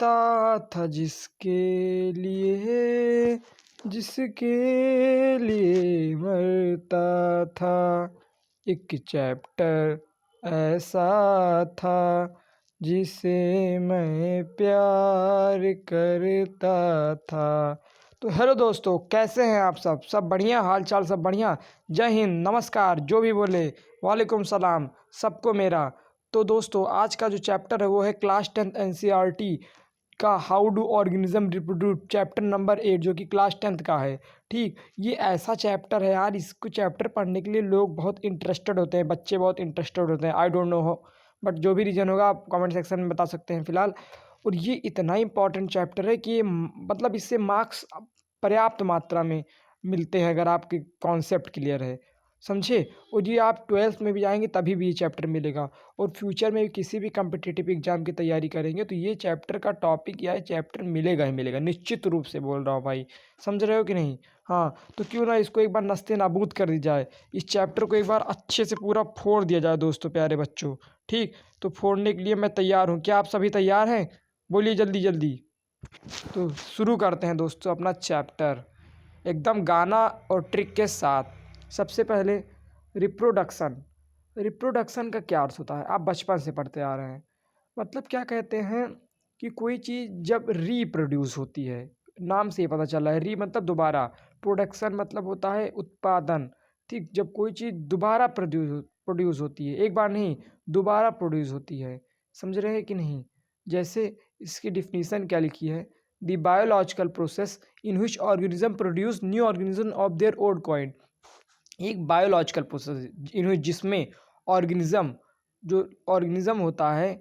मरता था जिसके लिए मरता था। एक चैप्टर ऐसा था जिसे मैं प्यार करता था। तो हेलो दोस्तों, कैसे हैं आप सब बढ़िया? हाल चाल सब बढ़िया? जय हिंद, नमस्कार, जो भी बोले वालेकुम सलाम सबको मेरा। तो दोस्तों, आज का जो चैप्टर है वो है क्लास 10th एनसीईआरटी का how do organism reproduce, chapter number 8, जो कि क्लास 10th का है। ठीक, ये ऐसा चैप्टर है यार, इसको चैप्टर पढ़ने के लिए लोग बहुत इंटरेस्टेड होते हैं, बच्चे बहुत इंटरेस्टेड होते हैं। आई डोंट नो हो, बट जो भी रीज़न होगा आप कमेंट सेक्शन में बता सकते हैं फ़िलहाल। और ये इतना इंपॉर्टेंट चैप्टर है कि ये मतलब इससे मार्क्स पर्याप्त मात्रा में मिलते हैं अगर आपके कॉन्सेप्ट क्लियर है, समझे। और ये आप 12th में भी जाएंगे तभी भी ये चैप्टर मिलेगा, और फ्यूचर में भी किसी भी कम्पिटिटिव एग्जाम की तैयारी करेंगे तो ये चैप्टर का टॉपिक या चैप्टर मिलेगा ही मिलेगा, निश्चित रूप से बोल रहा हूँ भाई, समझ रहे हो कि नहीं? हाँ, तो क्यों ना इसको एक बार नस्ते नाबूद कर दी जाए, इस चैप्टर को एक बार अच्छे से पूरा फोड़ दिया जाए दोस्तों, प्यारे बच्चों। ठीक, तो फोड़ने के लिए मैं तैयार हूँ। क्या आप सभी तैयार हैं? बोलिए जल्दी जल्दी। तो शुरू करते हैं दोस्तों अपना चैप्टर एकदम गाना और ट्रिक के साथ। सबसे पहले रिप्रोडक्शन। रिप्रोडक्शन का क्या अर्थ होता है? आप बचपन से पढ़ते आ रहे हैं। मतलब क्या कहते हैं कि कोई चीज़ जब रीप्रोड्यूस होती है, नाम से ही पता चला है, री मतलब दोबारा, प्रोडक्शन मतलब होता है उत्पादन। ठीक, जब कोई चीज़ दोबारा प्रोड्यूस होती है, एक बार नहीं दोबारा प्रोड्यूस होती है, समझ रहे हैं कि नहीं? जैसे इसकी डिफिनीसन क्या लिखी है? The biological process in which organism produce new organism of their old kind. एक बायोलॉजिकल प्रोसेस इन जिसमें ऑर्गेनिज्म, जो ऑर्गेनिज्म होता है,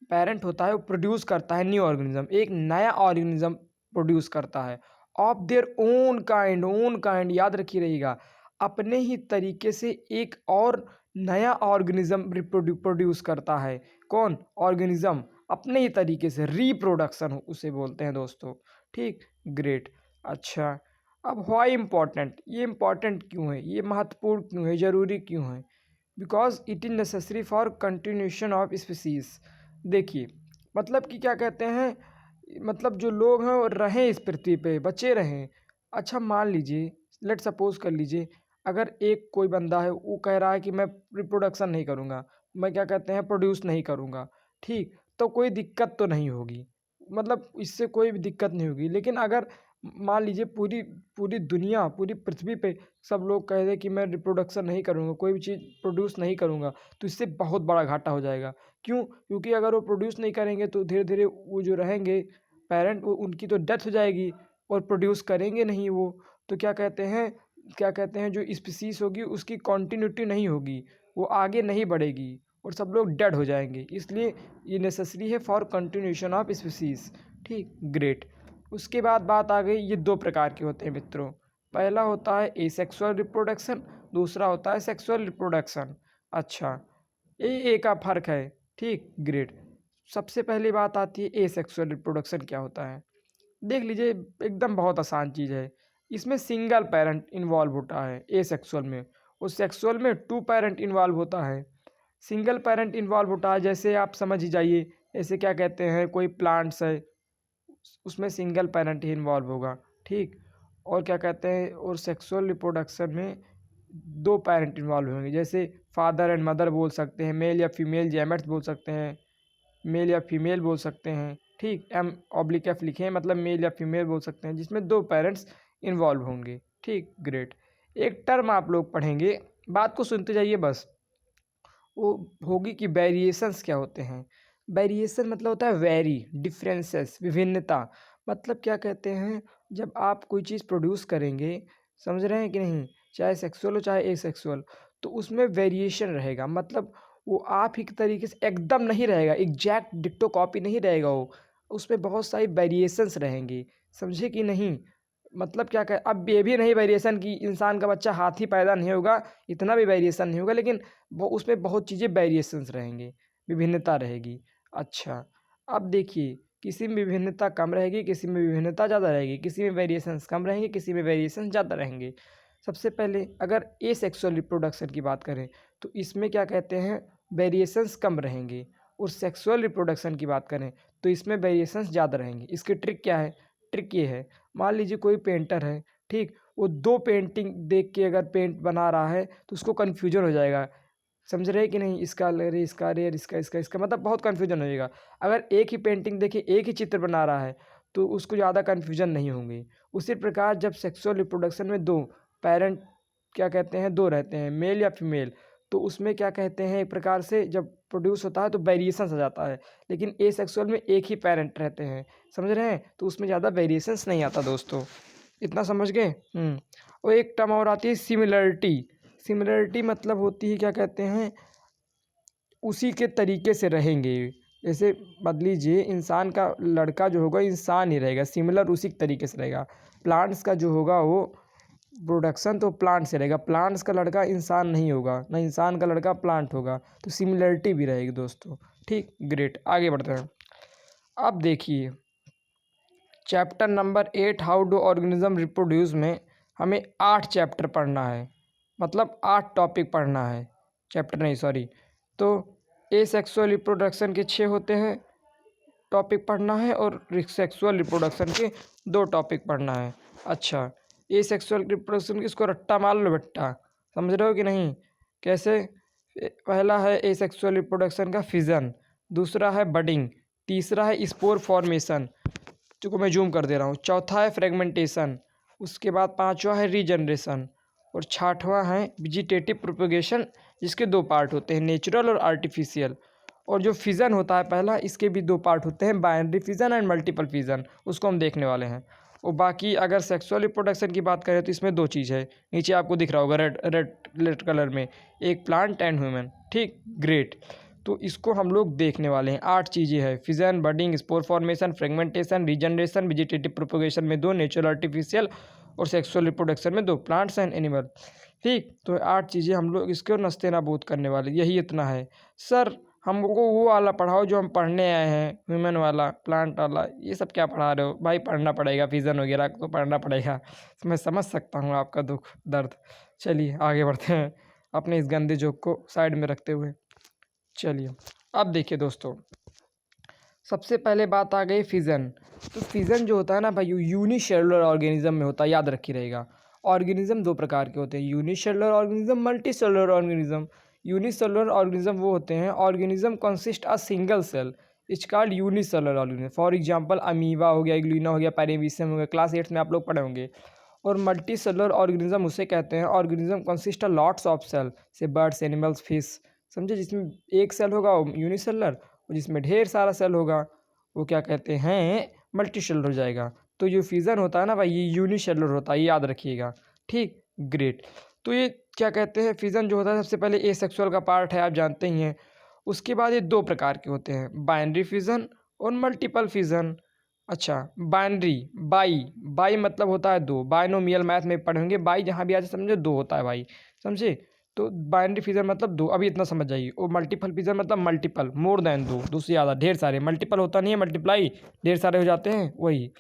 पेरेंट होता है, वो प्रोड्यूस करता है न्यू ऑर्गेनिज्म, एक नया ऑर्गेनिज्म प्रोड्यूस करता है of their own kind. Own kind याद रखिए रहेगा, अपने ही तरीके से एक और नया ऑर्गेनिज्म प्रोड्यूस करता है। कौन? ऑर्गेनिज्म अपने ही तरीके से, रिप्रोडक्शन उसे बोलते हैं दोस्तों। ठीक, ग्रेट। अच्छा, अब व्हाई इम्पॉर्टेंट, ये इम्पॉर्टेंट क्यों है, ये महत्वपूर्ण क्यों है, ज़रूरी क्यों है? Because it is necessary for continuation of species. देखिए, मतलब कि क्या कहते हैं, मतलब जो लोग हैं वो रहें इस पृथ्वी पे, बचे रहें। अच्छा, मान लीजिए, लेट सपोज कर लीजिए, अगर एक कोई बंदा है वो कह रहा है कि मैं रिप्रोडक्शन नहीं करूँगा, मैं क्या कहते हैं प्रोड्यूस नहीं करूँगा। ठीक, तो कोई दिक्कत तो नहीं होगी, मतलब इससे कोई भी दिक्कत नहीं होगी। लेकिन अगर मान लीजिए पूरी पूरी दुनिया, पूरी पृथ्वी पे सब लोग कह दें कि मैं रिप्रोडक्शन नहीं करूँगा, कोई भी चीज़ प्रोड्यूस नहीं करूँगा, तो इससे बहुत बड़ा घाटा हो जाएगा। क्यों? क्योंकि अगर वो प्रोड्यूस नहीं करेंगे तो धीरे धीरे वो जो रहेंगे पेरेंट, वो उनकी तो डेथ हो जाएगी, और प्रोड्यूस करेंगे नहीं वो, तो क्या कहते हैं जो स्पीसीज होगी उसकी कॉन्टिन्यूटी नहीं होगी, वो आगे नहीं बढ़ेगी और सब लोग डेड हो जाएंगे। इसलिए ये नेसेसरी है फॉर कंटिन्यूशन ऑफ स्पीसीज। ठीक, ग्रेट। उसके बाद बात आ गई, ये दो प्रकार के होते हैं मित्रों। पहला होता है एसेक्सुअल रिप्रोडक्शन, दूसरा होता है सेक्सुअल रिप्रोडक्शन। अच्छा, ए का फ़र्क है। ठीक, ग्रेट। सबसे पहली बात आती है एसेक्सुअल रिप्रोडक्शन क्या होता है। देख लीजिए, एकदम बहुत आसान चीज़ है। इसमें सिंगल पेरेंट इन्वॉल्व होता है एसेक्सुअल में, और सेक्सुअल में 2 पेरेंट इन्वॉल्व होता है। सिंगल पेरेंट इन्वॉल्व होता है, जैसे आप समझ ही जाइए, ऐसे क्या कहते हैं, कोई प्लांट्स है उसमें सिंगल पेरेंट ही इन्वॉल्व होगा। ठीक, और क्या कहते हैं, और सेक्सुअल रिप्रोडक्शन में 2 पेरेंट इन्वॉल्व होंगे, जैसे फादर एंड मदर बोल सकते हैं, मेल या फीमेल गैमेट्स बोल सकते हैं, मेल या फीमेल बोल सकते हैं। ठीक, M/F लिखें, मतलब मेल या फीमेल बोल सकते हैं, जिसमें 2 पेरेंट्स इन्वॉल्व होंगे। ठीक, ग्रेट। एक टर्म आप लोग पढ़ेंगे, बात को सुनते जाइए बस, वो होगी कि वेरिएशंस क्या होते हैं। वेरिएशन मतलब होता है वेरी, डिफरेंसेस, विभिन्नता। मतलब क्या कहते हैं, जब आप कोई चीज़ प्रोड्यूस करेंगे, समझ रहे हैं कि नहीं, चाहे सेक्सुअल हो चाहे एसेक्सुअल, तो उसमें वेरिएशन रहेगा। मतलब वो आप ही के तरीके से एकदम नहीं रहेगा, एग्जैक्ट डिक्टो कॉपी नहीं रहेगा वो, उसमें बहुत सारी वेरिएशंस रहेंगी, समझे कि नहीं? मतलब क्या कह, अब ये भी नहीं वेरिएशन कि इंसान का बच्चा हाथी पैदा नहीं होगा, इतना भी वेरिएशन नहीं होगा, लेकिन वो उसमें बहुत चीज़ें वेरिएशंस रहेंगे, विभिन्नता रहेगी। अच्छा, अब देखिए, किसी में विभिन्नता कम रहेगी, किसी में विभिन्नता ज़्यादा रहेगी, किसी में वेरिएशंस कम रहेंगे, किसी में वेरिएशंस ज़्यादा रहेंगे। सबसे पहले अगर एसेक्सुअल रिप्रोडक्शन की बात करें तो इसमें क्या कहते हैं, वेरिएशंस कम रहेंगे, और सेक्सुअल रिप्रोडक्शन की बात करें तो इसमें वेरिएशंस ज़्यादा रहेंगे। इसकी ट्रिक क्या है? ट्रिक ये है, मान लीजिए कोई पेंटर है, ठीक, वो दो पेंटिंग देख के अगर पेंट बना रहा है तो उसको कन्फ्यूजन हो जाएगा, समझ रहे हैं कि नहीं, इसका अरे इसका अरे इसका इसका इसका मतलब बहुत कन्फ्यूजन हो जाएगा। अगर एक ही पेंटिंग देखिए, एक ही चित्र बना रहा है तो उसको ज़्यादा कन्फ्यूजन नहीं होंगी। उसी प्रकार जब सेक्सुअल रिप्रोडक्शन में दो पेरेंट क्या कहते हैं, दो रहते हैं, मेल या फीमेल, तो उसमें क्या कहते हैं, एक प्रकार से जब प्रोड्यूस होता है तो वेरिएशंस आ जाता है। लेकिन ए सेक्सुअल में एक ही पेरेंट रहते हैं, समझ रहे हैं, तो उसमें ज़्यादा वेरिएशंस नहीं आता दोस्तों। इतना समझ गए? और एक टर्म और आती है सिमिलरिटी। सिमिलरिटी मतलब होती है क्या कहते हैं, उसी के तरीके से रहेंगे। जैसे मान लीजिए इंसान का लड़का जो होगा इंसान ही रहेगा, सिमिलर उसी के तरीके से रहेगा। प्लांट्स का जो होगा वो प्रोडक्शन तो प्लांट से रहेगा, प्लांट्स का लड़का इंसान नहीं होगा, ना इंसान का लड़का प्लांट होगा, तो सिमिलरिटी भी रहेगी दोस्तों। ठीक, ग्रेट, आगे बढ़ते हैं। अब देखिए chapter number 8 how do organism reproduce में हमें 8 चैप्टर पढ़ना है, मतलब 8 टॉपिक पढ़ना है, चैप्टर नहीं सॉरी। तो ए सेक्सुअल रिप्रोडक्शन के 6 होते हैं टॉपिक पढ़ना है और सेक्सुअल रिप्रोडक्शन के 2 टॉपिक पढ़ना है। अच्छा, ए सेक्सुअल रिप्रोडक्शन इसको रट्टा मार लो बेटा, समझ रहे हो कि नहीं? कैसे? पहला है ए सेक्सुअल रिप्रोडक्शन का फिजन, दूसरा है बडिंग, तीसरा है स्पोर फॉर्मेशन, जो मैं जूम कर दे रहा हूँ, चौथा है फ्रेगमेंटेशन, उसके बाद पांचवा है रीजनरेशन, और छठवां है वेजिटेटिव प्रोपगेशन, जिसके 2 पार्ट होते हैं, नेचुरल और आर्टिफिशियल। और जो फिज़न होता है पहला, इसके भी 2 पार्ट होते हैं, binary fission and multiple fission, उसको हम देखने वाले हैं। और बाकी अगर सेक्सुअल रिप्रोडक्शन की बात करें तो इसमें 2 चीज़ है, नीचे आपको दिख रहा होगा रेड रेड रेड कलर में, एक प्लांट एंड ह्यूमन। ठीक, ग्रेट। तो इसको हम लोग देखने वाले हैं। 8 चीज़ें हैं, fission, budding, spore formation, fragmentation, regeneration, vegetative propagation में 2, नेचुरल आर्टिफिशियल, और सेक्सुअल रिप्रोडक्शन में 2, प्लांट्स एंड एनिमल। ठीक, तो 8 चीज़ें हम लोग इसको नस्ते नाबूद करने वाले, यही इतना है। सर हमको वो वाला पढ़ाओ जो हम पढ़ने आए हैं, ह्यूमन वाला, प्लांट वाला, ये सब क्या पढ़ा रहे हो भाई? पढ़ना पड़ेगा, फिजन वगैरह तो पढ़ना पड़ेगा, मैं समझ सकता हूँ आपका दुख दर्द। चलिए आगे बढ़ते हैं अपने इस गंदे जोक को साइड में रखते हुए। चलिए अब देखिए दोस्तों, सबसे पहले बात आ गई फिजन। तो फिजन जो होता है ना भाई, यूनिसेलुलर ऑर्गेनिज्म में होता है, याद रखी रहेगा। ऑर्गेनिज्म 2 प्रकार के होते हैं, unicellular organism, multicellular organism. Unicellular organism वो होते हैं, organism consist a single cell, it's called unicellular organism. For example amoeba हो गया, इग्लूइना हो गया, पैरामीशियम हो गया, क्लास 8 में आप लोग पढ़े होंगे। और मल्टी सेलुलर ऑर्गेनिज्म उसे कहते हैं, organism consist a lots of cell, से बर्ड्स, एनिमल्स, फिश, समझे, जिसमें एक सेल होगा वो यूनिसेलुलर, और जिसमें ढेर सारा सेल होगा वो क्या कहते हैं, मल्टी सेलुलर हो जाएगा। तो जो फ्यूज़न होता है ना भाई, ये यूनिसेलुलर होता है, ये याद रखिएगा। ठीक, ग्रेट। तो ये क्या कहते हैं, फिजन जो होता है सबसे पहले ए सेक्सुअल का पार्ट है, आप जानते ही हैं। उसके बाद ये 2 प्रकार के होते हैं, बाइनरी फिजन और मल्टीपल फिजन। अच्छा, बाइनरी, बाई मतलब होता है 2, बाइनोमियल मैथ में पढ़ेंगे, बाई जहाँ भी आ जाए समझे 2 होता है भाई, समझे। तो बाइनरी फिजन मतलब 2, अभी इतना समझ जाइए। और मल्टीपल फिजन मतलब मल्टीपल, मोर देन 2, 2 से ज़्यादा, ढेर सारे। मल्टीपल होता नहीं है, मल्टीप्लाई, ढेर सारे हो जाते हैं, वही।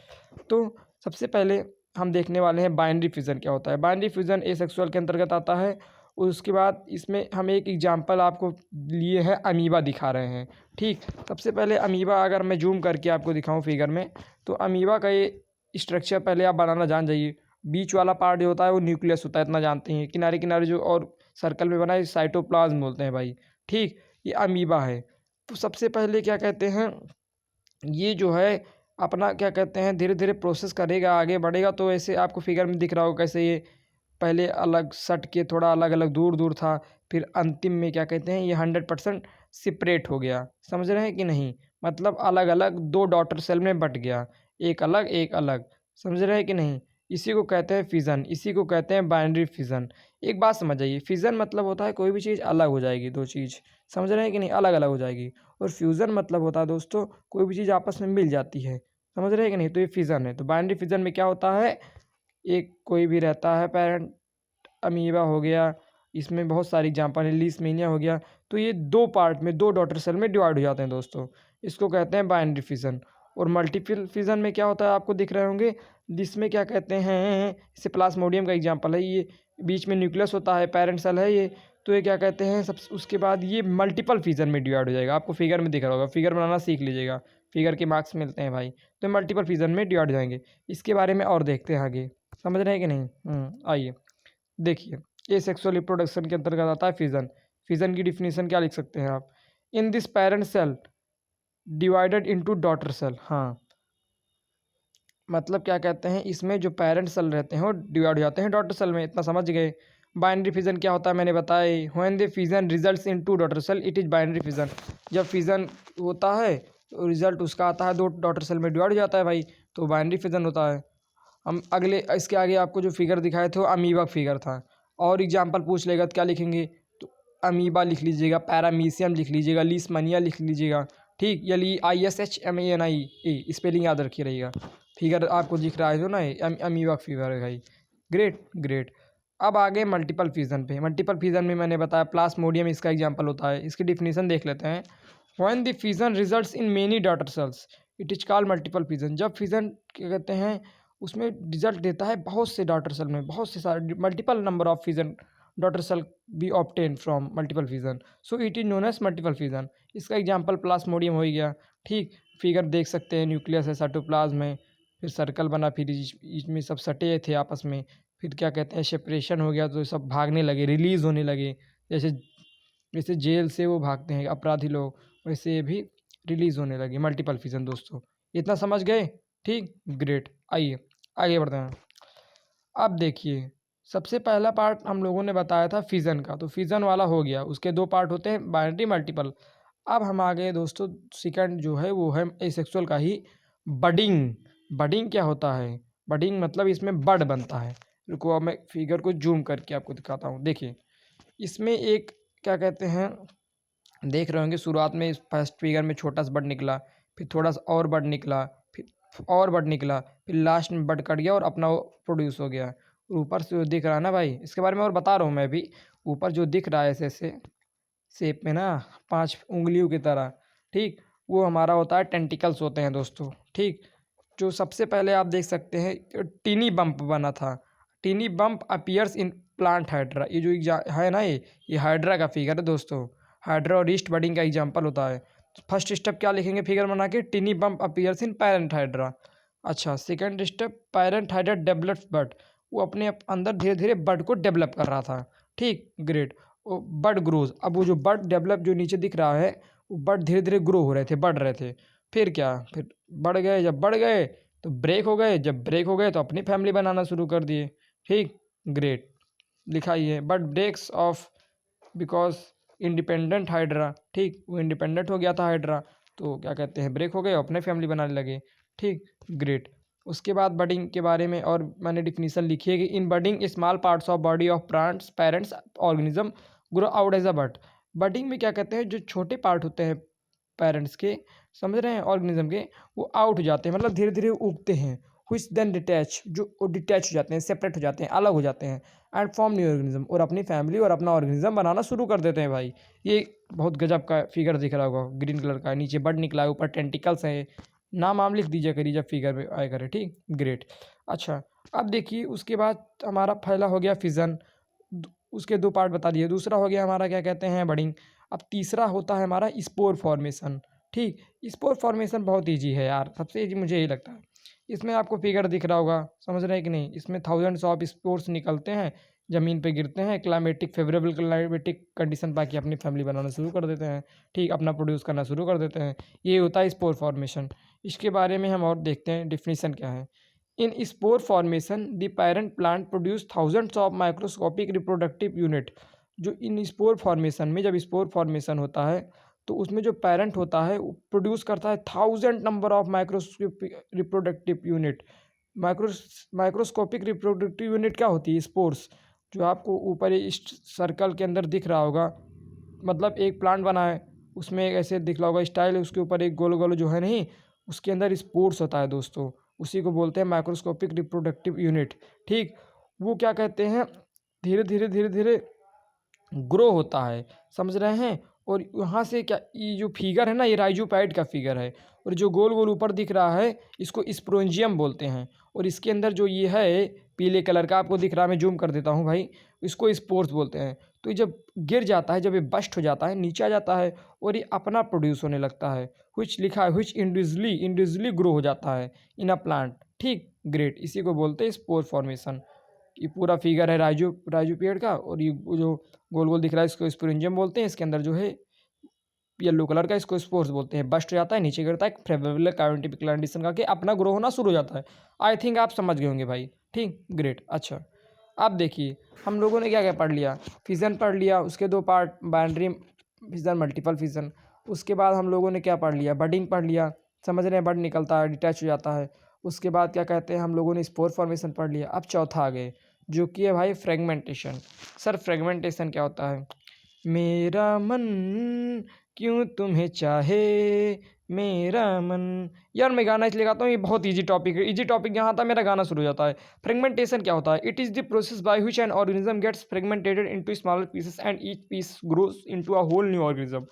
तो सबसे पहले हम देखने वाले हैं बाइनरी फिजन क्या होता है। बाइनरी फिजन एसेक्सुअल के अंतर्गत आता है। उसके बाद इसमें हम एक एग्जाम्पल आपको लिए हैं, अमीबा दिखा रहे हैं। ठीक, सबसे पहले अमीबा अगर मैं जूम करके आपको दिखाऊं फिगर में, तो अमीबा का ये स्ट्रक्चर पहले आप बनाना जान जाइए। बीच वाला पार्ट जो होता है वो न्यूक्लियस होता है, इतना जानते हैं। किनारे किनारे जो और सर्कल में बना है साइटोप्लाज्म बोलते हैं भाई। ठीक, ये अमीबा है। तो सबसे पहले क्या कहते हैं, ये जो है अपना क्या कहते हैं धीरे धीरे प्रोसेस करेगा, आगे बढ़ेगा। तो ऐसे आपको फिगर में दिख रहा होगा कैसे ये पहले अलग सट के थोड़ा अलग अलग दूर दूर था, फिर अंतिम में क्या कहते हैं ये 100% सेपरेट हो गया। समझ रहे हैं कि नहीं? मतलब अलग अलग 2 डॉटर सेल में बट गया, एक अलग एक अलग। समझ रहे हैं कि नहीं? इसी को कहते हैं फिज़न, इसी को कहते हैं बाइनरी फिज़न। एक बात समझ आइए, फिज़न मतलब होता है कोई भी चीज़ अलग हो जाएगी, 2 चीज़, समझ रहे हैं कि नहीं, अलग अलग हो जाएगी। और फ्यूज़न मतलब होता है दोस्तों कोई भी चीज़ आपस में मिल जाती है, समझ रहे हैं कि नहीं। तो ये फिज़न है। तो बाइनरी फिज़न में क्या होता है, एक कोई भी रहता है पेरेंट, अमीबा हो गया, इसमें बहुत सारी एग्जाम्पल है, लीशमैनिया हो गया। तो ये 2 पार्ट में 2 डॉटर सेल में डिवाइड हो जाते हैं दोस्तों, इसको कहते हैं बाइनरी फिज़न। और मल्टीपल फिज़न में क्या होता है आपको दिख रहे होंगे, जिसमें क्या कहते हैं, जैसे प्लाज्मोडियम का एग्जाम्पल है, ये बीच में न्यूक्लियस होता है, पेरेंट सेल है ये। तो ये क्या कहते हैं सब, उसके बाद ये मल्टीपल फिज़न में डिवाइड हो जाएगा। आपको फिगर में दिख रहा होगा, फिगर बनाना सीख लीजिएगा। फिगर के मार्क्स मिलते हैं भाई। तो मल्टीपल फिजन में डिवाइड हो जाएंगे। इसके बारे में और देखते हैं आगे, समझ रहे हैं कि नहीं। आइए देखिए, ये सेक्सुअल रिप्रोडक्शन के अंतर्गत आता है फिजन। फिजन की डिफिनीशन क्या लिख सकते हैं आप, in this parent cell divided into daughter cell. हाँ, मतलब क्या कहते हैं, इसमें जो पेरेंट सेल रहते हैं वो डिवाइड हो जाते हैं डॉटर सेल में, इतना समझ गए। बाइनरी फिजन क्या होता है मैंने बताया, when the fission results in two daughter cell it is binary fission. जब फिजन होता है तो रिजल्ट उसका आता है दो डॉटर सेल में डिवाइड हो जाता है भाई, तो बाइनरी फिजन होता है। हम अगले इसके आगे आपको जो फिगर दिखाए थे वो अमीबा फिगर था। और एग्जाम्पल पूछ लेगा तो क्या लिखेंगे, तो अमीबा लिख लीजिएगा, पैरामीशियम लिख लीजिएगा, लीशमनिया लिख लीजिएगा, ठीक। या ISHMANIA स्पेलिंग याद रखिए रहेगा। फिगर आपको दिख रहा है जो ना, अमीबा फिगर है भाई। Great great. अब आगे मल्टीपल फिजन पे। मल्टीपल फिजन में मैंने बताया प्लास्मोडियम इसका एग्जाम्पल होता है। इसकी डिफिनीशन देख लेते हैं। When the fission results in many daughter cells it is called multiple fission. जब फिजन क्या कहते हैं उसमें रिजल्ट देता है बहुत से डॉटर सेल में, बहुत से सारे multiple number of fission daughter cell be obtain from multiple fission, so it is known as multiple fission. इसका एग्जाम्पल प्लास्मोडियम हो गया, ठीक। फिगर देख सकते हैं, न्यूक्लियस है, साइटोप्लाज्म में, फिर सर्कल बना, फिर इसमें सब सटे थे आपस में, फिर क्या कहते हैं सेपरेशन हो गया तो सब भागने लगे, रिलीज होने लगे। जैसे जैसे जेल से वो भागते हैं अपराधी लोग, वैसे ये भी रिलीज होने लगे। मल्टीपल फिजन दोस्तों, इतना समझ गए, ठीक। ग्रेट। आइए आगे बढ़ते हैं। अब देखिए, सबसे पहला पार्ट हम लोगों ने बताया था फिजन का, तो फिजन वाला हो गया। उसके दो पार्ट होते हैं, बाइनरी मल्टीपल। अब हम आ गए दोस्तों, सेकंड जो है वो है एसेक्सुअल का ही, बडिंग। बडिंग क्या होता है, बडिंग मतलब इसमें बड बनता है। रुको अब मैं फिगर को जूम करके आपको दिखाता हूँ। देखिए, इसमें एक क्या कहते हैं, देख रहे होंगे शुरुआत में इस फर्स्ट फिगर में छोटा सा बड निकला, फिर थोड़ा सा और बड निकला, फिर और बड निकला, फिर लास्ट में बड कट गया और अपना वो प्रोड्यूस हो गया। ऊपर से जो दिख रहा है ना भाई, इसके बारे में और बता रहा हूँ मैं भी। ऊपर जो दिख रहा है ऐसे ऐसे शेप में ना, 5 उंगलियों की तरह, ठीक, वो हमारा होता है टेंटिकल्स होते हैं दोस्तों, ठीक। जो सबसे पहले आप देख सकते हैं टीनी बम्प बना था। Tiny bump appears in plant hydra. ये जो है ना, ये हाइड्रा का फिगर है दोस्तों। हाइड्रा और ईस्ट बडिंग का एग्जाम्पल होता है। फर्स्ट स्टेप क्या लिखेंगे फिगर बना के, tiny bump appears in parent hydra. अच्छा, second step parent hydra develops bud. वो अपने अंदर धीरे धीरे बड को डेवलप कर रहा था, ठीक। ग्रेट। वो बड ग्रोज। अब वो जो बड डेवलप जो नीचे दिख रहा है, वो बड धीरे धीरे ग्रो हो रहे थे, बढ़ रहे थे। फिर क्या, फिर बढ़ गए, जब बढ़ गए तो ब्रेक हो गए, जब ब्रेक हो गए तो अपनी फैमिली बनाना शुरू कर दिए, ठीक। ग्रेट। लिखाइए, but breaks off because independent hydra, ठीक। वो इंडिपेंडेंट हो गया था हाइड्रा, तो क्या कहते हैं ब्रेक हो गए, अपने फैमिली बनाने लगे, ठीक। ग्रेट। उसके बाद बडिंग के बारे में और मैंने डिफिनीशन लिखी है कि in budding small parts of body of plants parents organism grow out as a bud. Budding में क्या कहते हैं, जो छोटे पार्ट होते हैं पेरेंट्स के, समझ रहे हैं, ऑर्गेनिज्म के, वो आउट हो जाते हैं, मतलब धीरे धीरे उगते हैं। व्हिच देन डिटैच, जो डिटैच हो जाते हैं, सेपरेट हो जाते हैं, अलग हो जाते हैं, एंड फॉर्म न्यू ऑर्गेनिज्म, और अपनी फैमिली और अपना ऑर्गेनिज्म बनाना शुरू कर देते हैं भाई। ये बहुत गजब का फिगर दिख रहा होगा, ग्रीन कलर का, नीचे बड निकला है, ऊपर टेंटिकल्स है। नाम आम लिख दीजिए करिए जब फिगर में आया करे, ठीक। ग्रेट। अच्छा, अब देखिए उसके बाद हमारा पहला हो गया फिजन, उसके दो पार्ट बता दिए। दूसरा हो गया हमारा क्या कहते हैं, बडिंग। अब तीसरा होता है हमारा स्पोर फॉर्मेशन, ठीक। स्पोर फॉर्मेशन बहुत ईजी है यार, सबसे ईजी मुझे यही लगता है। इसमें आपको फिगर दिख रहा होगा, समझ रहे हैं कि नहीं। इसमें थाउजेंड्स ऑफ स्पोर्स निकलते हैं, ज़मीन पे गिरते हैं, क्लाइमेटिक फेवरेबल क्लाइमेटिक कंडीशन पाके अपनी फैमिली बनाना शुरू कर देते हैं, ठीक, अपना प्रोड्यूस करना शुरू कर देते हैं। ये होता है स्पोर फॉर्मेशन। इसके बारे में हम और देखते हैं डिफिनीशन क्या है। In spore formation the parent plant produce thousands of microscopic reproductive unit. जो इन स्पोर फॉर्मेशन में, जब स्पोर फॉर्मेशन होता है तो उसमें जो पेरेंट होता है वो प्रोड्यूस करता है 1000 number of microscopic reproductive unit. Microscopic reproductive unit क्या होती है, स्पोर्स, जो आपको ऊपर इस सर्कल के अंदर दिख रहा होगा। मतलब एक प्लांट बना है, उसमें एक ऐसे दिख रहा होगा स्टाइल है, उसके ऊपर एक गोल गोल जो है नहीं, उसके अंदर स्पोर्स होता है दोस्तों, उसी को बोलते हैं माइक्रोस्कोपिक रिप्रोडक्टिव यूनिट, ठीक। वो क्या कहते हैं, धीरे धीरे धीरे धीरे ग्रो होता है, समझ रहे हैं। और यहाँ से क्या, ये जो फिगर है ना, ये राइजोपाइड का फिगर है, और जो गोल गोल ऊपर दिख रहा है इसको स्पोरेंजियम बोलते हैं। और इसके अंदर जो ये है पीले कलर का आपको दिख रहा है, मैं जूम कर देता हूँ भाई, इसको स्पोर्स बोलते हैं। तो ये जब गिर जाता है, जब ये बस्ट हो जाता है, नीचे आ जाता है और ये अपना प्रोड्यूस होने लगता है, विच लिखा है विच इंडिविजुअली ग्रो हो जाता है इन अ प्लांट। ठीक, ग्रेट, इसी को बोलते हैं स्पोर फॉर्मेशन। ये पूरा फिगर है राइजो पेड़ का, और ये जो गोल गोल दिख रहा है इसको स्पोरेंजियम बोलते हैं। इसके अंदर जो है येलो कलर का, इसको स्पोर्स बोलते हैं। बस्ट हो जाता है, नीचे गिरता है, फेवरेबल काइनेटिक कंडीशन का के अपना ग्रो होना शुरू हो जाता है। आई थिंक आप समझ गए होंगे भाई। ठीक, ग्रेट। अच्छा, अब देखिए हम लोगों ने क्या क्या पढ़ लिया। फिजन पढ़ लिया, उसके दो part, binary fission, multiple fission. उसके बाद हम लोगों ने क्या पढ़ लिया, बडिंग पढ़ लिया, समझ रहे हैं, बड निकलता है, डिटैच हो जाता है। उसके बाद क्या कहते हैं हम लोगों ने स्पोर फॉर्मेशन पढ़ लिया। अब चौथा आ गए, जो कि है भाई फ्रेगमेंटेशन। सर फ्रेगमेंटेशन क्या होता है? मेरा मन क्यों तुम्हें चाहे, मेरा मन। यार मैं गाना इसलिए गाता हूँ, ये बहुत इजी टॉपिक है। इजी टॉपिक यहाँ आता है मेरा गाना शुरू हो जाता है। फ्रेगमेंटेशन क्या होता है? It is the process by which an organism gets fragmented into smaller pieces and each piece grows into a whole new organism.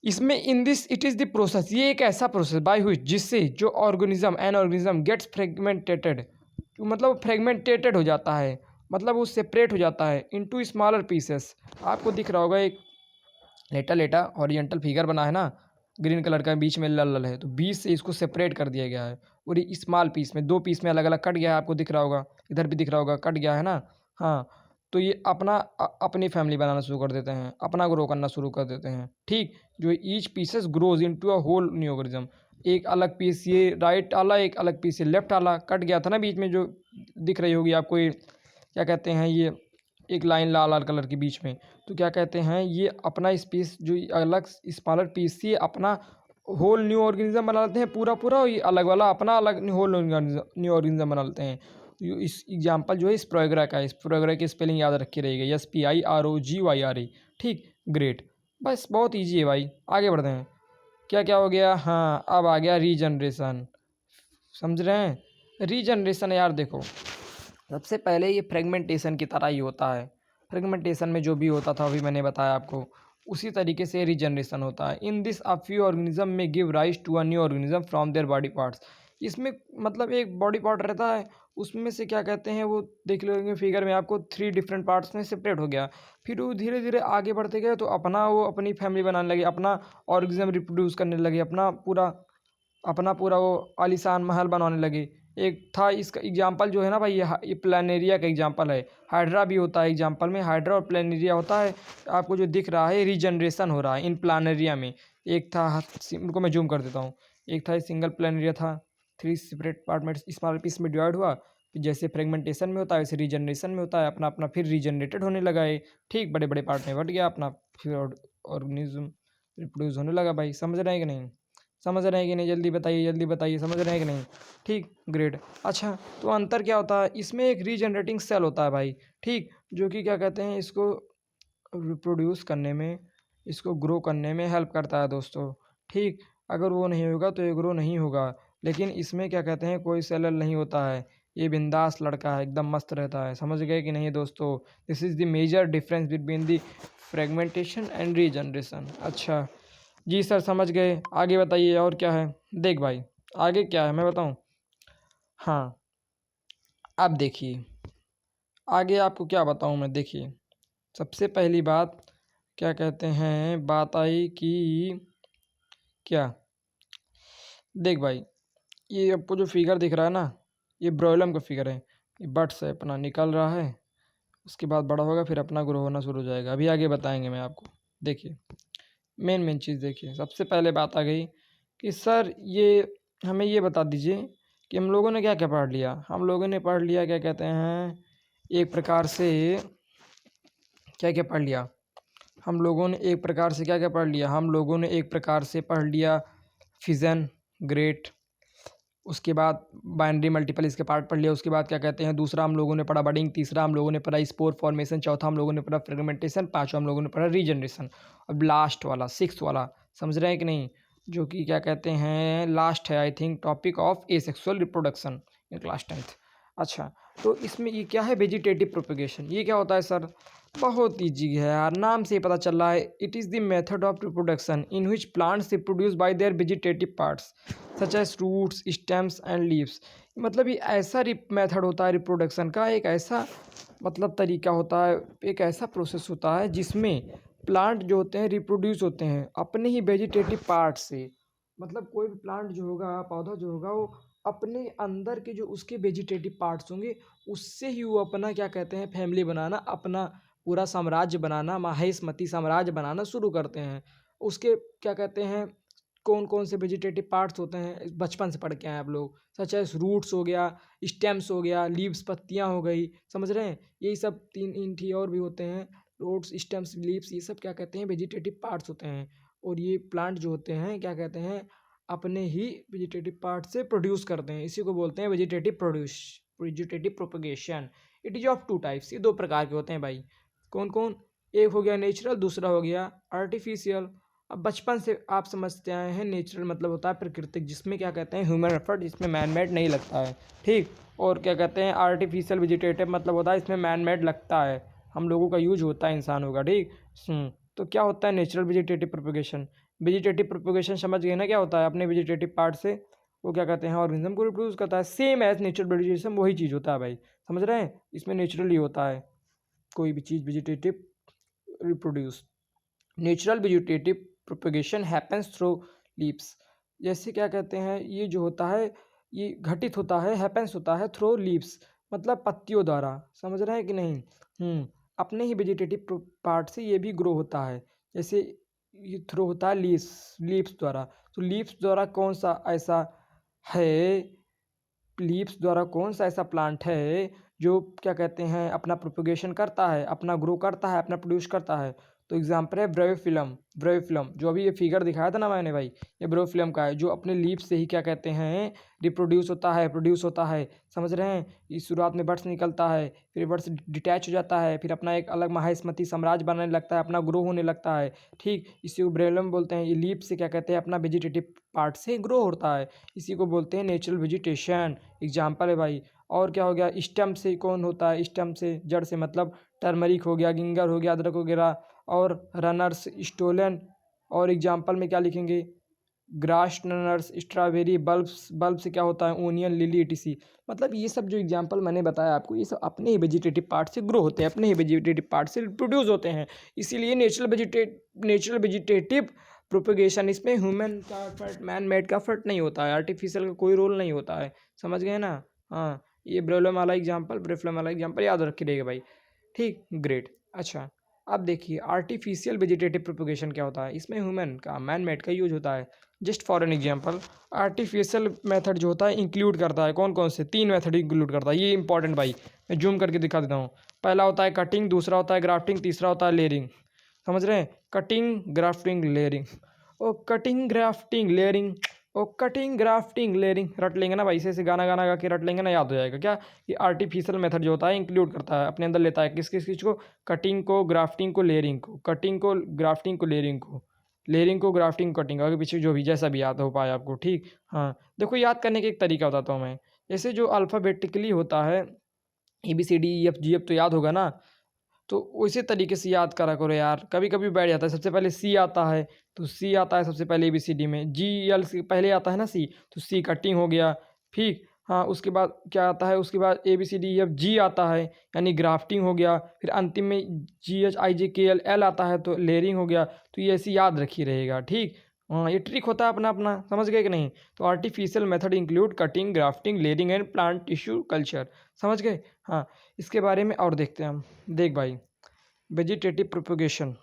इसमें in this it is the process, ये एक ऐसा प्रोसेस बाय व्हिच, जिससे जो organism gets fragmented, मतलब फ्रेगमेंटेटेड हो जाता है, मतलब वो सेपरेट हो जाता है इनटू स्मॉलर पीसेस। आपको दिख रहा होगा एक लेटा हॉरिजॉन्टल फिगर बना है ना, ग्रीन कलर का, बीच में लल लल है, तो बीच से इसको सेपरेट कर दिया गया है और ये स्मॉल पीस में, दो पीस में अलग अलग कट गया है। आपको दिख रहा होगा, इधर भी दिख रहा होगा, कट गया है ना। हाँ, तो ये अपनी फैमिली बनाना शुरू कर देते हैं, अपना ग्रो करना शुरू कर देते हैं। ठीक, जो each pieces grows into a whole new organism. एक अलग पीस ये राइट आला, एक अलग पीस ये लेफ्ट आला, कट गया था ना बीच में, जो दिख रही होगी आपको, ये क्या कहते हैं, ये एक लाइन लाल लाल कलर के बीच में, तो क्या कहते हैं, ये अपना स्पीस जो अलग स्मॉलर पीस से अपना होल न्यू ऑर्गेनिज्म बना लेते हैं पूरा पूरा, और ये अलग वाला अपना अलग होल न्यू ऑर्गेनिज्म बना लेते हैं। इस एग्जाम्पल जो है स्प्रोगेरा का है। स्प्रोगेरा की स्पेलिंग याद रखी रहेगी, SPIROGYRA। ठीक, ग्रेट, बस बहुत ईजी है भाई। आगे बढ़ते हैं, क्या क्या हो गया। हाँ, अब आ गया रीजनरेशन। समझ रहे हैं? रीजनरेशन यार देखो, सबसे पहले ये फ्रेगमेंटेशन की तरह ही होता है। फ्रेगमेंटेशन में जो भी होता था अभी मैंने बताया आपको, उसी तरीके से रीजनरेशन होता है। In this a few organism में give rise to a new organism from their body parts. इसमें मतलब एक बॉडी पार्ट रहता है, उसमें से क्या कहते हैं, वो देख लेंगे फिगर में आपको, 3 डिफरेंट पार्ट्स में सेपरेट हो गया। फिर वो धीरे धीरे आगे बढ़ते गए, तो वो अपनी फैमिली बनाने लगे, अपना ऑर्गेनिज्म रिप्रोड्यूस करने लगे, अपना पूरा वो आलीशान महल बनाने लगे। एक था इसका एग्जाम्पल जो है ना भाई, ये प्लानेरिया का एग्जाम्पल है। हाइड्रा भी होता है एग्जाम्पल में, हाइड्रा और प्लानेरिया होता है। आपको जो दिख रहा है रीजनरेशन हो रहा है इन प्लानेरिया में। एक था, उनको मैं जूम कर देता हूँ, एक था सिंगल प्लानेरिया था, 3 सेपरेट पार्ट में स्मॉल पीस में डिवाइड हुआ। फिर जैसे फ्रेगमेंटेशन में होता है वैसे रीजनरेशन में होता है, अपना अपना फिर रीजनरेटेड होने लगा है। ठीक, बड़े बड़े पार्ट में बट गया अपना, फिर ऑर्गेनिज्म रिप्रोड्यूस होने लगा। भाई समझ रहे हैं कि नहीं? समझ रहे हैं कि नहीं? जल्दी बताइए, जल्दी बताइए, समझ रहे हैं कि नहीं? ठीक, ग्रेट। अच्छा, तो अंतर क्या होता है इसमें? एक रीजनरेटिंग सेल होता है भाई। ठीक, जो कि क्या कहते हैं, इसको रिप्रोड्यूस करने में, इसको ग्रो करने में हेल्प करता है दोस्तों। ठीक, अगर वो नहीं होगा तो ये ग्रो नहीं होगा। लेकिन इसमें क्या कहते हैं, कोई सेलर नहीं होता है, ये बिंदास लड़का है, एकदम मस्त रहता है। समझ गए कि नहीं दोस्तों? This is the major difference between the fragmentation and regeneration. अच्छा जी सर, समझ गए। आगे बताइए और क्या है। देख भाई, आगे क्या है मैं बताऊं? हाँ, अब देखिए, आगे आपको क्या बताऊं मैं। देखिए, सबसे पहली बात क्या कहते हैं, बात आई कि क्या, देख भाई, ये आपको जो फिगर दिख रहा है ना, ये ब्रोइलम का फिगर है। ये बट से अपना निकल रहा है, उसके बाद बड़ा होगा, फिर अपना ग्रो होना शुरू हो जाएगा। अभी आगे बताएंगे मैं आपको। देखिए, मेन चीज़ देखिए, सबसे पहले बात आ गई कि सर ये हमें ये बता दीजिए कि हम लोगों ने क्या क्या पढ़ लिया। हम लोगों ने पढ़ लिया क्या कहते हैं, एक प्रकार से क्या क्या पढ़ लिया हम लोगों ने, एक प्रकार से क्या क्या पढ़ लिया हम लोगों ने, एक प्रकार से पढ़ लिया फिजन, ग्रेट। उसके बाद बाइनरी मल्टीपल इसके पार्ट पढ़ लिया। उसके बाद क्या कहते हैं, दूसरा हम लोगों ने पढ़ा बडिंग, तीसरा हम लोगों ने पढ़ा स्पोर फॉर्मेशन, चौथा हम लोगों ने पढ़ा फ्रेगमेंटेशन, पांचवा हम लोगों ने पढ़ा रीजनरेशन। अब लास्ट वाला, सिक्स वाला, समझ रहे हैं कि नहीं, जो कि क्या कहते हैं लास्ट है I think, topic of asexual reproduction in class 10th। अच्छा, तो इसमें ये क्या है वेजिटेटिव प्रोपेगेशन, ये क्या होता है सर? बहुत ईजी है यार, नाम से ही पता चल रहा है। It is the method of reproduction in which plants reproduce by their vegetative parts such as roots, stems and leaves. मतलब ये ऐसा मेथड होता है रिप्रोडक्शन का, एक ऐसा मतलब तरीका होता है, एक ऐसा प्रोसेस होता है जिसमें प्लांट जो होते हैं रिप्रोड्यूस होते हैं अपने ही वेजिटेटिव पार्ट से। मतलब कोई भी प्लांट जो होगा, पौधा जो होगा, वो अपने अंदर के जो उसके वेजिटेटिव पार्ट्स होंगे उससे ही वो अपना क्या कहते हैं फैमिली बनाना, अपना पूरा साम्राज्य बनाना, माहेशमती साम्राज्य बनाना शुरू करते हैं। उसके क्या कहते हैं कौन कौन से वेजिटेटिव पार्ट्स होते हैं बचपन से पढ़ के आए आप लोग, सच एज रूट्स हो गया, स्टेम्स हो गया, लीव्स पत्तियां हो गई, समझ रहे हैं? यही सब तीन इंठी और भी होते हैं, रूट्स, स्टेम्स, लीव्स, ये सब क्या कहते हैं वेजिटेटिव पार्ट्स होते हैं। और ये प्लांट जो होते हैं क्या कहते हैं अपने ही वेजिटेटिव पार्ट से प्रोड्यूस करते हैं, इसी को बोलते हैं vegetative propagation. It is of two types, ये दो प्रकार के होते हैं भाई। कौन कौन? एक हो गया नेचुरल, दूसरा हो गया आर्टिफिशियल। अब बचपन से आप समझते आए हैं नेचुरल मतलब होता है प्राकृतिक, जिसमें क्या कहते हैं ह्यूमन एफर्ट, जिसमें मैन मेड नहीं लगता है, ठीक। और क्या कहते हैं आर्टिफिशियल वेजिटेटिव मतलब होता है इसमें मैन मेड लगता है, हम लोगों का यूज होता है इंसानों का, ठीक। तो क्या होता है natural vegetative propagation? Vegetative propagation समझ गए ना क्या होता है? अपने वेजिटेटिव पार्ट से वो क्या कहते हैं ऑर्गेनिज्म को रिप्रोड्यूस करता है, सेम एज नेचुरल वेजिटेशन, वही चीज़ होता है भाई, समझ रहे हैं? इसमें नेचुरली होता है कोई भी चीज़ vegetative reproduce. Natural vegetative propagation happens through leaves. जैसे क्या कहते हैं ये जो होता है ये घटित होता है, हैपेंस होता है थ्रू लीव्स मतलब पत्तियों द्वारा, समझ रहे हैं कि नहीं? अपने ही वेजिटेटिव पार्ट से ये भी ग्रो होता है। जैसे ये थ्रू होता है लीव्स द्वारा। तो लीव्स द्वारा कौन सा ऐसा है, लीव्स द्वारा कौन सा ऐसा प्लांट है जो क्या कहते हैं अपना प्रोपगेशन करता है, अपना ग्रो करता है, अपना प्रोड्यूस करता है? तो एग्जाम्पल है ब्रोफिलम, जो अभी ये फिगर दिखाया था ना मैंने भाई, ये ब्रोफिलम का है, जो अपने लीव से ही क्या कहते हैं रिप्रोड्यूस होता है, प्रोड्यूस होता है, समझ रहे हैं? इस शुरुआत में बड्स निकलता है, फिर बड्स डिटैच हो जाता है, फिर अपना एक अलग माहेस्मती साम्राज्य बनाने लगता है, अपना ग्रो होने लगता है, ठीक। इसी को ब्रोफिलम बोलते हैं। ये लीव से क्या कहते हैं अपना वेजिटेटिव पार्ट से ग्रो होता है, इसी को बोलते हैं नेचुरल वेजिटेशन। एग्जाम्पल है भाई। और क्या हो गया स्टेम से कौन होता है? स्टेम से जड़ से मतलब टर्मरिक हो गया, गिंगर हो गया, अदरक वगैरह, और रनर्स, स्टोलन। और एग्जाम्पल में क्या लिखेंगे? ग्रास रनर्स, स्ट्रॉबेरी, बल्ब से क्या होता है ओनियन, लिली, etc। मतलब ये सब जो एग्जाम्पल मैंने बताया आपको, ये सब अपने ही वेजिटेटिव पार्ट से ग्रो होते हैं, अपने ही वेजिटेटिव पार्ट से प्रोड्यूस होते हैं। इसीलिए नेचुरल वेजिटेटिव प्रोपगेशन, इसमें ह्यूमन का एफर्ट, मैन मेड का एफर्ट नहीं होता है, आर्टिफिशियल का कोई रोल नहीं होता है, समझ गए ना? हाँ, ये ब्रेफलम वाला एग्जाम्पल याद रखे रहेगा भाई, ठीक, ग्रेट। अच्छा, अब देखिए आर्टिफिशियल वेजिटेटिव प्रोपगेशन क्या होता है? इसमें ह्यूमन का, मैन मेड का यूज होता है। Just for an example, artificial method जो होता है इंक्लूड करता है कौन कौन से? 3 मेथड इंक्लूड करता है, ये इंपॉर्टेंट भाई, मैं जूम करके दिखा देता हूँ। पहला होता है कटिंग, दूसरा होता है ग्राफ्टिंग, तीसरा होता है लेयरिंग। समझ रहे हैं? Cutting, grafting, layering. ओ कटिंग, ग्राफ्टिंग, लेयरिंग, ओ कटिंग, ग्राफ्टिंग, लेयरिंग, रट लेंगे ना भाई, ऐसे गाना गाना गा के रट लेंगे ना, याद हो जाएगा। क्या ये आर्टिफिशियल मेथड जो होता है इंक्लूड करता है, अपने अंदर लेता है किस किस चीज़ को? कटिंग को, ग्राफ्टिंग को, लेयरिंग को, कटिंग को, ग्राफ्टिंग को, लेयरिंग को, लेयरिंग को, ग्राफ्टिंग, कटिंग, आगे पीछे जो भी जैसा भी याद हो पाए आपको, ठीक। हाँ, देखो याद करने का एक तरीका बताता हूँ मैं। जैसे जो अल्फ़ाबेटिकली होता है ABCDEFG, तो याद होगा ना? तो उसी तरीके से याद करा करो यार, कभी कभी बैठ जाता है। सबसे पहले सी आता है, तो सी आता है सबसे पहले ABCD में, GL से पहले आता है ना सी, तो सी कटिंग हो गया, ठीक। हाँ, उसके बाद क्या आता है? उसके बाद ABCDEFG आता है, यानी ग्राफ्टिंग हो गया। फिर अंतिम में GHIJKL आता है, तो लेयरिंग हो गया। तो ये ऐसे याद रखी रहेगा, ठीक। हाँ, ये ट्रिक होता है अपना अपना, समझ गए कि नहीं? तो artificial method include cutting, grafting, layering and plant tissue culture, समझ गए? हाँ, इसके बारे में और देखते हैं हम। देख भाई, वेजिटेटिव प्रोपगेशन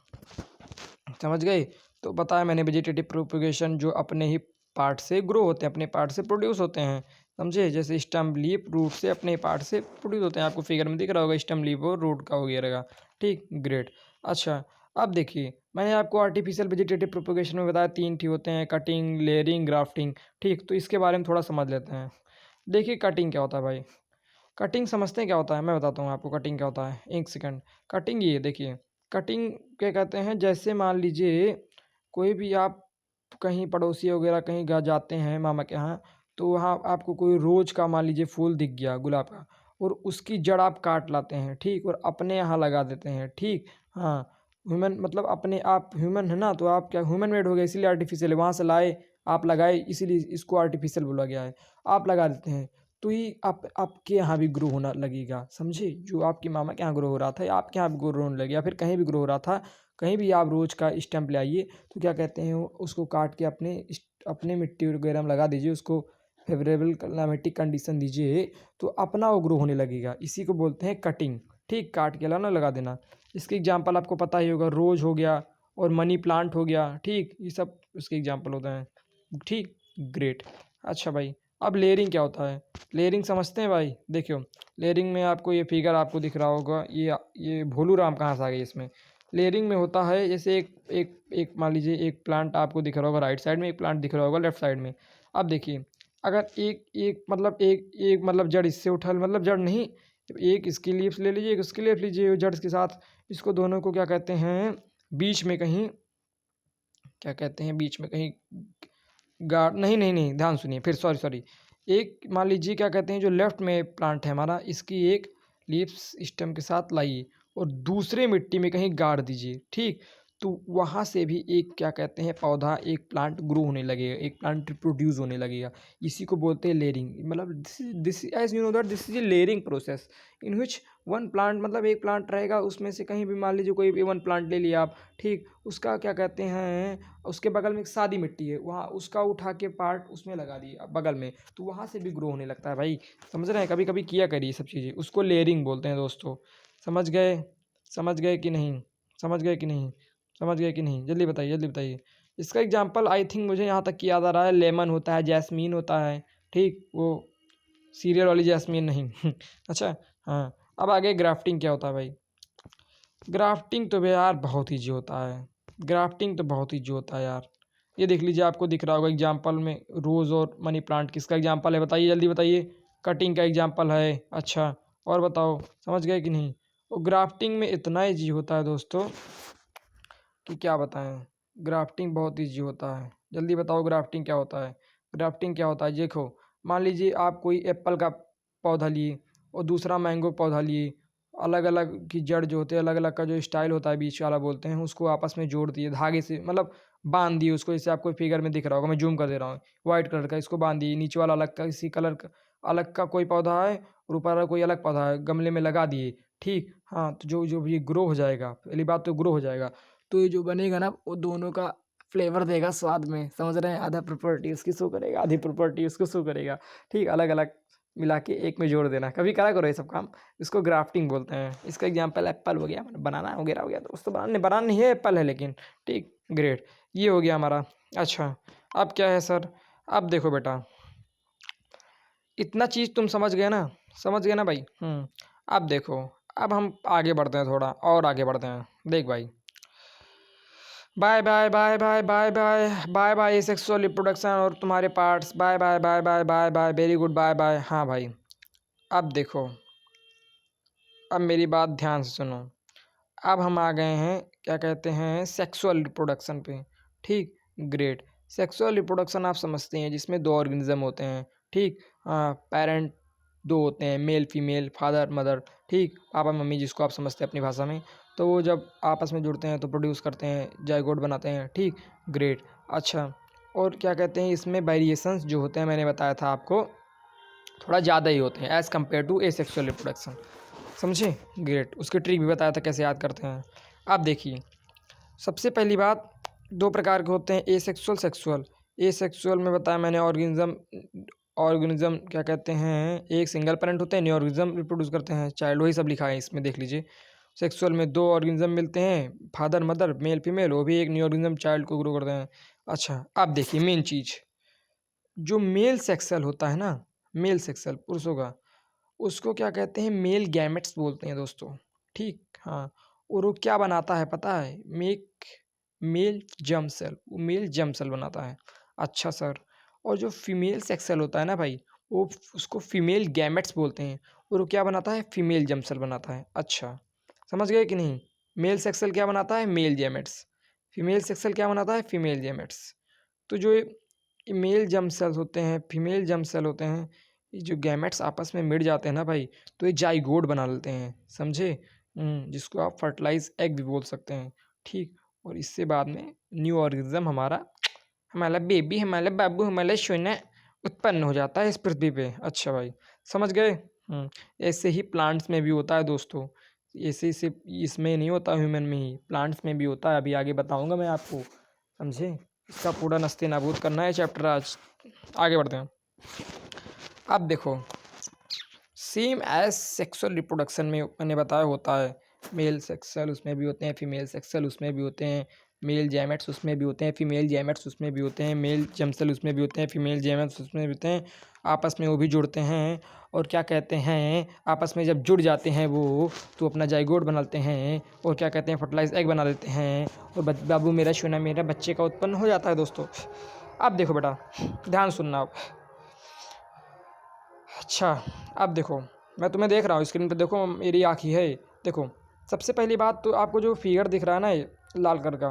समझ गए? तो बताया मैंने वेजिटेटिव प्रोपगेशन जो अपने ही पार्ट से ग्रो होते हैं, अपने पार्ट से प्रोड्यूस होते हैं, समझे? जैसे स्टेम, लीफ, रूट से अपने पार्ट से प्रोड्यूस होते हैं। आपको फिगर में दिख रहा होगा स्टेम, लीफ और रूट का वगैरह का, ठीक, ग्रेट। अच्छा, अब देखिए मैंने आपको आर्टिफिशियल वेजिटेटिव प्रोपगेशन में बताया 3 ठीक होते हैं, कटिंग, लेयरिंग, ग्राफ्टिंग, ठीक। तो इसके बारे में थोड़ा समझ लेते हैं। देखिए कटिंग क्या होता है भाई, कटिंग समझते हैं क्या होता है? मैं बताता हूँ आपको कटिंग क्या होता है, एक सेकंड। कटिंग ये देखिए, कटिंग क्या कहते हैं, जैसे मान लीजिए कोई भी आप कहीं पड़ोसी वगैरह कहीं जाते हैं मामा के यहाँ, तो वहाँ आपको कोई रोज़ का मान लीजिए फूल दिख गया गुलाब का, और उसकी जड़ आप काट लाते हैं, ठीक, और अपने यहाँ लगा देते हैं, ठीक। हाँ, ह्यूमन मतलब अपने आप ह्यूमन है ना, तो आप क्या ह्यूमन मेड हो गया, इसीलिए आर्टिफिशियल है, वहाँ से लाए आप लगाए, इसीलिए इसको आर्टिफिशियल बोला गया है। आप लगा देते हैं तो ही आप आपके यहाँ भी ग्रो होना लगेगा, समझे। जो आपकी मामा के यहाँ ग्रो हो रहा था या आपके यहाँ भी ग्रो होने लगे या फिर कहीं भी ग्रो हो रहा था, कहीं भी आप रोज का स्टैम्प ले आइए तो क्या कहते हैं उसको काट के अपने मिट्टी वगैरह में लगा दीजिए, उसको फेवरेबल क्लाइमेटिक कंडीशन दीजिए तो अपना वो ग्रो होने लगेगा। इसी को बोलते हैं कटिंग, ठीक, काट के लाना लगा देना। इसके एग्जाम्पल आपको पता ही होगा, रोज हो गया और मनी प्लांट हो गया, ठीक, ये सब उसके एग्जाम्पल होते हैं, ठीक, ग्रेट। अच्छा भाई, अब लेयरिंग क्या होता है, लेयरिंग समझते हैं भाई। देखियो, लेयरिंग में आपको ये फिगर आपको दिख रहा होगा, ये भोलू राम कहाँ से आ गए इसमें। लेयरिंग में होता है जैसे एक एक एक मान लीजिए एक प्लांट आपको दिख रहा होगा राइट साइड में, एक प्लांट दिख रहा होगा लेफ्ट साइड में। अब देखिए, अगर एक एक मतलब एक एक मतलब जड़ इससे उठा, मतलब जड़ नहीं, एक इसकी लीव्स ले लीजिए, एक उसकी लीव्स लीजिए जड़ के साथ, इसको दोनों को क्या कहते हैं, बीच में कहीं क्या कहते हैं, बीच में कहीं गाड़, नहीं नहीं नहीं, ध्यान सुनिए फिर, सॉरी सॉरी। एक मान लीजिए क्या कहते हैं, जो लेफ्ट में प्लांट है हमारा, इसकी एक लीव्स स्टेम के साथ लाइए और दूसरे मिट्टी में कहीं गाड़ दीजिए, ठीक। तो वहाँ से भी एक क्या कहते हैं पौधा, एक प्लांट ग्रो होने लगेगा, एक प्लांट रिप्रोड्यूस होने लगेगा। इसी को बोलते हैं लेयरिंग। मतलब this as you know that this is a layering process in which one plant, मतलब एक प्लांट रहेगा उसमें से कहीं भी मान लीजिए कोई भी वन प्लांट ले लिया आप, ठीक, उसका क्या कहते हैं, उसके बगल में एक सादी मिट्टी है, वहाँ उसका उठा के पार्ट उसमें लगा दिए बगल में, तो वहाँ से भी ग्रो होने लगता है भाई। समझ रहे हैं, कभी कभी किया करिए सब चीज़ें, उसको लेयरिंग बोलते हैं दोस्तों। समझ गए, समझ गए कि नहीं, समझ गए कि नहीं, समझ गए कि नहीं, जल्दी बताइए जल्दी बताइए। इसका एग्जाम्पल आई थिंक मुझे यहाँ तक कि याद आ रहा है, लेमन होता है, जैस्मीन होता है, ठीक, वो सीरियल वाली जैस्मीन नहीं अच्छा, हाँ। अब आगे ग्राफ्टिंग क्या होता है भाई। ग्राफ्टिंग तो यार बहुत ईजी होता है, ग्राफ्टिंग तो बहुत ईजी होता है यार। ये देख लीजिए, आपको दिख रहा होगा एग्जाम्पल में, रोज़ और मनी प्लांट किसका एग्जाम्पल है, बताइए जल्दी बताइए। कटिंग का एग्जाम्पल है, अच्छा, और बताओ समझ गए कि नहीं। और ग्राफ्टिंग में इतना ईजी होता है दोस्तों कि क्या बताएं, ग्राफ्टिंग बहुत ईजी होता है। जल्दी बताओ ग्राफ्टिंग क्या होता है। ग्राफ्टिंग क्या होता है, देखो, मान लीजिए आप कोई एप्पल का पौधा लिए और दूसरा मैंगो पौधा लिए, अलग अलग की जड़ जो होते हैं, अलग अलग का जो स्टाइल होता है बीच वाला बोलते हैं, उसको आपस में जोड़ दिए धागे से, मतलब बांध दिए उसको, जैसे आपको फिगर में दिख रहा होगा, मैं जूम कर दे रहा हूँ, वाइट कलर का, इसको बांध दिए, नीचे वाला अलग का इसी कलर का अलग का कोई पौधा है और ऊपर वाला कोई अलग पौधा है, गमले में लगा दिए, ठीक। हाँ, तो जो जो भी ग्रो हो जाएगा, पहली बात तो ग्रो हो जाएगा, तो ये जो बनेगा ना वो दोनों का फ्लेवर देगा स्वाद में, समझ रहे हैं, आधा प्रॉपर्टी उसकी शो करेगा, आधी प्रॉपर्टी उसको शो करेगा, ठीक, अलग अलग मिला के एक में जोड़ देना। कभी करा करो ये सब काम, इसको ग्राफ्टिंग बोलते हैं। इसका एग्जांपल एप्पल हो गया, बनाना वगैरह हो गया, दोस्तों बनाने बनाना नहीं है, एप्पल है लेकिन, ठीक, ग्रेट, ये हो गया हमारा। अच्छा, अब क्या है सर, अब देखो बेटा, इतना चीज़ तुम समझ गए ना, समझ गए ना भाई। अब देखो, अब हम आगे बढ़ते हैं, थोड़ा और आगे बढ़ते हैं। देख भाई, by by by by by by by by sexual reproduction और तुम्हारे parts, by by by by by by, very good, bye bye. हाँ भाई, अब देखो, अब मेरी बात ध्यान से सुनो। अब हम आ गए हैं क्या कहते हैं सेक्सुअल रिप्रोडक्शन पे, ठीक, ग्रेट। सेक्सुअल रिप्रोडक्शन आप समझते हैं जिसमें दो ऑर्गेनिज्म होते हैं, ठीक, हाँ, पेरेंट दो होते हैं, मेल फीमेल, फादर मदर, ठीक, पापा मम्मी जिसको आप समझते हैं अपनी भाषा में। तो वो जब आपस में जुड़ते हैं तो प्रोड्यूस करते हैं, जाइगोट बनाते हैं, ठीक, ग्रेट। अच्छा, और क्या कहते हैं इसमें वेरिएशंस जो होते हैं, मैंने बताया था आपको, थोड़ा ज़्यादा ही होते हैं as compare to asexual reproduction, समझे, ग्रेट। उसके ट्रिक भी बताया था कैसे याद करते हैं। अब देखिए, सबसे पहली बात, दो प्रकार के होते हैं, एसेक्सुअल सेक्सुअल। एसेक्सुअल में बताया मैंने, ऑर्गेनिज्म क्या कहते हैं, एक सिंगल पेरेंट होते हैं, न्यू ऑर्गेनिज्म रिप्रोड्यूस करते हैं चाइल्ड, वही सब लिखा है इसमें, देख लीजिए। सेक्सुअल में दो ऑर्गेनिज्म मिलते हैं, फादर मदर, मेल फीमेल, वो भी एक न्यू ऑर्गेनिज्म चाइल्ड को ग्रो करते हैं। अच्छा, अब देखिए मेन चीज़, जो मेल सेक्सुअल होता है ना, मेल सेक्सुअल पुरुषों का, उसको क्या कहते हैं, मेल गैमेट्स बोलते हैं दोस्तों, ठीक, हाँ। और वो क्या बनाता है पता है, मेल जर्म सेल, वो मेल जर्म सेल बनाता है। अच्छा सर, और जो फीमेल सेक्सुअल होता है ना भाई, वो उसको फीमेल गैमेट्स बोलते हैं, और वो क्या बनाता है, फीमेल जर्म सेल बनाता है। अच्छा, समझ गए कि नहीं। मेल सेक्सुअल क्या बनाता है, मेल गैमेट्स, फीमेल सेक्सुअल क्या बनाता है, फीमेल गैमेट्स। तो जो मेल जर्म सेल्स होते हैं, फीमेल जर्म सेल होते हैं, ये जो गैमेट्स आपस में मिल जाते हैं ना भाई, तो ये जाइगोट बना लेते हैं, समझे। जिसको आप फर्टिलाइज एग भी बोल सकते हैं, ठीक। और इससे बाद में न्यू ऑर्गेनिज्म हमारा बेबी, हमारा बाबू, हमारा सोना उत्पन्न हो जाता है इस पृथ्वी पे। अच्छा भाई, समझ गए। ऐसे ही प्लांट्स में भी होता है दोस्तों, ऐसे ही सिर्फ इसमें नहीं होता, ह्यूमन में ही, प्लांट्स में भी होता है। अभी आगे बताऊंगा मैं आपको, समझे। इसका पूरा नस्ते नाबूद करना है चैप्टर आज। आगे बढ़ते हैं। अब देखो, सेम एज सेक्सुअल रिप्रोडक्शन में मैंने बताया होता है, मेल सेक्सुअल उसमें भी होते हैं, फीमेल सेक्सुअल उसमें भी होते हैं, मेल जैमेट्स उसमें भी होते हैं, फीमेल जैमेट्स उसमें भी होते हैं, मेल जमसेल उसमें भी होते हैं, फीमेल जैमेट्स उसमें भी होते हैं। आपस में वो भी जुड़ते हैं, और क्या कहते हैं, आपस में जब जुड़ जाते हैं वो, तो अपना जाइगोट बनाते हैं, और क्या कहते हैं, फर्टिलाइज एग बना देते हैं, और बाबू मेरा सोना मेरा बच्चे का उत्पन्न हो जाता है दोस्तों। अब देखो बेटा, ध्यान सुनना आप। अच्छा, अब देखो, मैं तुम्हें देख रहा हूँ स्क्रीन पर, देखो मेरी आँख ही है। देखो, सबसे पहली बात तो आपको जो फिगर दिख रहा है ना, ये लाल कलर का,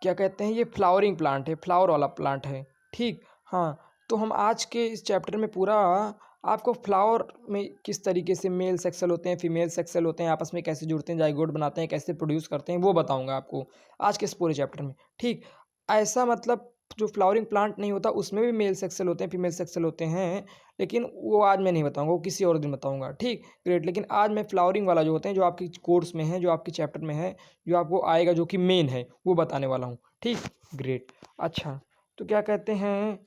क्या कहते हैं, ये फ्लावरिंग प्लांट है, फ्लावर वाला प्लांट है, ठीक। हाँ, तो हम आज के इस चैप्टर में पूरा आपको फ्लावर में किस तरीके से मेल सेक्सुअल होते हैं, फीमेल सेक्सुअल होते हैं, आपस में कैसे जुड़ते हैं, जाइगोट बनाते हैं, कैसे प्रोड्यूस करते हैं, वो बताऊंगा आपको आज के इस पूरे चैप्टर में, ठीक। ऐसा मतलब जो फ्लावरिंग प्लांट नहीं होता उसमें भी मेल सेक्सुअल होते हैं, फीमेल सेक्सुअल होते हैं, लेकिन वो आज मैं नहीं बताऊंगा, वो किसी और दिन बताऊंगा, ठीक। ग्रेट। लेकिन आज मैं फ्लावरिंग वाला जो होते हैं, जो आपके कोर्स में है, जो आपके चैप्टर में है, जो आपको आएगा, जो कि मेन है, वो बताने वाला हूँ, ठीक। ग्रेट। अच्छा, तो क्या कहते हैं,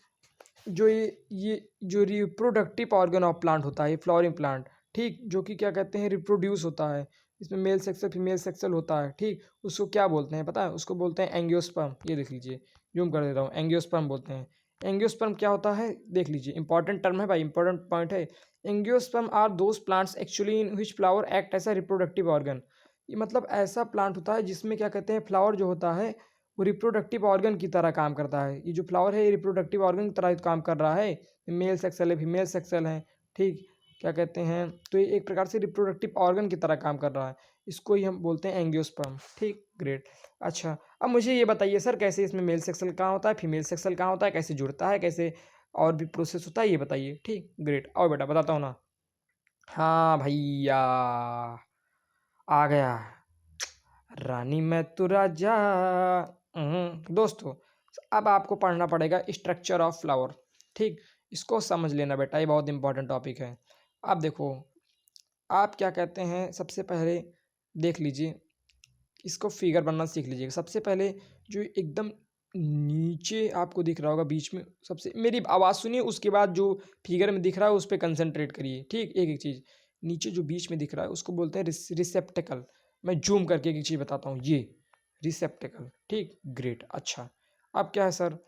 जो ये जो रिप्रोडक्टिव ऑर्गन ऑफ प्लांट होता है, ये फ्लावरिंग प्लांट, ठीक, जो कि क्या कहते हैं, रिप्रोड्यूस होता है, इसमें मेल सेक्सुअल फीमेल सेक्सुअल होता है, ठीक। उसको क्या बोलते हैं पता है, उसको बोलते हैं एंजियोस्पर्म। ये देख लीजिए, जूम कर देता हूँ, एंजियोस्पर्म बोलते हैं। एंजियोस्पर्म क्या होता है, देख लीजिए, इंपॉर्टेंट टर्म है भाई, इंपॉर्टेंट पॉइंट है। Angiosperm are those plants actually in which flower act as a reproductive organ. ये मतलब ऐसा प्लांट होता है जिसमें क्या कहते हैं, फ्लावर जो होता है वो रिप्रोडक्टिव ऑर्गन की तरह काम करता है। ये जो फ्लावर है ये रिप्रोडक्टिव ऑर्गन की तरह काम कर रहा है, मेल सेक्सुअल है, फीमेल सेक्सुअल है, ठीक। क्या कहते हैं, तो ये एक प्रकार से रिप्रोडक्टिव ऑर्गन की तरह काम कर रहा है, इसको ही हम बोलते हैं एंजियोस्पर्म, ठीक। ग्रेट। अच्छा, अब मुझे ये बताइए सर, कैसे इसमें मेल सेक्सुअल कहाँ होता है, फीमेल सेक्सुअल कहाँ होता है, कैसे जुड़ता है, कैसे और भी प्रोसेस होता है, ये बताइए, ठीक। ग्रेट, और बेटा बताता हूँ ना। हाँ भैया, आ गया, रानी मैं तू राजा। दोस्तों, अब आपको पढ़ना पड़ेगा स्ट्रक्चर ऑफ फ्लावर, ठीक। इसको समझ लेना बेटा, ये बहुत इंपॉर्टेंट टॉपिक है। अब देखो, आप क्या कहते हैं, सबसे पहले देख लीजिए, इसको फिगर बनना सीख लीजिएगा। सबसे पहले जो एकदम नीचे आपको दिख रहा होगा बीच में, सबसे, मेरी आवाज़ सुनिए, उसके बाद जो फिगर में दिख रहा है उस पर कंसंट्रेट करिए, ठीक। एक एक चीज़, नीचे जो बीच में दिख रहा है उसको बोलते हैं रिसेप्टेकल। मैं जूम करके एक एक चीज़ बताता हूँ, ये रिसेप्टेकल, ठीक। ग्रेट। अच्छा, अब क्या है सर,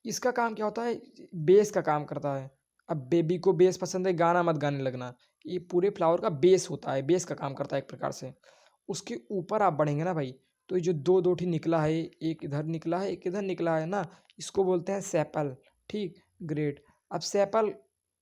इसका काम क्या होता है, बेस का काम करता है। अब बेबी को बेस पसंद है, गाना मत गाने लगना, ये पूरे फ्लावर का बेस होता है, बेस का काम करता है एक प्रकार से। उसके ऊपर आप बढ़ेंगे ना भाई, तो ये जो दो दो ठी निकला है, एक इधर निकला है, एक इधर निकला है ना, इसको बोलते हैं सेपल, ठीक। ग्रेट। अब सेपल,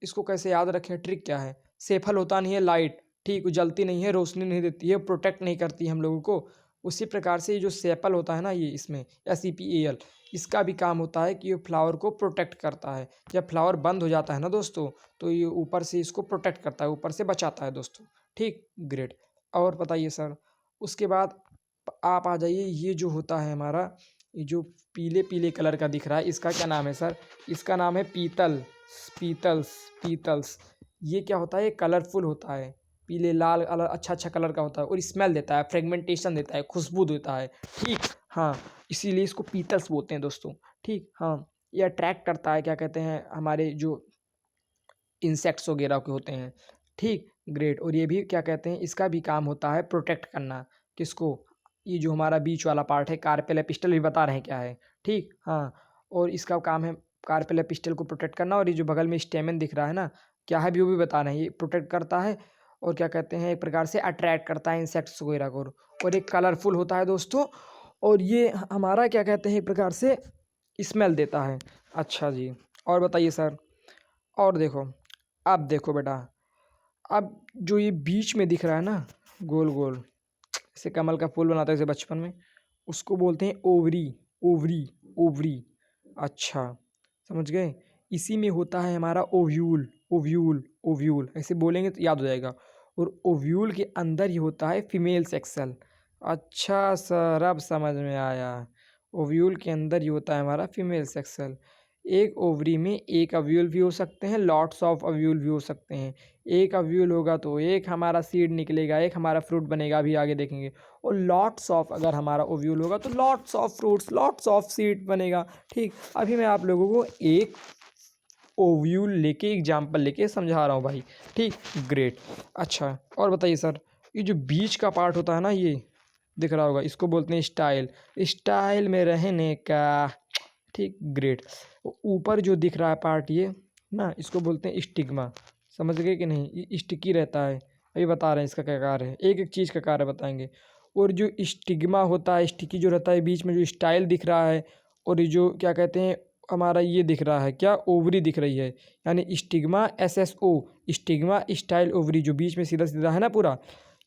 इसको कैसे याद रखें, ट्रिक क्या है, सेफल होता नहीं है लाइट, ठीक, वो जलती नहीं है, रोशनी नहीं देती है, प्रोटेक्ट नहीं करती हम लोगों को। उसी प्रकार से ये जो सेपल होता है ना, ये इसमें SEPAL, इसका भी काम होता है कि ये फ्लावर को प्रोटेक्ट करता है। जब फ्लावर बंद हो जाता है ना दोस्तों, तो ये ऊपर से इसको प्रोटेक्ट करता है, ऊपर से बचाता है दोस्तों, ठीक। ग्रेट। और बताइए सर, उसके बाद आप आ जाइए, ये जो होता है हमारा, ये जो पीले पीले कलर का दिख रहा है, इसका क्या नाम है सर, इसका नाम है पीतल, पीतल्स, पीतल्स। ये क्या होता है, ये कलरफुल होता है, पीले लाल अच्छा अच्छा कलर का होता है, और स्मेल देता है, फ्रेगमेंटेशन देता है, खुशबू देता है, ठीक। हाँ, इसीलिए इसको पीतल्स बोलते हैं दोस्तों, ठीक। हाँ, ये अट्रैक्ट करता है, क्या कहते हैं, हमारे जो इंसेक्ट्स वगैरह के होते हैं, ठीक। ग्रेट। और ये भी क्या कहते हैं, इसका भी काम होता है प्रोटेक्ट करना, किसको, ये जो हमारा बीच वाला पार्ट है, कार्पेल एपिस्टल भी बता रहे हैं क्या है, ठीक। हाँ, और इसका काम है कार्पेल एपिस्टल को प्रोटेक्ट करना, और ये जो बगल में स्टेमन दिख रहा है ना, क्या है भी वो भी बता रहे हैं, ये प्रोटेक्ट करता है, और क्या कहते हैं, एक प्रकार से अट्रैक्ट करता है इंसेक्ट्स वगैरह को, और एक कलरफुल होता है दोस्तों, और ये हमारा क्या कहते हैं, एक प्रकार से स्मेल देता है। अच्छा जी, और बताइए सर, और देखो, अब देखो बेटा, अब जो ये बीच में दिख रहा है ना, गोल गोल, जैसे कमल का फूल बनाते हैं जैसे बचपन में, उसको बोलते हैं ओवरी, ओवरी, ओवरी। अच्छा, समझ गए, इसी में होता है हमारा ओव्यूल। ओव्यूल ओव्यूल ऐसे बोलेंगे तो याद हो जाएगा। और ओव्यूल के अंदर ही होता है फीमेल सेक्सल। अच्छा सर, अब समझ में आया। ओव्यूल के अंदर ही होता है हमारा फीमेल सेक्सल। एक ओवरी में एक अव्यूल भी हो सकते हैं, लॉट्स ऑफ अव्यूल भी हो सकते हैं। एक अव्यूल होगा तो एक हमारा सीड निकलेगा, एक हमारा फ्रूट बनेगा, अभी आगे देखेंगे। और लॉट्स ऑफ अगर हमारा ओव्यूल होगा तो lots of fruits, lots of seed बनेगा। ठीक, अभी मैं आप लोगों को एक ओव्यूल लेके एग्जाम्पल लेके समझा रहा हूँ भाई। ठीक, ग्रेट। अच्छा, और बताइए सर, ये जो बीच का पार्ट होता है ना, ये दिख रहा होगा, इसको बोलते हैं स्टाइल। स्टाइल में रहने का। ठीक, ग्रेट। ऊपर जो दिख रहा है पार्ट ये ना, इसको बोलते हैं स्टिग्मा। समझ गए कि नहीं? ये स्टिकी रहता है। अभी बता रहे हैं इसका क्या कार्य है, एक एक चीज़ का कार्य बताएंगे। और जो स्टिग्मा होता है, स्टिकी जो रहता है, बीच में जो स्टाइल दिख रहा है, और ये जो क्या कहते हैं हमारा ये दिख रहा है, क्या ओवरी दिख रही है, यानी stigma SSO, stigma style ovary, जो बीच में सीधा सीधा है ना पूरा,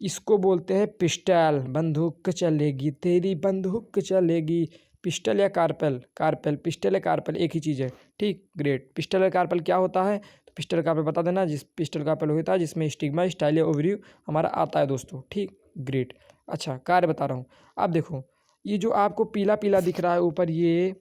इसको बोलते हैं पिस्टल। बंदूक चलेगी तेरी बंदूक चलेगी। पिस्टल या कार्पेल, कार्पेल, पिस्टल या कार्पेल एक ही चीज़ है। ठीक, ग्रेट। पिस्टल या कार्पेल क्या होता है? तो पिस्टल कार्पेल बता देना, जिस पिस्टल कार्पेल होता है जिसमें स्टिग्मा स्टाइल या ओवरी हमारा आता है दोस्तों। ठीक, ग्रेट। अच्छा, कार्य बता रहा हूँ। अब देखो, ये जो आपको पीला पीला दिख रहा है ऊपर, ये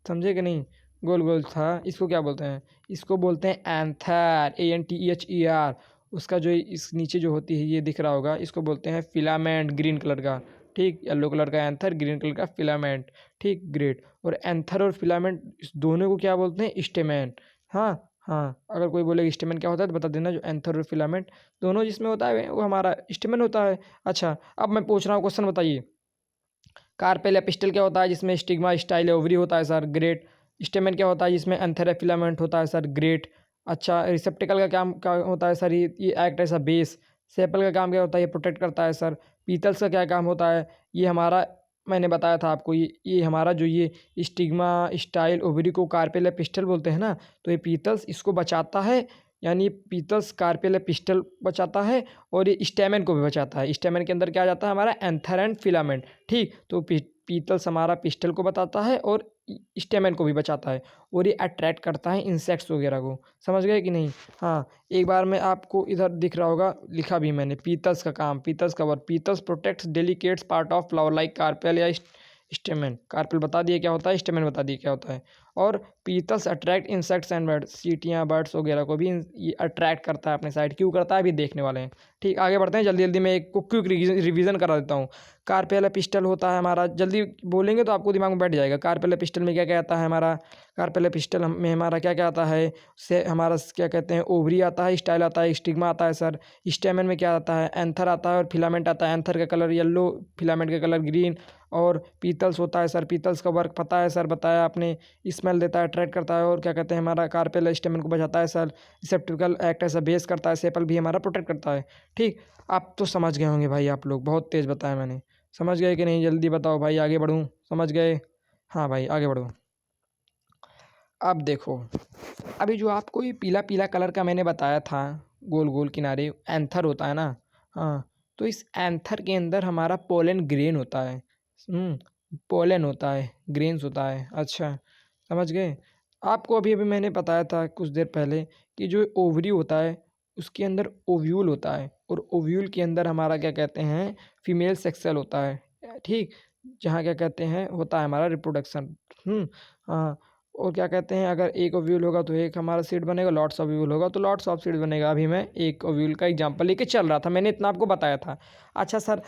समझे कि नहीं, गोल गोल था, इसको क्या बोलते हैं? इसको बोलते हैं एंथर, ANTHER। उसका जो इस नीचे जो होती है ये दिख रहा होगा, इसको बोलते हैं फिलामेंट, ग्रीन कलर का। ठीक, येलो कलर का एंथर, ग्रीन कलर का फिलामेंट। ठीक, ग्रेट। और एंथर और फिलामेंट इस दोनों को क्या बोलते हैं? स्टेमेन। हाँ हाँ, अगर कोई बोले स्टेमेन क्या होता है तो बता देना, जो एंथर और फिलामेंट दोनों जिसमें होता है वो हमारा स्टेमेन होता है। अच्छा, अब मैं पूछ रहा हूँ क्वेश्चन, बताइए। कार्पेल या पिस्टल क्या होता है जिसमें स्टिग्मा स्टाइल ओवरी होता है सर? ग्रेट। स्टेमन क्या होता है जिसमें एंथर फिलामेंट होता है सर? ग्रेट। अच्छा, रिसेप्टिकल का काम क्या होता है सर? ये act as a base. Sepal का काम क्या होता है? ये प्रोटेक्ट करता है सर। पीतल्स का क्या काम होता है? ये हमारा, मैंने बताया था आपको, ये हमारा जो ये स्टिग्मा स्टाइल ओवरी को कार्पेल या पिस्टल बोलते हैं ना, तो ये पीतल्स इसको बचाता है, यानी पीतल्स कार्पेल या पिस्टल बचाता है। और ये स्टेमन को भी बचाता है। स्टेमन के अंदर क्या आ जाता है? हमारा एंथर एंड फिलामेंट। ठीक, तो पीतल्स हमारा पिस्टल को बताता है और स्टेमन को भी बचाता है। और ये अट्रैक्ट करता है इंसेक्ट्स वगैरह को। समझ गए कि नहीं? हाँ, एक बार मैं आपको इधर दिख रहा होगा, लिखा भी मैंने, पीतल्स का काम, पीतल्स का work, petals protects delicates part of flower like carpel या स्टेमन। कार्पेल बता दिए क्या होता है, स्टेमन बता दिए क्या होता है। और पीतल्स अट्रैक्ट इंसेक्ट्स एंड बर्ड्स, चींटियाँ बर्ड्स वगैरह को भी ये अट्रैक्ट करता है अपने साइड। क्यों करता है अभी देखने वाले हैं। ठीक, आगे बढ़ते हैं, जल्दी जल्दी मैं एक क्विक रिवीजन करा देता हूँ। कार्पेल पिस्टल होता है हमारा, जल्दी बोलेंगे तो आपको दिमाग में बैठ जाएगा। कार्पेल पिस्टल में क्या क्या आता है हमारा? कार्पेल पिस्टल में हमारा क्या क्या आता है? से हमारा क्या कहते हैं, ओवरी आता है, स्टाइल आता है, स्टिग्मा आता है सर। स्टेमन में क्या आता है? एंथर आता है और फिलामेंट आता है। एंथर का कलर येलो, फिलामेंट का कलर ग्रीन। और पीतल्स होता है सर, पीतल्स का वर्क पता है सर, बताया आपने, स्मेल देता है, अट्रैक्ट करता है। और क्या कहते हैं, हमारा कार्पेल स्टेमन को बचाता है सर। रिसेप्टिकल एक्ट ऐसा बेस करता है, सेपल भी हमारा प्रोटेक्ट करता है। ठीक, आप तो समझ गए होंगे भाई, आप लोग बहुत तेज़ बताया मैंने। समझ गए कि नहीं? जल्दी बताओ भाई, आगे बढ़ूँ? समझ गए? हाँ भाई, आगे बढ़ो। अब देखो, अभी जो आपको ये पीला पीला कलर का मैंने बताया था, गोल गोल किनारे, एंथर होता है ना। हाँ, तो इस एंथर के अंदर हमारा पोलन ग्रेन होता है। पोलन होता है, ग्रेन्स होता है। अच्छा, समझ गए? आपको अभी अभी मैंने बताया था कुछ देर पहले कि जो ओवरी होता है उसके अंदर ओव्यूल होता है, और ओव्यूल के अंदर हमारा क्या कहते हैं, फीमेल सेक्सल होता है। ठीक, जहाँ क्या कहते हैं होता है हमारा रिप्रोडक्शन। हाँ, और क्या कहते हैं, अगर एक ओव्यूल होगा तो एक हमारा सीड बनेगा, लॉट्स ऑफ ओव्यूल होगा तो लॉट्स ऑफ सीड बनेगा। अभी मैं एक ओव्यूल का एग्जांपल लेके चल रहा था, मैंने इतना आपको बताया था। अच्छा सर,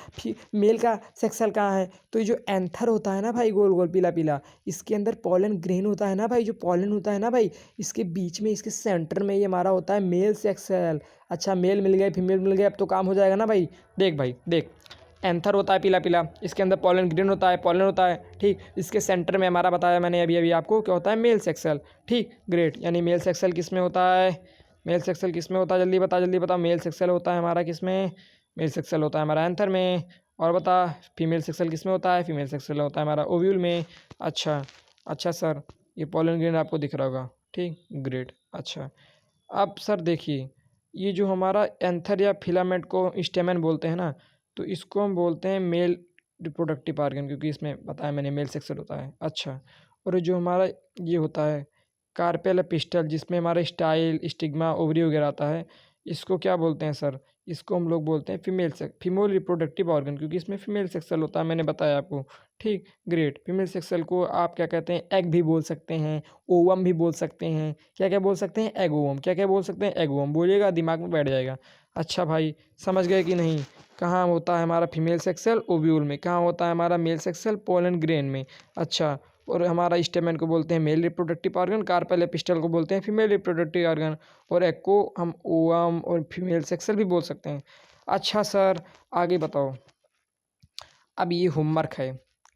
मेल का सेक्सल कहाँ है? तो ये जो एंथर होता है ना भाई, गोल गोल पीला पीला, इसके अंदर पॉलन ग्रेन होता है ना भाई, जो पॉलन होता है ना भाई, इसके बीच में, इसके सेंटर में ये हमारा होता है मेल सेक्सल। अच्छा, मेल मिल गए, फीमेल मिल गए, अब तो काम हो जाएगा ना भाई। देख भाई देख, एंथर होता है पीला पीला, इसके अंदर पॉलन ग्रेन होता है, पॉलन होता है। ठीक, इसके सेंटर में हमारा बताया मैंने अभी अभी आपको, क्या होता है? मेल सेक्सल। ठीक, ग्रेट। यानी मेल सेक्सल किस में होता है? मेल सेक्सल किस में होता है? जल्दी बता, जल्दी बता। मेल सेक्सल होता है हमारा किस में? मेल सेक्सल होता है हमारा एंथर में। और बता, फीमेल सेक्सल किस में होता है? फीमेल सेक्सल होता है हमारा ओव्यूल में। अच्छा, अच्छा सर, ये पॉलन ग्रेन आपको दिख रहा होगा। ठीक, ग्रेट। अच्छा, अब सर देखिए, ये जो हमारा एंथर या फिलामेंट को स्टेमन बोलते हैं ना, तो इसको हम बोलते हैं मेल रिप्रोडक्टिव ऑर्गन, क्योंकि इसमें बताया मैंने मेल सेक्सुअल होता है। अच्छा, और जो हमारा ये होता है कार्पेल एपिस्टल जिसमें हमारा स्टाइल, स्टिग्मा, ओवरी वगैरह आता है, इसको क्या बोलते हैं सर? इसको हम लोग बोलते हैं फीमेल रिप्रोडक्टिव ऑर्गन, क्योंकि इसमें फीमेल सेक्सल होता है, मैंने बताया आपको। ठीक, ग्रेट। फीमेल सेक्सल को आप क्या कहते हैं? एग भी बोल सकते हैं, ओवम भी बोल सकते हैं। क्या क्या बोल सकते हैं? Egg ovum. क्या क्या बोल सकते हैं? Egg ovum. बोलिएगा, दिमाग में बैठ जाएगा। अच्छा भाई, समझ गए कि नहीं? कहाँ होता है हमारा फीमेल सेक्सल? ओव्यूल में। कहाँ होता है हमारा मेल सेक्सल? पोलन ग्रेन में। अच्छा, और हमारा स्टेमन को बोलते हैं male reproductive organ, carpel epistle को बोलते हैं फीमेल रिप्रोडक्टिव ऑर्गन, और एग को हम ओवम और फीमेल सेक्सल भी बोल सकते हैं। अच्छा सर, आगे बताओ। अब ये होमवर्क है,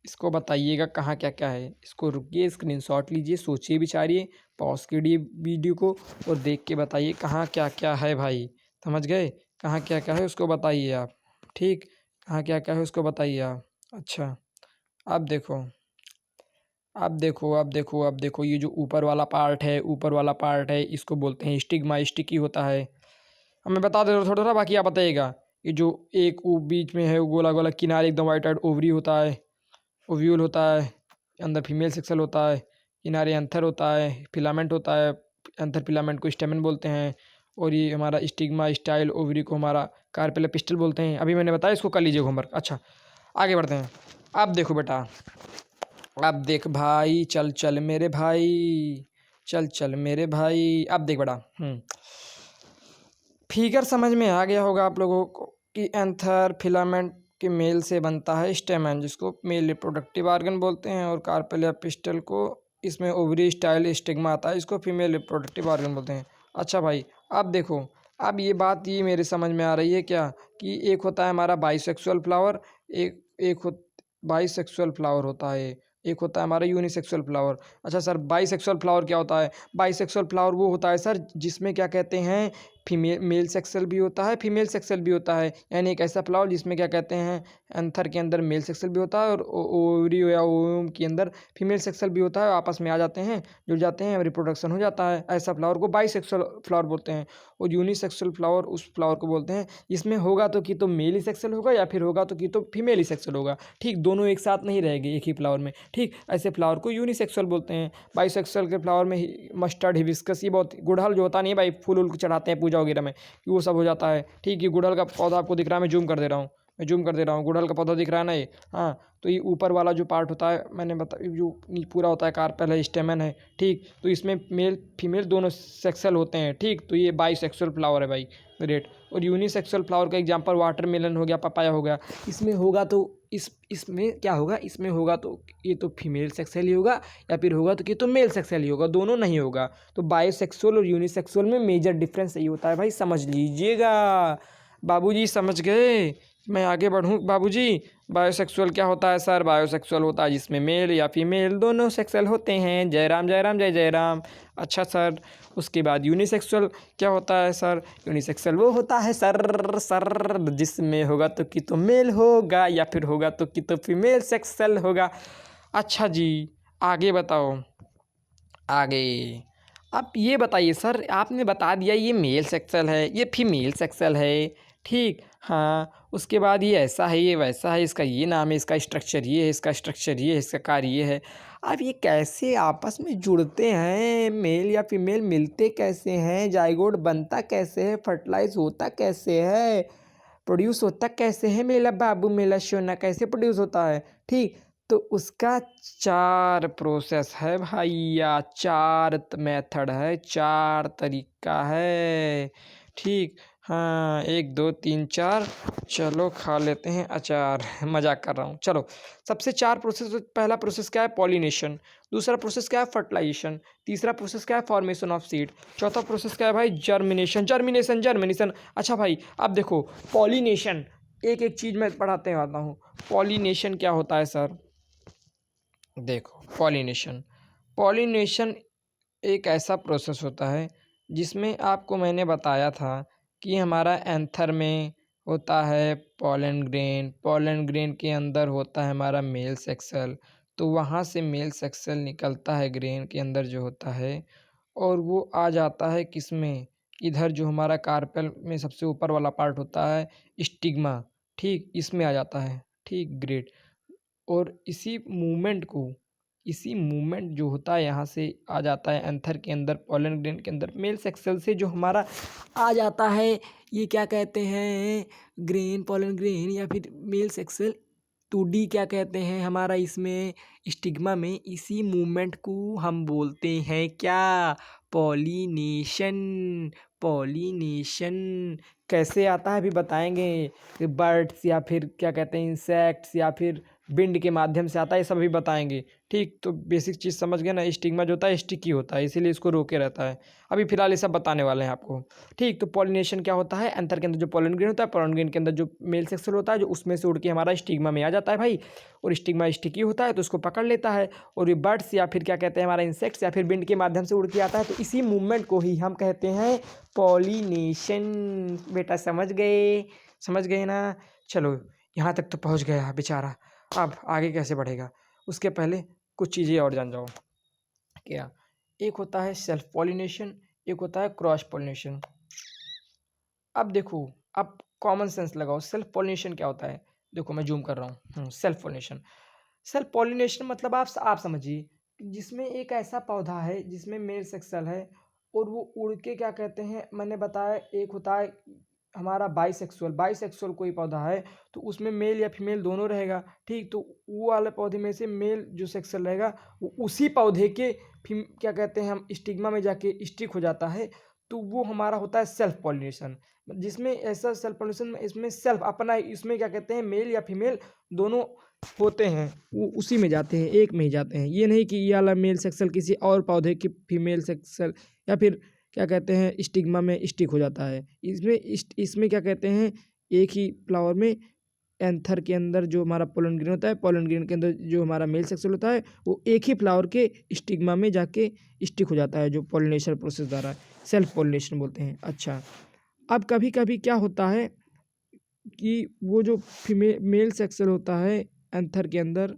इसको बताइएगा कहाँ क्या क्या है। इसको रुकिए, स्क्रीनशॉट लीजिए, सोचिए विचारिए, पॉज कीजिए वीडियो को और देख के बताइए कहाँ क्या क्या है भाई। समझ गए? कहाँ क्या क्या है उसको बताइए आप। ठीक, कहाँ क्या क्या है उसको बताइए आप। अच्छा, अब देखो, अब देखो, अब देखो, अब देखो, ये जो ऊपर वाला पार्ट है, ऊपर वाला पार्ट है, इसको बोलते हैं स्टिग्मा। स्टिकी होता है। अब मैं बता दे रहा हूँ थोड़ा थोड़ा, बाकी आप बताइएगा। ये जो एक बीच में है वो गोला गोला किनारे एकदम वाइट वाइट ओवरी होता है, ओव्यूल होता है, अंदर फीमेल सेक्सल होता है, किनारे एंथर होता है, फिलामेंट होता है, एंथर फिलामेंट को स्टेमन बोलते हैं, और ये हमारा स्टिग्मा स्टाइल ओवरी को हमारा कार्पेल पिस्टल बोलते हैं। अभी मैंने बताया, इसको कर लीजिए होमवर्क। अच्छा, आगे बढ़ते हैं। अब देखो बेटा, अब देख भाई, चल चल मेरे भाई, चल चल मेरे भाई, अब देख बेटा। फिगर समझ में आ गया होगा आप लोगों को कि एंथर फिलामेंट के मेल से बनता है स्टेमन, जिसको मेल रिप्रोडक्टिव ऑर्गन बोलते हैं, और कार्पेल या पिस्टल को, इसमें ओवरी स्टाइल स्टिग्मा आता है, इसको फीमेल रिप्रोडक्टिव ऑर्गन बोलते हैं। अच्छा भाई, अब देखो, अब ये बात ये मेरे समझ में आ रही है क्या, कि एक होता है हमारा बाइसेक्सुअल फ्लावर, एक एक हो बाइसेक्सुअल फ्लावर होता है, एक होता है हमारा यूनिसेक्सुअल फ्लावर। अच्छा सर, बाइसेक्सुअल फ्लावर क्या होता है? बाइसेक्सुअल फ्लावर वो होता है सर जिसमें क्या कहते हैं, फीमेल मेल सेक्सल भी होता है, फीमेल सेक्सल भी होता है। यानी एक ऐसा फ्लावर जिसमें क्या कहते हैं, एंथर के अंदर मेल सेक्सल भी होता है, और ओवरी या ओवम के अंदर फीमेल सेक्सल भी होता है, आपस में आ जाते हैं, जुड़ जाते हैं, रिप्रोडक्शन हो जाता है। ऐसा फ्लावर को बाइसेक्सुअल फ्लावर बोलते हैं। और यूनिसेक्सुअल फ्लावर उस फ्लावर को बोलते हैं जिसमें होगा तो कि तो मेल ही सेक्सल होगा, या फिर होगा तो कि तो फीमेल ही सेक्सल होगा। ठीक, दोनों एक साथ नहीं रहेंगे एक ही फ्लावर में। ठीक, ऐसे फ्लावर को यूनिसेक्सुअल बोलते हैं। बाइसेक्सुअल के फ्लावर में मस्टर्ड, हिबिस्कस, ये बहुत, गुड़हल जो होता नहीं है भाई, फूल उल चढ़ाते हैं पूजा वगैरह में, वो सब हो जाता है। ठीक, ये गुड़हल का पौधा आपको दिख रहा है, मैं जूम कर दे रहा हूँ, मैं जूम कर दे रहा हूँ, गुड़हल का पौधा दिख रहा है ना ये। हाँ, तो ये ऊपर वाला जो पार्ट होता है, मैंने बता, जो पूरा होता है, कार्पेल है, स्टेमन है। ठीक, तो इसमें मेल फीमेल दोनों सेक्सुअल होते हैं। ठीक, तो ये बाईसेक्सुअल फ्लावर है भाई, ग्रेट। और यूनिसेक्सुअल फ्लावर का एग्जांपल वाटरमेलन हो गया, पपाया हो गया। इसमें होगा तो इसमें क्या होगा, इसमें होगा तो ये तो फीमेल सेक्सुअल ही होगा, या फिर होगा तो कि तो मेल सेक्सुअल ही होगा, दोनों नहीं होगा। तो बायोसेक्सुअल और यूनिसेक्सुअल में मेजर डिफरेंस यही होता है भाई, समझ लीजिएगा। बाबूजी समझ गए? मैं आगे बढ़ूँ बाबूजी? बायोसेक्सुअल क्या होता है सर? बायोसेक्सुअल होता है जिसमें मेल या फीमेल दोनों सेक्सुअल होते हैं। जय राम जय राम जय जय राम। अच्छा सर, उसके बाद यूनिसेक्सुअल क्या होता है सर? यूनिसेक्सुअल वो होता है सर जिसमें होगा तो कि तो मेल होगा, या फिर होगा तो कि तो फीमेल सेक्सुअल होगा। अच्छा जी, आगे बताओ, आगे। आप ये बताइए सर, आपने बता दिया ये मेल सेक्सुअल है, ये फीमेल सेक्सुअल है। ठीक, हाँ, उसके बाद ये ऐसा है, ये वैसा है, इसका ये नाम है, इसका स्ट्रक्चर ये है, इसका स्ट्रक्चर ये है, इसका कार्य ये है। अब ये कैसे आपस में जुड़ते हैं? मेल या फीमेल मिलते कैसे हैं? जाइगोट बनता कैसे है? फर्टिलाइज होता कैसे है? प्रोड्यूस होता कैसे है? मेरा बाबू, मेरा सोना, कैसे प्रोड्यूस होता है? ठीक, तो उसका 4 प्रोसेस है भैया, 4 मेथड है, 4 तरीका है। ठीक, हाँ, 1 2 3 4। चलो खा लेते हैं अचार, मजाक कर रहा हूँ। चलो, सबसे 4 प्रोसेस, पहला प्रोसेस क्या है? पॉलिनेशन। दूसरा प्रोसेस क्या है? फर्टिलाइजेशन। तीसरा प्रोसेस क्या है? Formation of seed. चौथा प्रोसेस क्या है भाई? Germination germination germination. अच्छा भाई, अब देखो, पॉलिनेशन, एक एक चीज़ मैं पढ़ाते आता हूँ। पॉलिनेशन क्या होता है सर? देखो, पॉलिनेशन, पॉलिनेशन एक ऐसा प्रोसेस होता है जिसमें आपको मैंने बताया था कि हमारा एंथर में होता है पोलन ग्रेन, पोलन ग्रेन के अंदर होता है हमारा मेल सेक्सल, तो वहाँ से मेल सेक्सल निकलता है ग्रेन के अंदर जो होता है, और वो आ जाता है किस में, इधर जो हमारा कार्पेल में सबसे ऊपर वाला पार्ट होता है, स्टिग्मा। ठीक, इसमें आ जाता है। ठीक, ग्रेट। और इसी मूवमेंट को इसी मूवमेंट जो होता है यहाँ से आ जाता है एंथर के अंदर, पोलन ग्रेन के अंदर, मेल सेक्सल से जो हमारा आ जाता है, ये क्या कहते हैं, ग्रेन, पोलन ग्रेन या फिर मेल सेक्सल 2D क्या कहते हैं हमारा इसमें स्टिग्मा में, इसी मूवमेंट को हम बोलते हैं क्या, पॉलिनेशन। पॉलिनेशन कैसे आता है अभी बताएंगे, बर्ड्स या फिर क्या कहते हैं इंसेक्ट्स या फिर विंड के माध्यम से आता है, ये सब भी बताएंगे। ठीक, तो बेसिक चीज़ समझ गए ना, स्टिग्मा जो होता है स्टिकी होता है, इसीलिए इसको रोके रहता है। अभी फिलहाल ये सब बताने वाले हैं आपको। ठीक, तो पॉलिनेशन क्या होता है, एंथर के अंदर जो पोलन ग्रेन होता है, पोलन ग्रेन के अंदर जो मेल सेक्सल होता है, जो उसमें से उड़ के हमारा स्टिग्मा में आ जाता है भाई, और स्टिग्मा स्टिकी होता है तो उसको पकड़ लेता है, और ये बर्ड्स या फिर क्या कहते हैं हमारा इंसेक्ट्स या फिर विंड के माध्यम से उड़ के आता है, तो इसी मूवमेंट को ही हम कहते हैं पॉलिनेशन। बेटा समझ गए, समझ गए ना। चलो यहाँ तक तो पहुँच गया बेचारा, अब आगे कैसे बढ़ेगा उसके पहले कुछ चीज़ें और जान जाओ। क्या, एक होता है सेल्फ पॉलिनेशन, एक होता है क्रॉस पॉलिनेशन। अब देखो, अब कॉमन सेंस लगाओ, सेल्फ पॉलिनेशन क्या होता है। देखो मैं जूम कर रहा हूँ, सेल्फ पॉलिनेशन। सेल्फ पॉलिनेशन मतलब आप समझिए, जिसमें एक ऐसा पौधा है जिसमें मेल सेक्सल है और वो उड़ के क्या कहते हैं, मैंने बताया एक होता है हमारा बाइसेक्सुअल। बाइसेक्सुअल कोई पौधा है तो उसमें मेल या फीमेल दोनों रहेगा। ठीक, तो वो वाले पौधे में से मेल जो सेक्सल रहेगा वो उसी पौधे के क्या कहते हैं हम स्टिग्मा में जाके स्टिक हो जाता है, तो वो हमारा होता है सेल्फ पॉलिनेशन। जिसमें ऐसा सेल्फ पॉलिनेशन, इसमें सेल्फ अपना, इसमें क्या कहते हैं मेल या फीमेल दोनों होते हैं, वो उसी में जाते हैं, एक में ही जाते हैं। ये नहीं कि ये वाला मेल सेक्सल किसी और पौधे की फीमेल सेक्सल या फिर क्या कहते हैं स्टिग्मा में स्टिक हो जाता है। इसमें क्या कहते हैं एक ही फ्लावर में एंथर के अंदर जो हमारा पोलन ग्रेन होता है, पोलन ग्रेन के अंदर जो हमारा मेल सेक्सल होता है, वो एक ही फ्लावर के स्टिग्मा में जाके स्टिक हो जाता है, जो पोलिनेशन प्रोसेस द्वारा सेल्फ पोलिनेशन बोलते हैं। अच्छा, अब कभी कभी क्या होता है कि वो जो मेल सेक्सल होता है एंथर के अंदर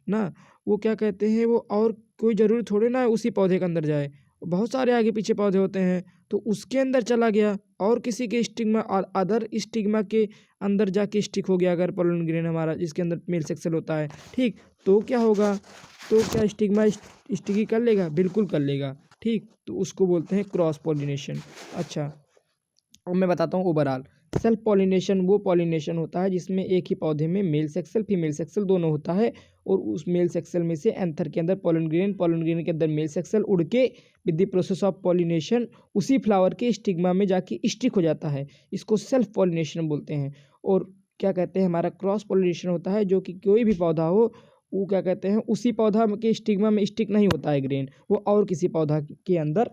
ना, वो क्या कहते हैं, वो और कोई ज़रूरी थोड़े ना उसी पौधे के अंदर जाए, बहुत सारे आगे पीछे पौधे होते हैं, तो उसके अंदर चला गया और किसी के स्टिग्मा और अदर स्टिग्मा के अंदर जाके स्टिक हो गया, अगर पोलन ग्रेन हमारा जिसके अंदर मेल सेक्सल होता है। ठीक, तो क्या होगा, तो क्या स्टिग्मा स्टिकी कर लेगा, बिल्कुल कर लेगा। ठीक, तो उसको बोलते हैं क्रॉस पॉलिनेशन। अच्छा, अब मैं बताता हूँ ओवरऑल। सेल्फ पॉलिनेशन वो पॉलिनेशन होता है जिसमें एक ही पौधे में मेल सेक्सल फीमेल सेक्सल दोनों होता है, और उस मेल सेक्सल में से एंथर के अंदर पोलन ग्रेन के अंदर मेल सेक्सल उड़ के with the process of pollination उसी फ्लावर के स्टिग्मा में जाके स्टिक हो जाता है, इसको सेल्फ पॉलिनेशन बोलते हैं। और क्या कहते हैं हमारा क्रॉस पॉलिनेशन होता है, जो कि कोई भी पौधा हो वो क्या कहते हैं उसी पौधा के स्टिग्मा में स्टिक नहीं होता है ग्रेन, वो और किसी पौधा के अंदर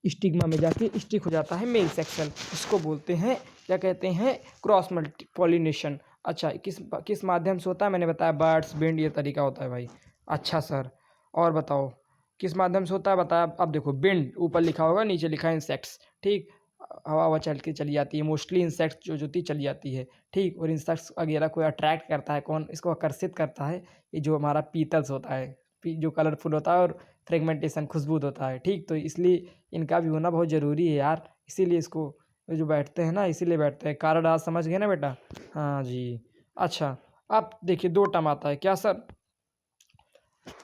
स्टिग्मा में जाके स्टिक हो जाता है मेल सेक्सल, इसको बोलते हैं क्या कहते हैं क्रॉस पॉलिनेशन। अच्छा, किस किस माध्यम से होता है, मैंने बताया बर्ड्स विंड ये तरीका होता है भाई। अच्छा सर, और बताओ किस माध्यम से होता है, बताया। अब देखो विंड ऊपर लिखा होगा, नीचे लिखा है इंसेक्ट्स। ठीक, हवा हवा चल के चली जाती है, मोस्टली इंसेक्ट्स जो होती चली जाती है। ठीक, और इंसेक्ट्स वगैरह को अट्रैक्ट करता है, कौन इसको आकर्षित करता है, ये जो हमारा पीतल्स होता है, जो कलरफुल होता है और फ्रेगमेंटेशन खुशबूद होता है। ठीक, तो इसलिए इनका भी होना बहुत ज़रूरी है यार, इसीलिए इसको जो बैठते हैं ना इसीलिए बैठते हैं। कारण आज समझ गए ना बेटा। हाँ जी। अच्छा, अब देखिए दो टर्म आता है क्या सर,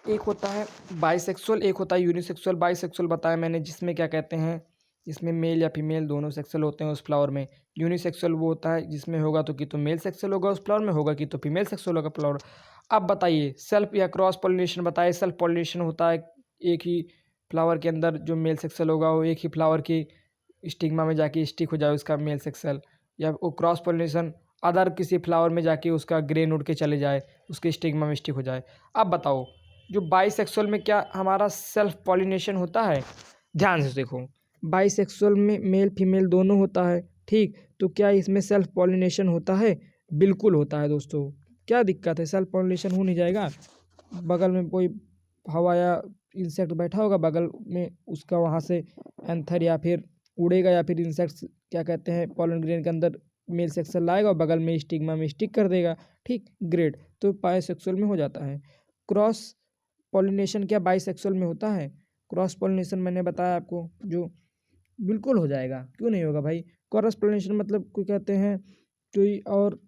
एक होता है बाइसेक्सुअल, एक होता है यूनिसेक्सुअल। बाइसेक्सुअल बताया मैंने, जिसमें क्या कहते हैं जिसमें मेल या फीमेल दोनों सेक्सुअल होते हैं उस फ्लावर में। यूनिसेक्सुअल वो होता है जिसमें होगा तो कि तो मेल सेक्सुअल होगा उस फ्लावर में, होगा कि तो फीमेल सेक्सुअल होगा फ्लावर। अब बताइए सेल्फ या क्रॉस पॉलिनेशन बताइए। सेल्फ पॉलिनेशन होता है एक ही फ्लावर के अंदर जो मेल सेक्सुअल होगा वो एक ही फ्लावर की स्टिग्मा में जाके स्टिक हो जाए उसका मेल सेक्सुअल, या वो क्रॉस पॉलिनेशन अदर किसी फ्लावर में जाके उसका ग्रेन उड़ के चले जाए, उसके स्टिग्मा में स्टिक हो जाए। अब बताओ जो बाइसेक्सुअल में क्या हमारा सेल्फ पॉलिनेशन होता है, ध्यान से देखो, बाइसेक्सुअल में मेल फीमेल दोनों होता है। ठीक, तो क्या इसमें सेल्फ पॉलिनेशन होता है, बिल्कुल होता है दोस्तों। क्या दिक्कत है, सेल्फ पॉलिनेशन हो नहीं जाएगा, बगल में कोई हवा या इंसेक्ट बैठा होगा बगल में, उसका वहाँ से एंथर या फिर उड़ेगा या फिर इंसेक्ट्स क्या कहते हैं पोलन ग्रेन के अंदर मेल सेक्सुअल लाएगा और बगल में स्टिग्मा में स्टिक कर देगा। ठीक, ग्रेड, तो बाइसेक्सुअल में हो जाता है। क्रॉस पॉलिनेशन क्या बाइसेक्सुअल में होता है, क्रॉस पॉलिनेशन मैंने बताया आपको जो बिल्कुल हो जाएगा, क्यों नहीं होगा भाई। क्रॉस पॉलिनेशन मतलब कोई कहते हैं कोई और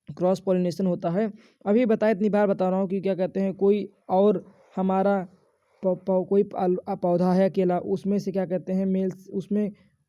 क्रॉस पॉलिनेशन होता है, अभी बताया इतनी बार बता रहा हूँ कि क्या कहते हैं कोई और हमारा कोई पौधा है अकेला, उसमें से क्या कहते हैं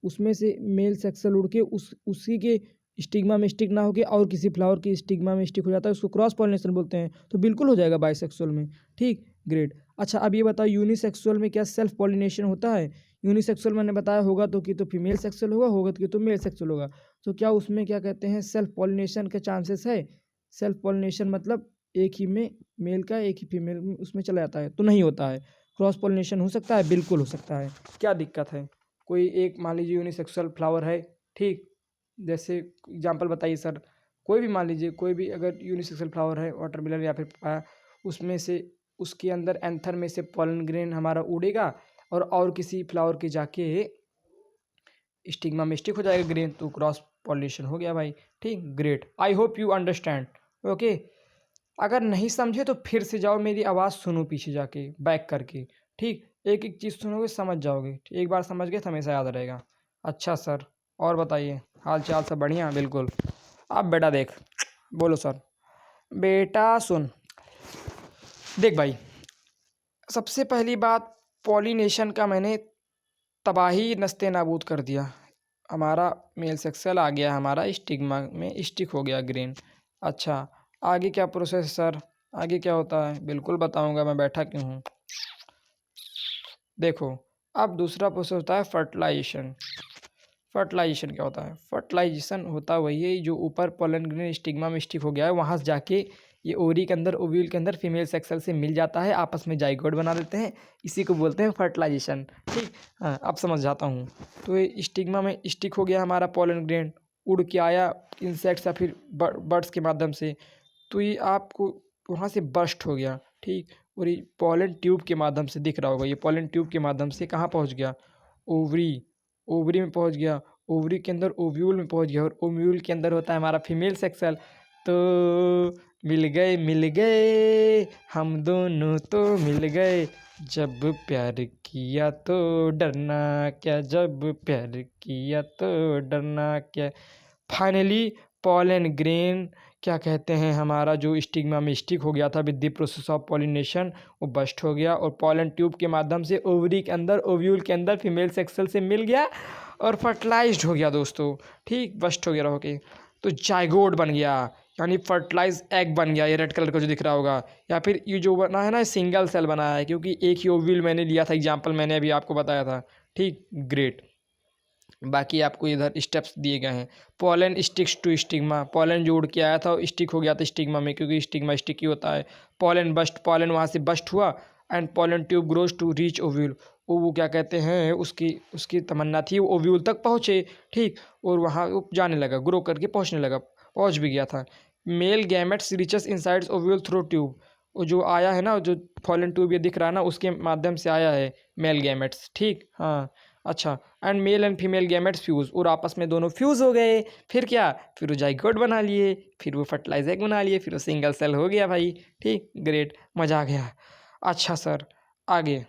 उसमें से मेल सेक्सल उड़ के उसी के स्टिग्मा में स्टिक ना होके और किसी फ्लावर की स्टिग्मा में स्टिक हो जाता है, उसको क्रॉस पॉलिनेशन बोलते हैं। तो बिल्कुल हो जाएगा बाइसेक्सुअल में। ठीक, ग्रेट। अच्छा, अब ये बताओ यूनिसेक्सुअल में क्या सेल्फ पॉलिनेशन होता है? यूनिसेक्सुअल मैंने बताया होगा तो कि तो फीमेल सेक्सुअल होगा तो कि तो मेल सेक्सुअल होगा। तो क्या उसमें क्या कहते हैं सेल्फ पॉलिनेशन के चांसेस है? सेल्फ पॉलिनेशन मतलब एक ही में मेल का एक ही फीमेल में उसमें चला जाता है? तो नहीं होता है। क्रॉस पॉलिनेशन हो सकता है, बिल्कुल हो सकता है। क्या दिक्कत है? कोई एक मान लीजिए यूनिसेक्सुअल फ्लावर है, ठीक, जैसे एग्जांपल बताइए सर। कोई भी मान लीजिए, कोई भी अगर यूनिसेक्सुअल फ्लावर है वाटरमेलन या फिर उसमें से उसके अंदर एंथर में से पॉलन ग्रेन हमारा उड़ेगा और किसी फ्लावर के जाके स्टिग्मा में स्टिक हो जाएगा ग्रेन, तो क्रॉस पॉलिनेशन हो गया भाई। ठीक, great. I hope you understand. Okay, अगर नहीं समझे तो फिर से जाओ, मेरी आवाज़ सुनो पीछे जाके बैक करके। ठीक, एक एक चीज़ सुनोगे समझ जाओगे। एक बार समझ गए तो हमेशा याद रहेगा। अच्छा सर, और बताइए, हाल चाल सब बढ़िया? बिल्कुल। अब बेटा देख, बोलो सर। बेटा सुन, देख भाई, सबसे पहली बात, पॉलिनेशन का मैंने तबाही नस्ते नाबूद कर दिया। हमारा मेल सेक्सुअल आ गया, हमारा स्टिग्मा में स्टिक हो गया ग्रेन। अच्छा, आगे क्या प्रोसेस सर? आगे क्या होता है? बिल्कुल बताऊंगा, मैं बैठा क्यों हूँ। देखो, अब दूसरा प्रोसेस होता है फर्टिलाइजेशन। फर्टिलाइजेशन क्या होता है? फर्टिलाइजेशन होता वही है जो ऊपर पोलन ग्रेन स्टिग्मा में स्टिक हो गया है, वहाँ से जाके ये ओवरी के अंदर, ओव्यूल के अंदर फीमेल सेक्सल से मिल जाता है, आपस में जाइगोट बना देते हैं। इसी को बोलते हैं फर्टिलाइजेशन। ठीक, हाँ, अब समझ जाता हूँ। तो ये स्टिग्मा में स्टिक हो गया हमारा पोलन ग्रेन, उड़ के आया इंसेक्ट्स या फिर बर्ड्स के माध्यम से, तो ये आपको वहाँ से बस्ट हो गया। ठीक, और ये पोलन ट्यूब के माध्यम से दिख रहा होगा, ये पोलन ट्यूब के माध्यम से कहाँ पहुँच गया? ओवरी। ओवरी में पहुँच गया, ओवरी के अंदर ओव्यूल में पहुँच गया, और ओव्यूल के अंदर होता है हमारा फीमेल सेक्सल। तो मिल गए हम दोनों, तो मिल गए। जब प्यार किया तो डरना क्या, जब प्यार किया तो डरना क्या। फाइनली पॉलन ग्रेन क्या कहते हैं हमारा जो स्टिग्मा में स्टिक हो गया था with the process of pollination, वो बस्ट हो गया और पॉलन ट्यूब के माध्यम से ओवरी के अंदर, ओव्यूल के अंदर फीमेल सेक्सल से मिल गया और फर्टिलाइज्ड हो गया दोस्तों। ठीक, बस्ट हो गया रहो के, तो जाइगोट बन गया, यानी फर्टिलाइज एग बन गया। ये रेड कलर का जो दिख रहा होगा, या फिर ये जो बना है ना, सिंगल सेल बना है, क्योंकि एक ही ओव्यूल मैंने लिया था, एग्जाम्पल मैंने अभी आपको बताया था। ठीक, ग्रेट। बाकी आपको इधर स्टेप्स दिए गए हैं। Pollen sticks to stigma, pollen जो उड़ के आया था वो स्टिक हो गया था स्टिग्मा में, क्योंकि स्टिग्मा स्टिकी होता है। पॉलन बस्ट, पॉलन वहाँ से बस्ट हुआ and pollen tube grows to reach ovule. वो क्या कहते हैं, उसकी उसकी तमन्ना थी वो ओव्यूल तक पहुँचे। ठीक, और वहाँ वो जाने लगा, ग्रो करके पहुँचने लगा, पहुँच भी गया था। Male gametes reaches insides ovule through tube, वो जो आया है ना, जो पॉलन ट्यूब ये दिख रहा है ना, उसके माध्यम से आया है मेल गैमेट्स। ठीक, हाँ। अच्छा, and male and female gametes fuse, और आपस में दोनों फ्यूज़ हो गए। फिर क्या? फिर वो जाइगोट बना लिए, फिर वो फर्टिलाइज एग बना लिए, फिर वो सिंगल सेल हो गया भाई। ठीक, ग्रेट, मज़ा आ गया। अच्छा सर, आगे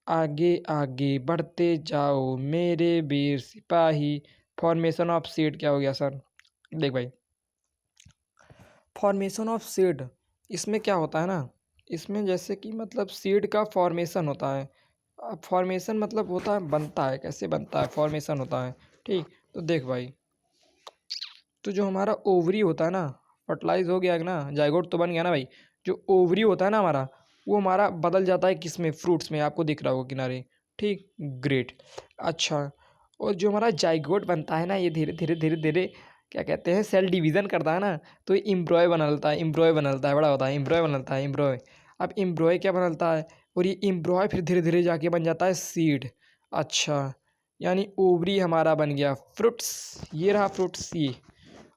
आगे आगे बढ़ते जाओ मेरे वीर सिपाही। फॉर्मेशन ऑफ सीड क्या हो गया सर? देख भाई, फॉर्मेशन ऑफ सीड, इसमें क्या होता है ना, इसमें जैसे कि मतलब सीड का फॉर्मेशन होता है। फॉर्मेशन मतलब होता है, बनता है, कैसे बनता है, फॉर्मेशन होता है। ठीक, तो देख भाई, तो जो हमारा ओवरी होता है ना, फर्टिलाइज हो गया ना, जाइगोट तो बन गया ना भाई। जो ओवरी होता है ना हमारा, वो हमारा बदल जाता है किस में? फ्रूट्स में, आपको दिख रहा होगा किनारे। ठीक, ग्रेट। अच्छा, और जो हमारा जाइगोट बनता है ना, ये धीरे धीरे धीरे धीरे क्या कहते हैं, सेल डिवीज़न करता है ना, तो ये इम्ब्रॉय बनलता है, इम्ब्रॉय बनलता है, बड़ा होता है, इम्ब्रॉय बनलता है, इम्ब्रॉय। अब इम्ब्रॉय क्या बनलता है, और ये इम्ब्रॉय फिर धीरे धीरे जाके बन जाता है सीड। अच्छा, यानी ओवरी हमारा बन गया फ्रूट्स, ये रहा फ्रूट्स ये,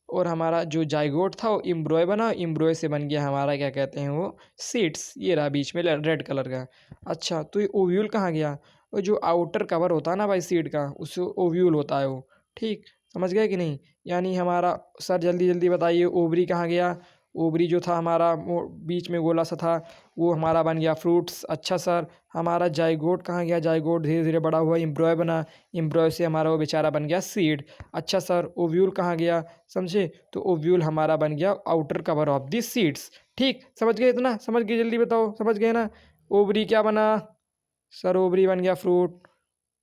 और हमारा जो जाइगोट था वो इम्ब्रॉय बना, इम्ब्रॉय से बन गया हमारा क्या कहते हैं वो सीड्स, ये रहा बीच में रेड कलर का। अच्छा, तो ये ओव्यूल कहाँ गया? वो जो आउटर कवर होता है ना भाई सीड का, उस ओव्यूल होता है वो। ठीक, समझ गए कि नहीं? यानी हमारा, सर जल्दी जल्दी बताइए, ओवरी कहाँ गया? ओवरी जो था हमारा वो बीच में गोला सा था, वो हमारा बन गया फ्रूट्स। अच्छा सर, हमारा जाइगोट कहाँ गया? जाइगोट धीरे धीरे बड़ा हुआ, इम्ब्रॉय बना, इम्ब्रॉय से हमारा वो बेचारा बन गया सीड। अच्छा सर, ओव्यूल कहाँ गया? समझे? तो ओव्यूल हमारा बन गया outer cover of the seeds. ठीक, समझ गए? इतना समझ गए? जल्दी बताओ, समझ गए ना? ओवरी क्या बना सर? ओवरी बन गया फ्रूट।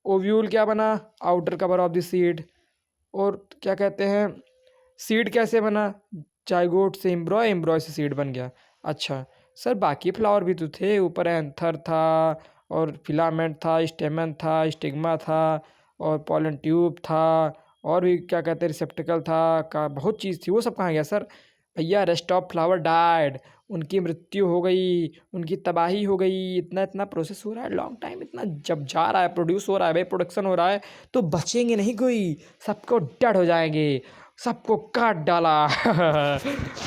ओव्यूल क्या बना? Outer cover of the seed. और क्या कहते हैं, सीड कैसे बना? जाइगोट से एम्ब्रॉय, एम्ब्रॉय से सीड बन गया। अच्छा सर, बाकी फ्लावर भी तो थे, ऊपर एंथर था और फिलामेंट था, स्टेमन था, स्टिग्मा था और पॉलन ट्यूब था और भी क्या कहते हैं रिसेप्टिकल था का बहुत चीज़ थी, वो सब कहाँ गया सर? भैया रेस्ट ऑफ फ्लावर डाइड, उनकी मृत्यु हो गई, उनकी तबाही हो गई। इतना इतना प्रोसेस हो रहा है लॉन्ग टाइम, इतना जब जा रहा है, प्रोड्यूस हो रहा है भाई, प्रोडक्शन हो रहा है, तो बचेंगे नहीं कोई, सबको डेड हो जाएंगे, सबको काट डाला।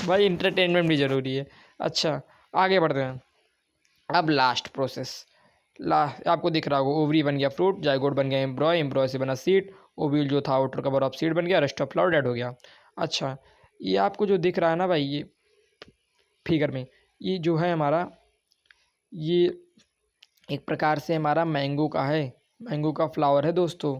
भाई इंटरटेनमेंट भी ज़रूरी है। अच्छा आगे बढ़ते हैं। अब लास्ट प्रोसेस, आपको दिख रहा होगा, ओवरी बन गया फ्रूट, जाइगोट बन गया एम्ब्रॉय, एम्ब्रॉय से बना सीड, ओव्यूल जो था आउटर कवर ऑफ सीड बन गया, रेस्ट ऑफ फ्लावर डेड हो गया। अच्छा ये आपको जो दिख रहा है ना भाई, ये फिगर में, ये जो है हमारा, ये एक प्रकार से हमारा मैंगो का है, मैंगो का फ्लावर है दोस्तों,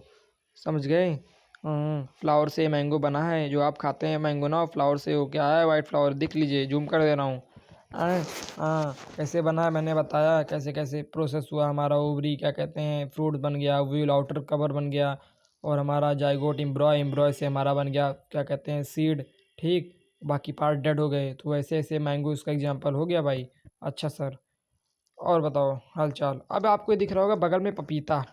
समझ गए? फ्लावर से मैंगो बना है, जो आप खाते हैं मैंगो ना, फ्लावर से हो क्या है, वाइट फ्लावर दिख लीजिए, जूम कर दे रहा हूँ। हाँ कैसे बना है मैंने बताया, कैसे कैसे प्रोसेस हुआ हमारा। ओवरी क्या कहते हैं फ्रूट बन गया, व्हील आउटर कवर बन गया और हमारा जाइगोट एम्ब्रॉय, एम्ब्रॉय से हमारा बन गया क्या कहते हैं सीड, ठीक, बाकी पार्ट डेड हो गए। तो ऐसे ऐसे मैंगो इसका एग्जाम्पल हो गया भाई। अच्छा सर, और बताओ हालचाल। अब आपको ये दिख रहा होगा बगल में पपीता,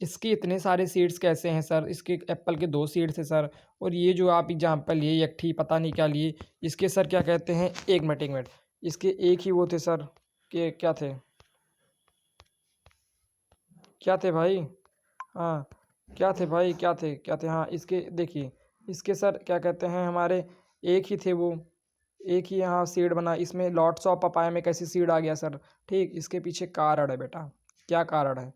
इसके इतने सारे सीड्स कैसे हैं सर? इसके एप्पल के 2 सीड्स हैं सर। और ये जो आप एग्जाम्पल लिए यकठी पता नहीं क्या लिए, इसके सर क्या कहते हैं, एक मिनट एक मिनट, इसके एक ही वो थे सर, के क्या थे, क्या थे भाई? हाँ क्या थे भाई, क्या थे क्या थे, हाँ इसके देखिए, इसके सर क्या कहते हैं हमारे, एक ही थे वो, एक ही यहाँ सीड बना, इसमें लॉट्स ऑफ पपाया में कैसी सीड आ गया सर? ठीक, इसके पीछे कारण है बेटा। क्या कारण है?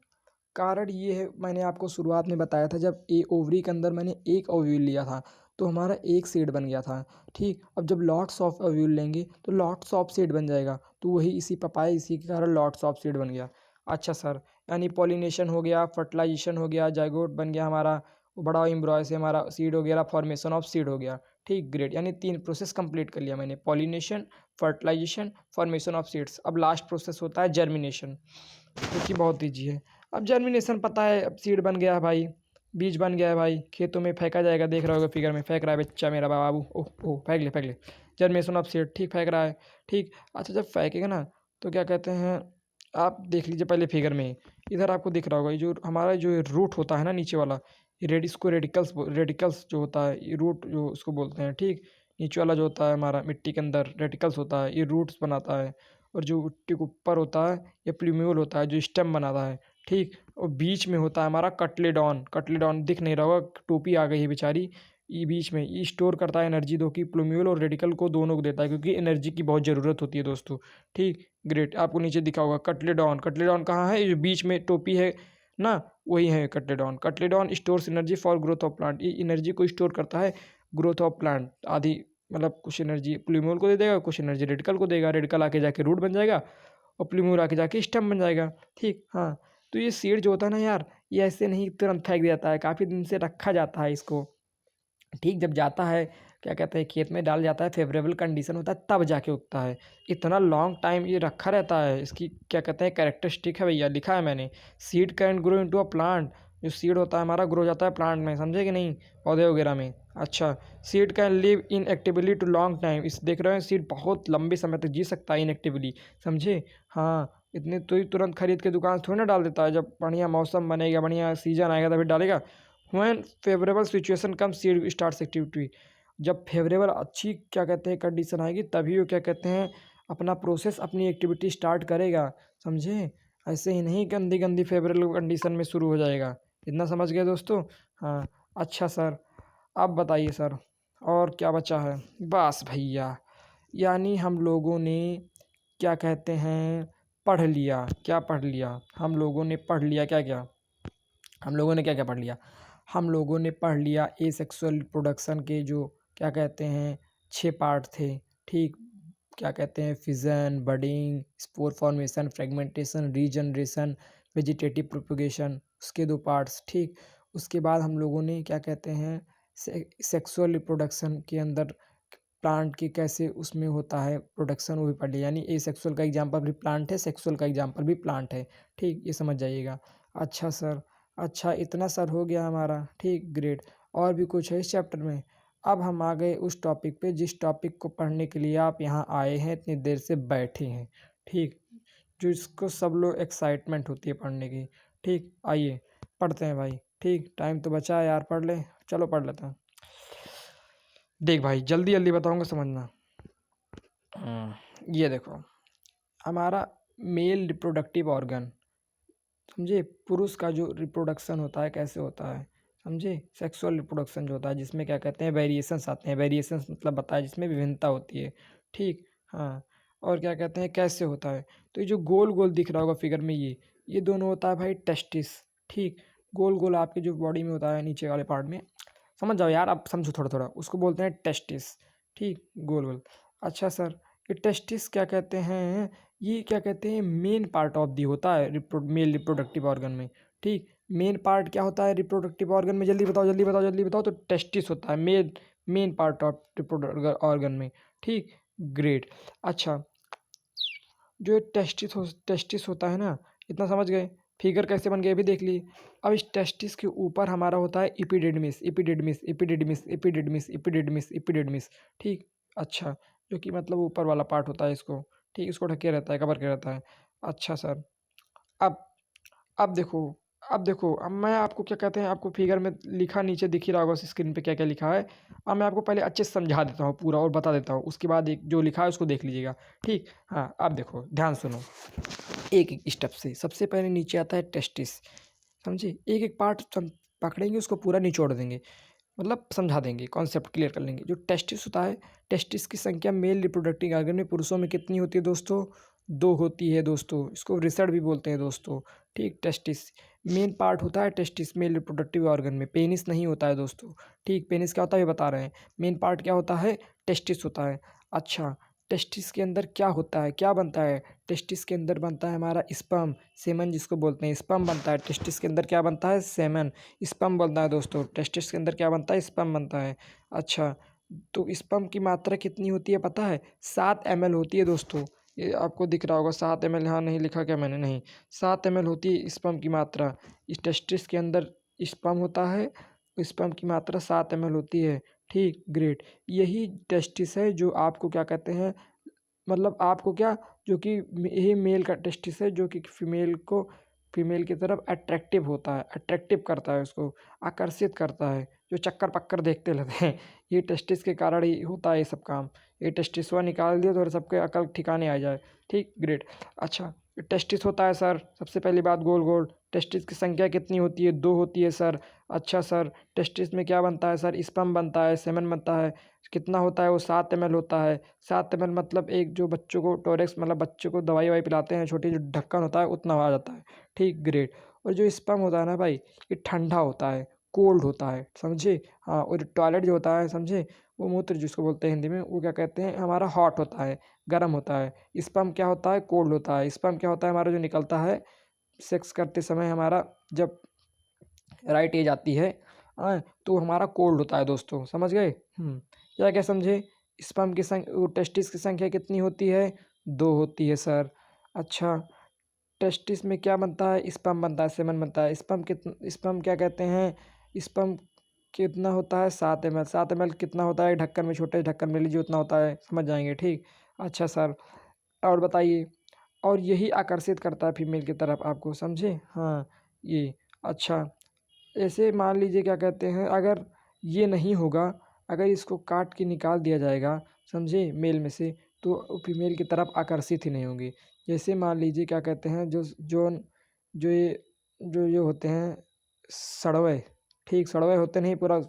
कारण ये है, मैंने आपको शुरुआत में बताया था, जब ए ओवरी के अंदर मैंने एक ओव्यूल लिया था तो हमारा एक सीड बन गया था। ठीक, अब जब लॉट्स ऑफ ओव्यूल लेंगे तो लॉट्स ऑफ सीड बन जाएगा, तो वही इसी पपाया इसी के कारण लॉट्स ऑफ सीड बन गया। अच्छा सर, यानी पॉलिनेशन हो गया, फर्टिलाइजेशन हो गया, जाइगोट बन गया हमारा, वो बड़ा एम्ब्रॉय से हमारा सीड हो गया, फॉर्मेशन ऑफ सीड हो गया। ठीक ग्रेट, यानी 3 प्रोसेस कंप्लीट कर लिया मैंने, pollination, fertilization, formation of seeds. अब लास्ट प्रोसेस होता है जर्मिनेशन, जो कि बहुत ईजी है। अब जर्मिनेशन पता है, अब सीड बन गया है भाई, बीज बन गया है भाई, खेतों में फेंका जाएगा, देख रहा होगा फिगर में, फेंक रहा है बच्चा मेरा बाबू, ओह ओह फेंक ले फेंक ले, जर्मिनेशन ऑफ सीड, ठीक फेंक रहा है। ठीक, अच्छा जब फेंकेगा ना तो क्या कहते हैं, आप देख लीजिए पहले फिगर में, इधर आपको दिख रहा होगा ये जो हमारा जो रूट होता है ना नीचे वाला, ये इसको रेडिकल्स, रेडिकल्स जो होता है, ये रूट जो उसको बोलते हैं। ठीक, नीचे वाला जो होता है हमारा मिट्टी के अंदर रेडिकल्स होता है, ये रूट्स बनाता है। और जो मिट्टी के ऊपर होता है ये प्लूम्यूल होता है, जो स्टेम बनाता है। ठीक, और बीच में होता है हमारा कटलेडॉन, कटलेडॉन दिख नहीं रहा होगा, टोपी आ गई है बेचारी, ये बीच में ये स्टोर करता है एनर्जी, दो कि प्लूम्यूल और रेडिकल को दोनों को देता है, क्योंकि एनर्जी की बहुत ज़रूरत होती है दोस्तों। ठीक ग्रेट, आपको नीचे दिखा होगा कटलेडॉन, कटलेडॉन कहाँ है, ये जो बीच में टोपी है ना, वही है cotyledon. Cotyledon stores energy for growth of plant, ये एनर्जी को स्टोर करता है ग्रोथ ऑफ प्लांट, आधी मतलब कुछ एनर्जी प्लूम्यूल को दे देगा, कुछ एनर्जी रेडिकल को देगा, रेडिकल आके जाके रूट बन जाएगा और प्लूम्यूल आके जाके स्टेम बन जाएगा। ठीक, हाँ तो ये सीड जो होता है ना यार, ये ऐसे नहीं तुरंत फेंक दिया जाता है, काफ़ी दिन से रखा जाता है इसको। ठीक, जब जाता है क्या कहते हैं खेत में डाल जाता है, फेवरेबल कंडीशन होता है तब जाके उगता है। इतना लॉन्ग टाइम ये रखा रहता है, इसकी क्या कहते हैं कैरेक्टरिस्टिक है भैया, लिखा है मैंने, seed can grow into a plant, जो सीड होता है हमारा ग्रो जाता है प्लांट में, समझे कि नहीं, पौधे वगैरह में। अच्छा, seed can live inactively too long time, इस देख रहे हैं सीड बहुत लंबे समय तक जी सकता है इनएक्टिवली, समझे? हाँ, इतने तो ही तुरंत खरीद के दुकान से थोड़ी ना डाल देता है, जब बढ़िया मौसम बनेगा, बढ़िया सीजन आएगा तभी डालेगा। When favourable situation come seed start activity, जब फेवरेबल अच्छी क्या कहते हैं कंडीशन आएगी तभी वो क्या कहते हैं अपना प्रोसेस, अपनी एक्टिविटी स्टार्ट करेगा, समझे? ऐसे ही नहीं गंदी गंदी फेवरेबल कंडीशन में शुरू हो जाएगा। इतना समझ गए दोस्तों? हाँ। अच्छा सर, अब बताइए सर, और क्या बचा है? बस भैया, यानी हम लोगों ने क्या कहते हैं पढ़ लिया, क्या पढ़ लिया हम लोगों ने, पढ़ लिया क्या क्या, हम लोगों ने क्या क्या पढ़ लिया? हम लोगों ने पढ़ लिया ए सेक्सुअल रिप्रोडक्शन के जो क्या कहते हैं 6 पार्ट थे। ठीक, क्या कहते हैं fission, budding, spore formation, fragmentation, regeneration, vegetative propagation, उसके 2 पार्ट्स। ठीक, उसके बाद हम लोगों ने क्या कहते हैं सेक्सुअल रिप्रोडक्शन के अंदर प्लांट के कैसे उसमें होता है प्रोडक्शन, वो भी पढ़ लिया। यानी ए सेक्सुअल का एग्जाम्पल भी प्लांट है, सेक्सुअल का एग्जाम्पल भी प्लांट है। ठीक, ये समझ जाइएगा। अच्छा सर, अच्छा इतना सर हो गया हमारा। ठीक, ग्रेट। और भी कुछ है इस चैप्टर में? अब हम आ गए उस टॉपिक पे जिस टॉपिक को पढ़ने के लिए आप यहाँ आए हैं, इतनी देर से बैठे हैं। ठीक, जो इसको सब लोग एक्साइटमेंट होती है पढ़ने की। ठीक, आइए पढ़ते हैं भाई। ठीक, टाइम तो बचा है यार, पढ़ ले। चलो पढ़ लेते हैं। देख भाई, जल्दी जल्दी बताऊंगा, समझना। ये देखो, हमारा मेल रिप्रोडक्टिव ऑर्गन, समझे? पुरुष का जो रिप्रोडक्शन होता है कैसे होता है, समझे? सेक्सुअल रिप्रोडक्शन जो होता है, जिसमें क्या कहते हैं, वेरिएशंस आते हैं। वेरिएशंस मतलब बताया, जिसमें विभिन्नता होती है। ठीक, हाँ। और क्या कहते हैं, कैसे होता है? तो ये जो गोल गोल दिख रहा होगा फिगर में, ये दोनों होता है भाई टेस्टिस। ठीक, गोल गोल आपके जो बॉडी में होता है नीचे वाले पार्ट में, समझ जाओ यार, आप समझो थोड़ा थोड़ा, उसको बोलते हैं टेस्टिस। ठीक, गोल गोल। अच्छा सर, ये टेस्टिस क्या कहते हैं, ये क्या कहते हैं, मेन पार्ट ऑफ दी होता है मेल रिप्रोडक्टिव ऑर्गन में। ठीक, मेन पार्ट क्या होता है रिप्रोडक्टिव ऑर्गन में? जल्दी बताओ जल्दी बताओ जल्दी बताओ। तो टेस्टिस होता है main main part of reproductive organ में। ठीक, ग्रेट। अच्छा, जो टेस्टिस होता है ना, इतना समझ गए? फिगर कैसे बन गए अभी देख लिए। अब इस टेस्टिस के ऊपर हमारा होता है इपिडिडमिस, इपिडिडमिस, इपिडिडमिस, इपिडिडमिस, इपिडिडमिस, इपिडिडमिस। ठीक, अच्छा, जो कि मतलब ऊपर वाला पार्ट होता है इसको। ठीक, इसको ढके रहता है, कवर के रहता है। अच्छा सर, अब अब देखो, अब मैं आपको क्या कहते हैं, आपको फिगर में लिखा नीचे दिख ही रहा होगा स्क्रीन पे क्या क्या लिखा है। अब मैं आपको पहले अच्छे से समझा देता हूँ पूरा और बता देता हूँ, उसके बाद एक जो लिखा है उसको देख लीजिएगा। ठीक, हाँ, अब देखो ध्यान सुनो एक एक स्टेप से। सबसे पहले नीचे आता है टेस्टिस, समझे? एक एक पार्ट पकड़ेंगे, उसको पूरा निचोड़ देंगे, मतलब समझा देंगे, कॉन्सेप्ट क्लियर कर लेंगे। जो टेस्टिस होता है, टेस्टिस की संख्या मेल रिप्रोडक्टिव ऑर्गन में पुरुषों में कितनी होती है दोस्तों? 2 होती है दोस्तों। इसको रिसर्च भी बोलते हैं दोस्तों। ठीक, टेस्टिस मेन पार्ट होता है, टेस्टिस मेल रिप्रोडक्टिव ऑर्गन में। पेनिस नहीं होता है दोस्तों। ठीक, पेनिस क्या होता है ये बता रहे हैं। मेन पार्ट क्या होता है? टेस्टिस होता है। अच्छा, टेस्टिस के अंदर क्या होता है, क्या बनता है? टेस्टिस के अंदर बनता है हमारा स्पर्म, सेमन जिसको बोलते हैं, स्पर्म बनता है। टेस्टिस के अंदर क्या बनता है? सेमन, स्पर्म बनता है दोस्तों। टेस्टिस के अंदर क्या बनता है? स्पर्म बनता है। अच्छा, तो स्पर्म की मात्रा कितनी होती है पता है? 7 ml होती है दोस्तों। ये आपको दिख रहा होगा 7 ml, यहाँ नहीं लिखा क्या मैंने? नहीं, 7 ml होती है स्पर्म की मात्रा। इस टेस्टिस के अंदर स्पर्म होता है, स्पर्म की मात्रा 7 ml होती है। ठीक, ग्रेट। यही टेस्टिस है जो आपको क्या कहते हैं, मतलब आपको क्या, जो कि यही मेल का टेस्टिस है जो कि फीमेल की तरफ अट्रैक्टिव होता है, अट्रैक्टिव करता है, उसको आकर्षित करता है। जो चक्कर पक्कर देखते रहते हैं, ये टेस्टिस के कारण ही होता है ये सब काम। ये टेस्टिसवा निकाल दिया तो सबके अकल ठिकाने आ जाए। ठीक, ग्रेट। अच्छा, टेस्टिस होता है सर, सबसे पहली बात गोल गोल। टेस्टिस की संख्या कितनी होती है? 2 होती है सर। अच्छा सर, टेस्टिस में क्या बनता है सर? स्पर्म बनता है, सेमन बनता है। कितना होता है वो? 7 ml होता है। 7 ml मतलब एक जो बच्चों को टोरेक्स, मतलब बच्चों को दवाई ववाई पिलाते हैं, छोटी जो ढक्कन होता है उतना आ जाता है। ठीक, ग्रेट। और जो स्पर्म होता है ना भाई, ये ठंडा होता है, कोल्ड होता है, समझे? हाँ, और टॉयलेट जो होता है, समझे, वो मूत्र जिसको बोलते हैं हिंदी में, वो क्या कहते हैं, हमारा हॉट होता है, गर्म होता है। स्पर्म क्या होता है? कोल्ड होता है। स्पर्म क्या होता है? हमारा जो निकलता है सेक्स करते समय, हमारा जब राइट एज आती है, तो हमारा कोल्ड होता है दोस्तों, समझ गए? क्या क्या समझे? स्पर्म की संख्या, टेस्टिस की संख्या कितनी होती है? 2 होती है सर। अच्छा, टेस्टिस में क्या बनता है? स्पर्म बनता है, सेमन बनता है। स्पर्म क्या कहते हैं? स्पर्म कितना होता है? 7 ml। 7 ml कितना होता है? ढक्कन में, छोटे ढक्कन में लीजिए उतना होता है, समझ जाएंगे। ठीक, अच्छा सर, और बताइए। और यही आकर्षित करता है फीमेल की तरफ आपको, समझे? हाँ, ये। अच्छा, ऐसे मान लीजिए क्या कहते हैं, अगर ये नहीं होगा, अगर इसको काट के निकाल दिया जाएगा, समझे, मेल में से, तो फीमेल की तरफ आकर्षित ही नहीं होंगे। जैसे मान लीजिए क्या कहते हैं, जो ये होते हैं सड़वे। ठीक, सड़वे होते नहीं, पूरा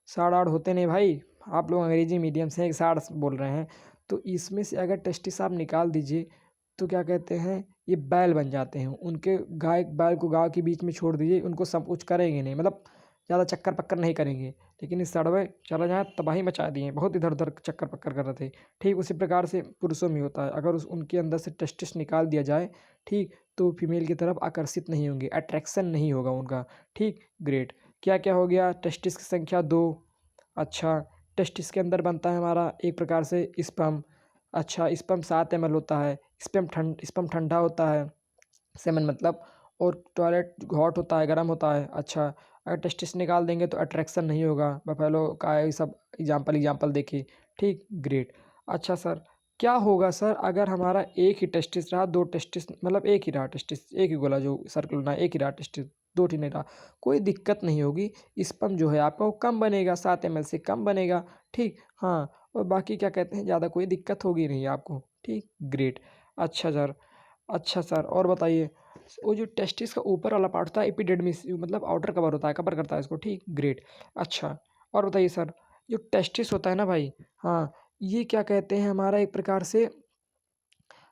साड़ आड़ होते नहीं भाई। आप लोग अंग्रेजी मीडियम से एक साड़ बोल रहे हैं। तो इसमें से अगर टेस्टिस आप निकाल दीजिए, तो क्या कहते हैं, ये बैल बन जाते हैं उनके। गाय बैल को गाँव के बीच में छोड़ दीजिए, उनको सब कुछ करेंगे नहीं, मतलब ज़्यादा चक्कर पक्कर नहीं करेंगे। लेकिन इस सड़वे चला जाए, तबाही मचा दिए, बहुत इधर उधर चक्कर पक्कर कर रहे थे। ठीक, उसी प्रकार से पुरुषों में होता है, अगर उनके अंदर से टेस्टिस निकाल दिया जाए, ठीक, तो फीमेल की तरफ आकर्षित नहीं होंगे, अट्रैक्शन नहीं होगा उनका। ठीक, ग्रेट। क्या क्या हो गया? टेस्टिस की संख्या 2। अच्छा, टेस्टिस के अंदर बनता है हमारा एक प्रकार से स्पर्म। अच्छा, स्पर्म 7 ml होता है। स्पर्म ठंडा होता है, सेमन मतलब। और टॉयलेट हॉट होता है, गर्म होता है। अच्छा, अगर टेस्टिस निकाल देंगे तो अट्रैक्शन नहीं होगा, बफेलो का ये सब एग्जाम्पल देखिए। ठीक, ग्रेट। अच्छा सर, क्या होगा सर अगर हमारा एक ही टेस्टिस रहा, दो टेस्टिस मतलब एक ही रहा टेस्टिस, एक ही गोला जो सर्कल बना एक ही रहा टेस्टिस, दो ठीक नहीं रहा, कोई दिक्कत नहीं होगी। स्पर्म जो है आपका वो कम बनेगा, 7 ml से कम बनेगा। ठीक, हाँ। और बाकी क्या कहते हैं, ज़्यादा कोई दिक्कत होगी नहीं आपको। ठीक, ग्रेट। अच्छा सर, अच्छा सर, और बताइए। वो जो टेस्टिस का ऊपर वाला पार्ट होता है एपिडिडमिस, मतलब आउटर कवर होता है, कवर करता है इसको। ठीक, ग्रेट। अच्छा, और बताइए सर, जो टेस्टिस होता है ना भाई, हाँ, ये क्या कहते हैं, हमारा एक प्रकार से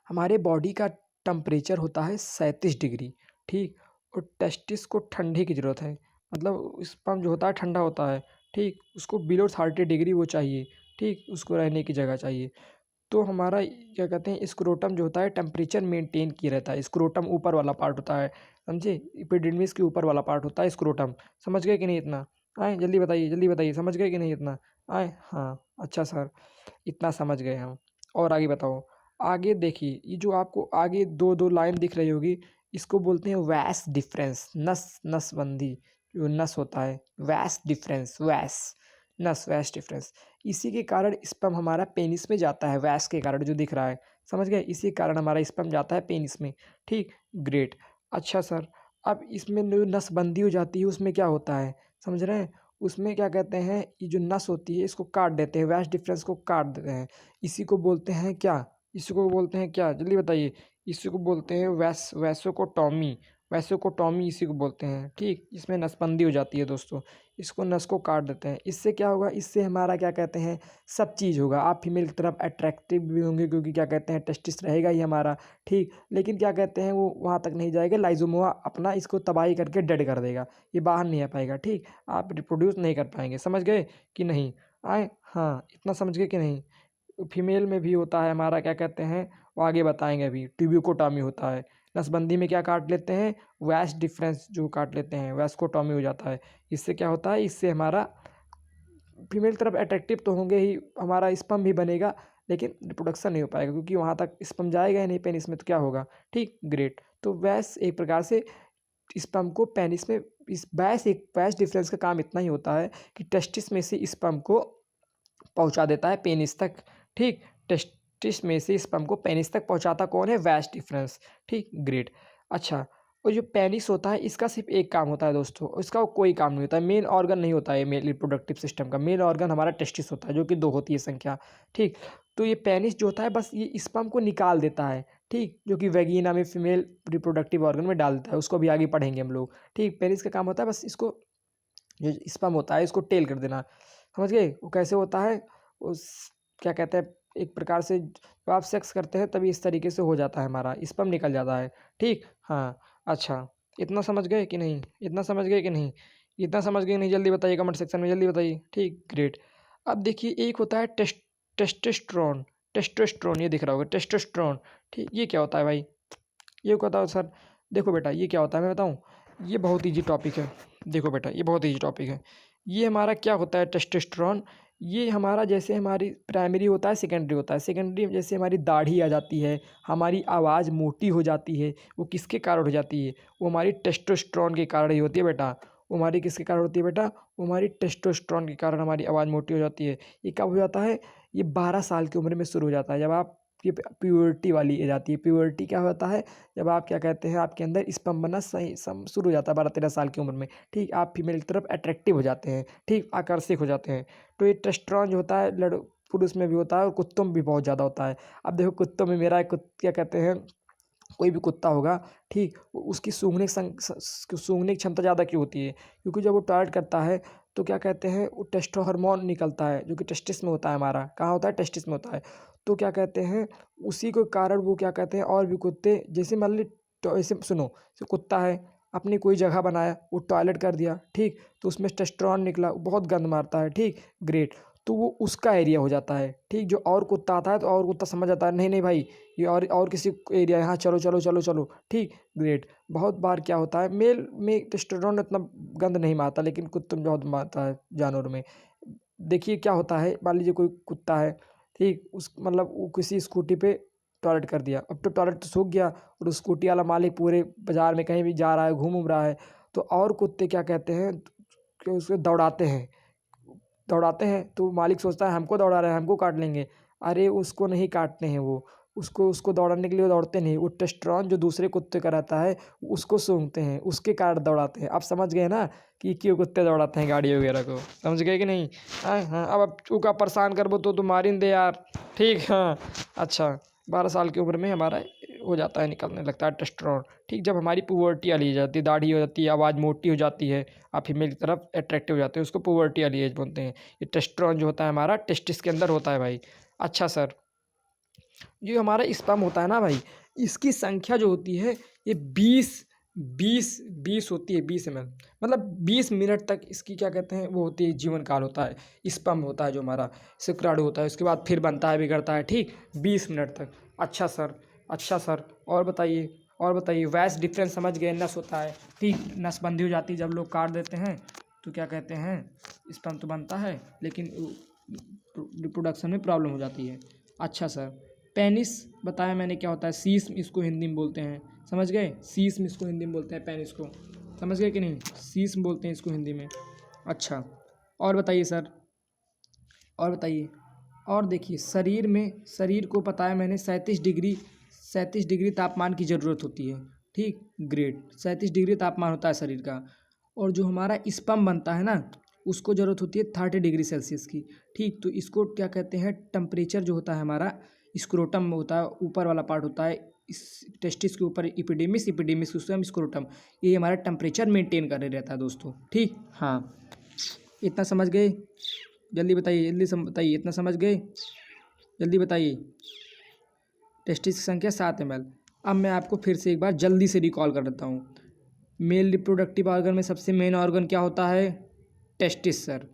हमारे बॉडी का टेम्परेचर होता है 37 डिग्री। ठीक, और टेस्टिस को ठंडे की ज़रूरत है, मतलब स्पर्म जो होता है ठंडा होता है। ठीक, उसको बिलो 30 डिग्री वो चाहिए। ठीक, उसको रहने की जगह चाहिए। तो हमारा क्या कहते हैं, स्क्रोटम जो होता है टेम्परेचर मेंटेन किए रहता है। स्क्रोटम ऊपर वाला पार्ट होता है, समझे। एपिडिडमिस के ऊपर वाला पार्ट होता है स्क्रोटम। समझ गए कि नहीं इतना? आए जल्दी बताइए, जल्दी बताइए, समझ गए कि नहीं इतना? आए, हाँ। अच्छा सर, इतना समझ गए हम। और आगे बताओ। आगे देखिए, ये जो आपको आगे दो दो लाइन दिख रही होगी, इसको बोलते हैं वैस डिफरेंस, नसबंदी। जो नस होता है, वैस डिफरेंस, वैस डिफरेंस। इसी के कारण स्पर्म हमारा पेनिस में जाता है, वैस के कारण जो दिख रहा है। समझ गए, इसी के कारण हमारा स्पर्म जाता है पेनिस में। ठीक, ग्रेट। अच्छा सर, अब इसमें जो नसबंदी हो जाती है उसमें क्या होता है, समझ रहे हैं? उसमें क्या कहते हैं, ये जो नस होती है इसको काट देते हैं, वैस डिफरेंस को काट देते हैं। इसी को बोलते हैं क्या, इसी को बोलते हैं क्या, जल्दी बताइए। इसी को बोलते हैं वैसोकोटॉमी। वैसोकोटॉमी इसी को बोलते हैं। ठीक, इसमें नसबंदी हो जाती है दोस्तों, इसको नस को काट देते हैं। इससे क्या होगा, इससे हमारा क्या कहते हैं, सब चीज़ होगा। आप फीमेल की तरफ अट्रैक्टिव भी होंगे, क्योंकि क्या कहते हैं टेस्टिस रहेगा ही हमारा। ठीक, लेकिन क्या कहते हैं वो वहाँ तक नहीं जाएगा, लाइजोमा अपना इसको तबाही करके डेड कर देगा, ये बाहर नहीं आ पाएगा। ठीक, आप रिप्रोड्यूस नहीं कर पाएंगे। समझ गए कि नहीं? आए, हाँ, इतना समझ गए कि नहीं? फीमेल में भी होता है हमारा क्या कहते हैं, वो आगे बताएंगे अभी। ट्यूबिकोटॉमी होता है, नसबंदी में क्या काट लेते हैं, वैस डिफरेंस जो काट लेते हैं, वैस्कोटॉमी हो जाता है। इससे क्या होता है, इससे हमारा फीमेल तरफ अट्रैक्टिव तो होंगे ही, हमारा स्पर्म भी बनेगा, लेकिन रिप्रोडक्शन नहीं हो पाएगा, क्योंकि वहाँ तक स्पर्म जाएगा ही नहीं पेनिस में, तो क्या होगा। ठीक, ग्रेट। तो वैस एक प्रकार से स्पर्म को पेनिस में, इस वैस डिफरेंस का काम इतना ही होता है कि टेस्टिस में से स्पर्म को पहुंचा देता है पेनिस तक। ठीक, टेस्टिस में से स्पर्म को पेनिस तक पहुंचाता कौन है, वैस डिफरेंस। ठीक, ग्रेट। अच्छा, और जो पेनिस होता है इसका सिर्फ एक काम होता है दोस्तों, इसका कोई काम नहीं होता है, मेन ऑर्गन नहीं होता है मेल रिप्रोडक्टिव सिस्टम का। मेन ऑर्गन हमारा टेस्टिस होता है, जो कि 2 होती है संख्या। ठीक, तो ये पेनिस जो होता है बस ये स्पर्म को निकाल देता है। ठीक, जो कि वेगिना में फीमेल रिप्रोडक्टिव ऑर्गन में डाल देता है, उसको भी आगे पढ़ेंगे हम लोग। ठीक, पेनिस का काम होता है बस इसको, जो स्पर्म होता है इसको टेल कर देना। समझ गए, वो कैसे होता है, उस क्या कहते हैं, एक प्रकार से जब आप सेक्स करते हैं तभी इस तरीके से हो जाता है, हमारा स्पर्म निकल जाता है। ठीक, हाँ। अच्छा, इतना समझ गए कि नहीं? इतना समझ गए कि नहीं? इतना समझ गए नहीं, जल्दी बताइए कमेंट सेक्शन में, जल्दी बताइए। ठीक, ग्रेट। अब देखिए, एक होता है टेस्टोस्टेरोन। टेस्टोस्टेरोन ये दिख रहा होगा, टेस्टोस्टेरोन। ठीक, ये क्या होता है भाई, ये क्या होता है सर? देखो बेटा, ये क्या होता है मैं बताऊँ, ये बहुत ईजी टॉपिक है। देखो बेटा, ये बहुत ईजी टॉपिक है। ये हमारा क्या होता है टेस्टोस्टेरोन, ये हमारा जैसे हमारी प्राइमरी होता है, सेकेंडरी होता है। सेकेंडरी जैसे हमारी दाढ़ी आ जाती है, हमारी आवाज़ मोटी हो जाती है, वो किसके कारण हो जाती है, वो हमारी टेस्टोस्टेरोन के कारण ही होती है बेटा। वो हमारी किसके कारण होती है बेटा, वो हमारी टेस्टोस्टेरोन के कारण हमारी आवाज़ मोटी हो जाती है। ये कब हो जाता है, ये 12 साल की उम्र में शुरू हो जाता है, जब आप ये प्यूबर्टी वाली एज आती है। प्यूबर्टी क्या होता है, जब आप क्या कहते हैं, आपके अंदर स्पर्म बनना सही शुरू हो जाता है 12-13 साल की उम्र में। ठीक, आप फीमेल की तरफ अट्रैक्टिव हो जाते हैं। ठीक, आकर्षित हो जाते हैं। तो ये टेस्टोस्टेरोन जो होता है पुरुष में भी होता है, और कुत्तों में भी बहुत ज़्यादा होता है। अब देखो, कुत्तों में मेरा क्या कहते हैं, कोई भी कुत्ता होगा, ठीक, उसकी सूंघने की क्षमता ज़्यादा क्यों होती है, क्योंकि जब वो टॉयलेट करता है तो क्या कहते हैं, वो टेस्टो हार्मोन निकलता है, जो कि टेस्टिस में होता है, हमारा कहाँ होता है, टेस्टिस में होता है। तो क्या कहते हैं, उसी के कारण वो क्या कहते हैं, और भी कुत्ते जैसे मान ली, तो ऐसे सुनो, जैसे कुत्ता है, अपनी कोई जगह बनाया, वो टॉयलेट कर दिया, ठीक, तो उसमें टेस्टोस्टेरोन निकला, वो बहुत गंद मारता है। ठीक, ग्रेट। तो वो उसका एरिया हो जाता है। ठीक, जो और कुत्ता आता है तो और कुत्ता समझ आता है, नहीं नहीं भाई, ये और किसी एरिया है, हाँ चलो चलो चलो चलो। ठीक, ग्रेट। बहुत बार क्या होता है, मेल में टेस्टोस्टेरोन इतना गंद नहीं मारता, लेकिन कुत्तों में बहुत मारता है, जानवर में। देखिए क्या होता है, मान लीजिए कोई कुत्ता है, ठीक, उस मतलब वो किसी स्कूटी पे टॉयलेट कर दिया। अब तो टॉयलेट तो सूख गया और उस स्कूटी वाला मालिक पूरे बाजार में कहीं भी जा रहा है, घूम रहा है, तो और कुत्ते क्या कहते हैं कि उसको दौड़ाते हैं तो मालिक सोचता है हमको दौड़ा रहे हैं, हमको काट लेंगे। अरे उसको नहीं काटते हैं वो, उसको दौड़ाने के लिए दौड़ते नहीं, वो टेस्टोस्टेरोन जो दूसरे कुत्ते का रहता है उसको सूंघते हैं, उसके कारण दौड़ाते हैं। आप समझ गए ना कि क्यों कुत्ते दौड़ाते हैं गाड़ी वगैरह को, समझ गए कि नहीं? हाँ हाँ, अब चूका परेशान करबो तो मारी दे यार। ठीक, हाँ। अच्छा, 12 साल की उम्र में हमारा हो जाता है, निकलने लगता है टेस्टोस्टेरोन। ठीक, जब हमारी पुबर्टी आ जाती है, दाढ़ी हो जाती है, आवाज़ मोटी हो जाती है, आप फीमेल की तरफ अट्रैक्टिव हो जाते हैं, उसको पुबर्टी वाली एज बोलते हैं। ये टेस्टोस्टेरोन जो होता है हमारा टेस्टिस के अंदर होता है भाई। अच्छा सर, जो हमारा स्पर्म होता है ना भाई, इसकी संख्या जो होती है ये 20 होती है, 20 ml, मतलब 20 मिनट तक इसकी क्या कहते हैं वो होती है, जीवन काल होता है। स्पर्म होता है जो हमारा शुक्राणु होता है, उसके बाद फिर बनता है, बिगड़ता है, ठीक, 20 मिनट तक। अच्छा सर, अच्छा सर, और बताइए वैस डिफरेंस समझ गए? नस होता है, ठीक, नस बंधी हो जाती है जब लोग काट देते हैं तो क्या कहते हैं, स्पर्म तो बनता है लेकिन रिप्रोडक्शन में प्रॉब्लम हो जाती है। अच्छा सर, पेनिस बताया मैंने क्या होता है, सीस इसको हिंदी में बोलते हैं, समझ गए? सीस में इसको हिंदी में बोलते हैं, पेनिस को, समझ गए कि नहीं? सीस में बोलते हैं इसको हिंदी में। अच्छा, और बताइए सर, और बताइए। और देखिए शरीर को बताया मैंने 37 डिग्री तापमान की ज़रूरत होती है, ठीक, ग्रेट, 37 डिग्री तापमान होता है शरीर का। और जो हमारा स्पर्म बनता है ना, उसको ज़रूरत होती है 30 डिग्री सेल्सियस की, ठीक। तो इसको क्या कहते हैं, टेम्परेचर जो होता है हमारा स्क्रोटम में होता है, ऊपर वाला पार्ट होता है इस टेस्टिस के ऊपर, इपिडेमिस उससे हम स्क्रोटम, ये हमारा टेम्परेचर मेंटेन करे रहता है दोस्तों, ठीक। हाँ, इतना समझ गए? जल्दी बताइए, बताइए, इतना समझ गए? जल्दी बताइए। टेस्टिस की संख्या 7 ml। अब मैं आपको फिर से एक बार जल्दी से रिकॉल कर देता हूँ। मेल रिप्रोडक्टिव ऑर्गन में सबसे मेन ऑर्गन क्या होता है? Testis sir.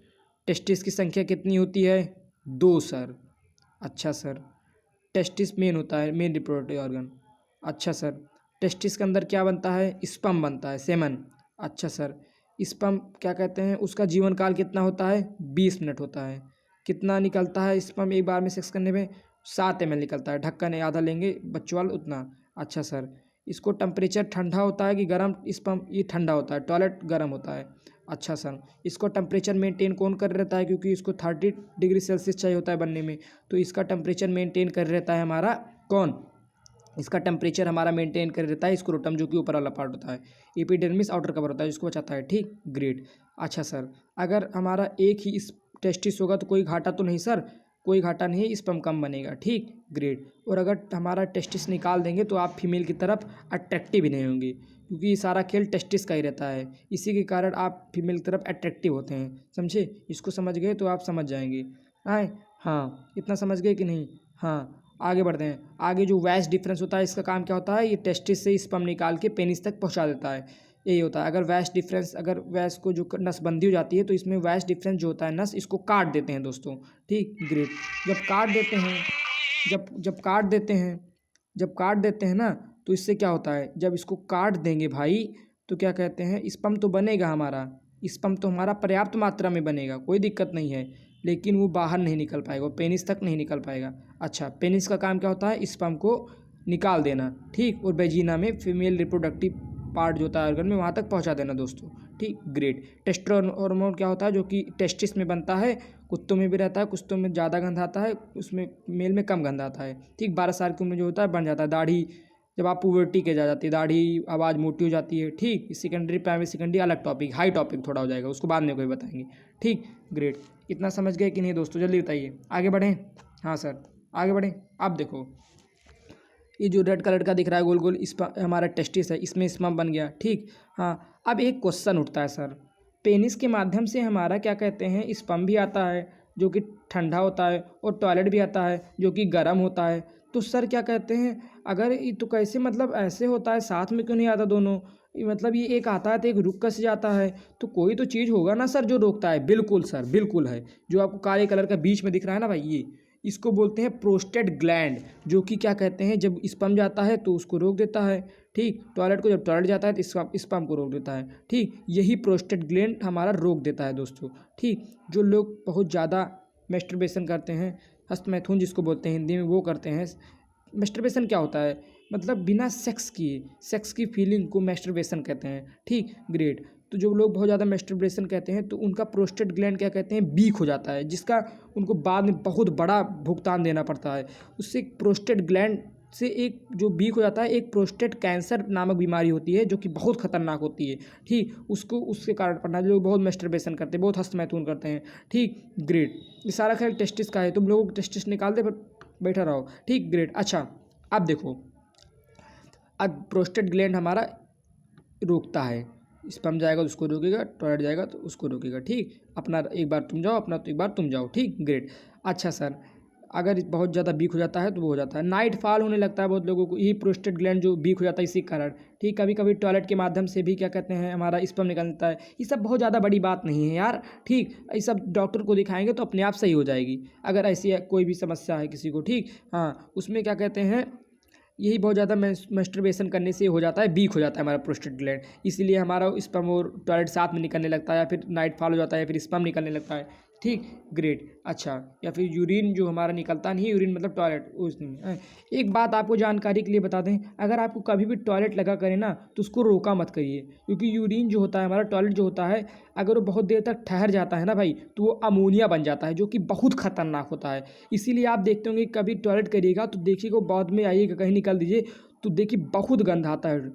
टेस्टिस की संख्या कितनी होती है? 2 सर। अच्छा सर, टेस्टिस मेन होता है, मेन रिप्रोडक्टिव ऑर्गन। अच्छा सर, टेस्टिस के अंदर क्या बनता है? स्पर्म बनता है, सेमन। अच्छा सर, स्पर्म क्या कहते हैं, उसका जीवन काल कितना होता है? 20 मिनट होता है। कितना निकलता है स्पर्म एक बार में सेक्स करने में? 7 ml निकलता है, ढक्कन आधा लेंगे बच्चों वाला उतना। अच्छा सर, इसको टेम्परेचर ठंडा होता है कि गर्म? स्पर्म ये ठंडा होता है, टॉयलेट गर्म होता है। अच्छा सर, इसको टेम्परेचर मेंटेन कौन कर रहता है, क्योंकि इसको 30 डिग्री सेल्सियस चाहिए होता है बनने में, तो इसका टेम्परेचर मेंटेन कर रहता है हमारा कौन? इसका टेम्परेचर हमारा मेंटेन कर रहता है स्क्रोटम, जो कि ऊपर वाला पार्ट होता है। एपिडर्मिस आउटर कवर होता है जिसको बचाता है, ठीक, ग्रेट। अच्छा सर, अगर हमारा एक ही इस टेस्टिस होगा तो कोई घाटा तो नहीं सर? कोई घाटा नहीं है, स्पर्म कम बनेगा, ठीक, ग्रेट। और अगर हमारा टेस्टिस निकाल देंगे तो आप फीमेल की तरफ अट्रैक्टिव ही नहीं होंगे, क्योंकि ये सारा खेल टेस्टिस का ही रहता है, इसी के कारण आप फीमेल की तरफ अट्रैक्टिव होते हैं, समझे? इसको समझ गए तो आप समझ जाएंगे। आए, हाँ, इतना समझ गए कि नहीं? हाँ, आगे बढ़ते हैं। आगे जो वैस डिफरेंस होता है, इसका काम क्या होता है? ये टेस्टिस से स्पर्म निकाल के पेनिस तक पहुंचा देता है, यही होता है। अगर वैस को जो नसबंदी हो जाती है तो इसमें वैस डिफरेंस जो होता है नस, इसको काट देते हैं दोस्तों, ठीक, ग्रेट। जब काट देते हैं जब काट देते हैं जब काट देते हैं ना, तो इससे क्या होता है, जब इसको काट देंगे भाई तो क्या कहते हैं, स्पर्म तो बनेगा हमारा, स्पर्म तो हमारा पर्याप्त मात्रा में बनेगा, कोई दिक्कत नहीं है, लेकिन वो बाहर नहीं निकल पाएगा, वो पेनिस तक नहीं निकल पाएगा। अच्छा, पेनिस का काम क्या होता है? स्पर्म को निकाल देना, ठीक, और वेजिना में फीमेल रिप्रोडक्टिव पार्ट जो होता है ऑर्गन में वहाँ तक पहुँचा देना दोस्तों, ठीक, ग्रेट। टेस्टोस्टेरोन हार्मोन क्या होता है, जो कि टेस्टिस में बनता है, कुत्तों में भी रहता है, कुत्तों में ज़्यादा गंध आता है, उसमें मेल में कम गंध आता है, ठीक। 12 साल की उम्र जो होता है बन जाता है, दाढ़ी जब आप पुबर्टी के जा जाती है, दाढ़ी, आवाज़ मोटी हो जाती है, ठीक। सेकेंडरी प्राइमरी सेकेंडरी अलग टॉपिक, हाई टॉपिक थोड़ा हो जाएगा, उसको बाद में कोई बताएंगे, ठीक, ग्रेट। इतना समझ गए कि नहीं दोस्तों? जल्दी बताइए, आगे बढ़ें? हाँ सर, आगे बढ़ें। अब देखो, ये जो रेड कलर का दिख रहा है गोल गोल, इस पर हमारा टेस्टिस है, इसमें स्पर्म बन गया, ठीक। हाँ, अब एक क्वेश्चन उठता है सर, पेनिस के माध्यम से हमारा क्या कहते हैं, स्पर्म भी आता है जो कि ठंडा होता है, और टॉयलेट भी आता है जो कि गर्म होता है, तो सर क्या कहते हैं, अगर ये तो कैसे, मतलब ऐसे होता है, साथ में क्यों नहीं आता दोनों? मतलब ये एक आता है तो एक रुक कस जाता है, तो कोई तो चीज़ होगा ना सर जो रोकता है? बिल्कुल सर, बिल्कुल है, जो आपको काले कलर का बीच में दिख रहा है ना भाई, ये इसको बोलते हैं प्रोस्टेट ग्लैंड, जो कि क्या कहते हैं, जब स्पर्म जाता है तो उसको रोक देता है, ठीक, टॉयलेट को जब टॉयलेट जाता है तो स्पर्म को रोक देता है। ठीक, यही प्रोस्टेट ग्लैंड हमारा रोक देता है दोस्तों। ठीक, जो लोग बहुत ज़्यादा मैस्टरबेशन करते हैं, हस्तमैथुन जिसको बोलते हैं हिंदी में, वो करते हैं। मैस्टरबेशन क्या होता है? मतलब बिना सेक्स किए, सेक्स की फीलिंग को मैस्टरबेशन कहते हैं। ठीक, ग्रेट। तो जो लोग बहुत ज़्यादा मैस्टरबेशन कहते हैं तो उनका प्रोस्टेट ग्लैंड क्या कहते हैं, वीक हो जाता है, जिसका उनको बाद में बहुत बड़ा भुगतान देना पड़ता है। उससे प्रोस्टेट ग्लैंड से एक जो वीक हो जाता है, एक प्रोस्टेट कैंसर नामक बीमारी होती है जो कि बहुत खतरनाक होती है। ठीक, उसको उसके कारण पड़ना, जो लोग बहुत मैस्टरबेशन करते हैं, बहुत हस्तमैथुन करते हैं। ठीक, ग्रेट। ये सारा ख्याल टेस्टिस का है, तुम लोगों को टेस्टिस निकाल दे, बैठा रहो। ठीक, ग्रेट। अच्छा, अब देखो, अब प्रोस्टेट ग्लैंड हमारा रोकता है, स्पर्म जाएगा तो उसको रोकेगा, टॉयलेट जाएगा तो उसको रोकेगा। ठीक, अपना एक बार तुम जाओ, अपना तो एक बार तुम जाओ। ठीक, ग्रेट। अच्छा सर, अगर बहुत ज़्यादा वीक हो जाता है तो वो हो जाता है, नाइट फॉल होने लगता है बहुत लोगों को, यही प्रोस्टेट ग्लैंड जो वीक हो जाता है इसी कारण। ठीक, कभी कभी टॉयलेट के माध्यम से भी क्या कहते हैं हमारा स्पर्म निकलता है। ये सब बहुत ज़्यादा बड़ी बात नहीं है यार। ठीक, ये सब डॉक्टर को दिखाएंगे तो अपने आप सही हो जाएगी, अगर ऐसी कोई भी समस्या है किसी को। ठीक, हाँ, उसमें क्या कहते हैं, यही बहुत ज़्यादा मैस्टरबेशन करने से हो जाता है, वीक हो जाता है हमारा प्रोस्टेट ग्लैंड, इसलिए हमारा स्पर्म और टॉयलेट साथ में निकलने लगता है, या फिर नाइट फॉल हो जाता है, या फिर स्पर्म निकलने लगता है। ठीक, ग्रेट। अच्छा, या फिर यूरिन जो हमारा निकलता नहीं है, यूरिन मतलब टॉयलेट, उसमें एक बात आपको जानकारी के लिए बता दें, अगर आपको कभी भी टॉयलेट लगा करे ना तो उसको रोका मत करिए, क्योंकि यूरिन जो होता है हमारा, टॉयलेट जो होता है, अगर वो बहुत देर तक ठहर जाता है ना भाई, तो वो अमोनिया बन जाता है, जो कि बहुत खतरनाक होता है। इसीलिए आप देखते होंगे कभी टॉयलेट करिएगा तो देखिएगा, बाद में आइएगा कहीं निकाल दीजिए तो देखिए बहुत गंध आता है।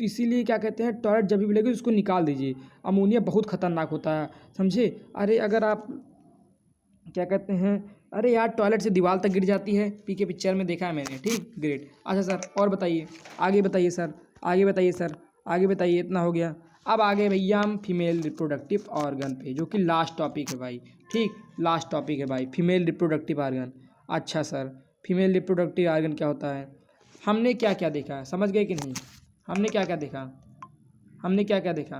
इसीलिए क्या कहते हैं, टॉयलेट जब भी लगे उसको निकाल दीजिए, अमोनिया बहुत खतरनाक होता है, समझे। अरे अगर आप क्या कहते हैं, अरे यार टॉयलेट से दीवार तक गिर जाती है, पी के पिक्चर में देखा है मैंने। ठीक, ग्रेट। अच्छा सर, और बताइए, आगे बताइए सर, आगे बताइए सर, आगे बताइए। इतना हो गया, अब आगे भैया हम फीमेल रिप्रोडक्टिव ऑर्गन पे, जो कि लास्ट टॉपिक है भाई। ठीक, लास्ट टॉपिक है भाई, फीमेल रिप्रोडक्टिव ऑर्गन। अच्छा सर, फीमेल रिप्रोडक्टिव ऑर्गन क्या होता है? हमने क्या क्या देखा, समझ गए कि नहीं? हमने क्या क्या देखा, हमने क्या क्या देखा,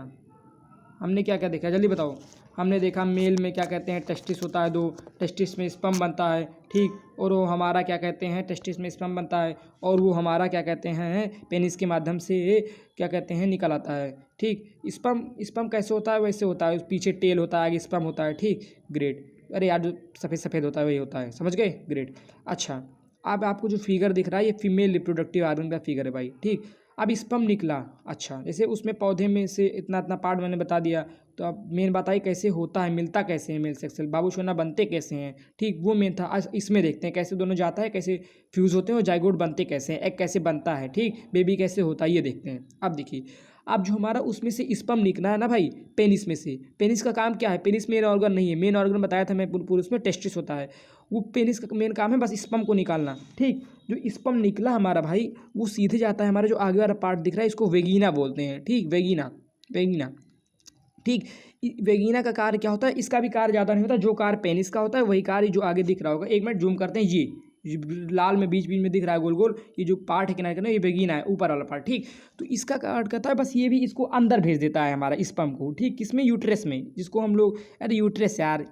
हमने क्या क्या देखा, जल्दी बताओ। हमने देखा मेल में क्या कहते हैं, टेस्टिस होता है, 2 टेस्टिस में स्पर्म बनता है। ठीक, और वो हमारा क्या कहते हैं, टेस्टिस में स्पर्म बनता है, और वो हमारा क्या कहते हैं, पेनिस के माध्यम से क्या कहते हैं निकल आता है। ठीक, स्पर्म स्पर्म कैसे होता है, वैसे होता है, पीछे टेल होता है, आगे स्पर्म होता है। ठीक, ग्रेट। अरे यार जो सफ़ेद सफ़ेद होता है वही होता है, समझ गए, ग्रेट। अच्छा, अब आपको जो फिगर दिख रहा है ये फीमेल रिप्रोडक्टिव ऑर्गन का फिगर है भाई। ठीक, अब स्पर्म निकला। अच्छा, जैसे उसमें पौधे में से इतना इतना पार्ट मैंने बता दिया, तो अब मेन बात आई कैसे होता है, मिलता कैसे है मेल सेक्स सेल, बाबू सोना बनते कैसे हैं। ठीक, वो मेन था। आज इसमें देखते हैं कैसे दोनों जाता है, कैसे फ्यूज़ होते हैं, और जाइगोट बनते कैसे हैं, एग कैसे बनता है। ठीक, बेबी कैसे होता है, ये देखते हैं। अब देखिए, अब जो हमारा उसमें से स्पर्म निकला है ना भाई, पेनिस में से, पेनिस का काम क्या है, पेनिस मेन ऑर्गन नहीं है, मेन ऑर्गन बताया था मैं पूरे, उसमें टेस्टिस होता है, वो पेनिस का मेन काम है बस स्पर्म को निकालना। ठीक, जो स्पर्म निकला हमारा भाई, वो सीधे जाता है, हमारा जो आगे वाला पार्ट दिख रहा है इसको वेगीना बोलते हैं। ठीक, वेगीना, वेगीना। ठीक, वेगीना का कार्य क्या होता है, इसका भी कार्य ज़्यादा नहीं होता, जो कार्य पेनिस का होता है वही कार्य जो आगे दिख रहा होगा। एक मिनट जूम करते हैं, ये लाल में बीच बीच में दिख रहा है गोल गोल, ये जो पार्ट है किनारे किनारे, ये वेगीना है, ऊपर वाला पार्ट। ठीक, तो इसका कार्य करता है बस, ये भी इसको अंदर भेज देता है हमारा स्पर्म को। ठीक, किसमें, यूट्रस में, जिसको हम लोग, अरे यूट्रस यार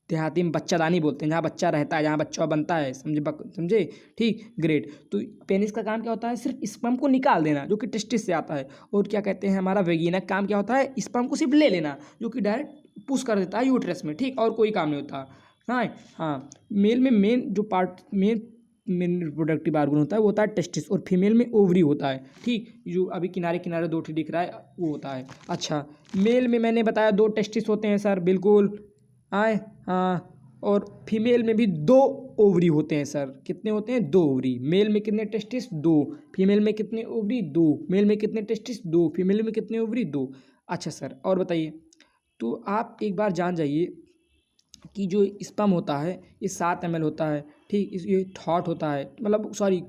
देहाती में बच्चादानी बोलते हैं, जहाँ बच्चा रहता है, जहाँ बच्चा बनता है, समझे समझे। ठीक, ग्रेट। तो पेनिस का काम क्या होता है, सिर्फ स्पर्म को निकाल देना, जो कि टेस्टिस से आता है। और क्या कहते हैं, हमारा वेगीना का काम क्या होता है, स्पर्म को सिर्फ ले लेना, जो कि डायरेक्ट पुश कर देता है यूट्रस में। ठीक, और कोई काम नहीं होता। हाँ हाँ, मेल में मेन जो पार्ट, मेन रिप्रोडक्टिव ऑर्गन होता है वो होता है टेस्टिस, और फीमेल में ओवरी होता है। ठीक, जो अभी किनारे किनारे 2 दिख रहा है वो होता है। अच्छा, मेल में मैंने बताया 2 टेस्टिस होते हैं सर, बिल्कुल आए, हाँ। और फीमेल में भी 2 ओवरी होते हैं सर, कितने होते हैं, 2 ओवरी। मेल में कितने टेस्टिस, 2। फीमेल में कितने ओवरी, 2। मेल में कितने टेस्टिस, 2। फीमेल में कितने ओवरी, 2। अच्छा सर, और बताइए। तो आप एक बार जान जाइए कि जो स्पर्म होता है ये 7 ml होता है। ठीक, ये हॉट होता है, मतलब सॉरी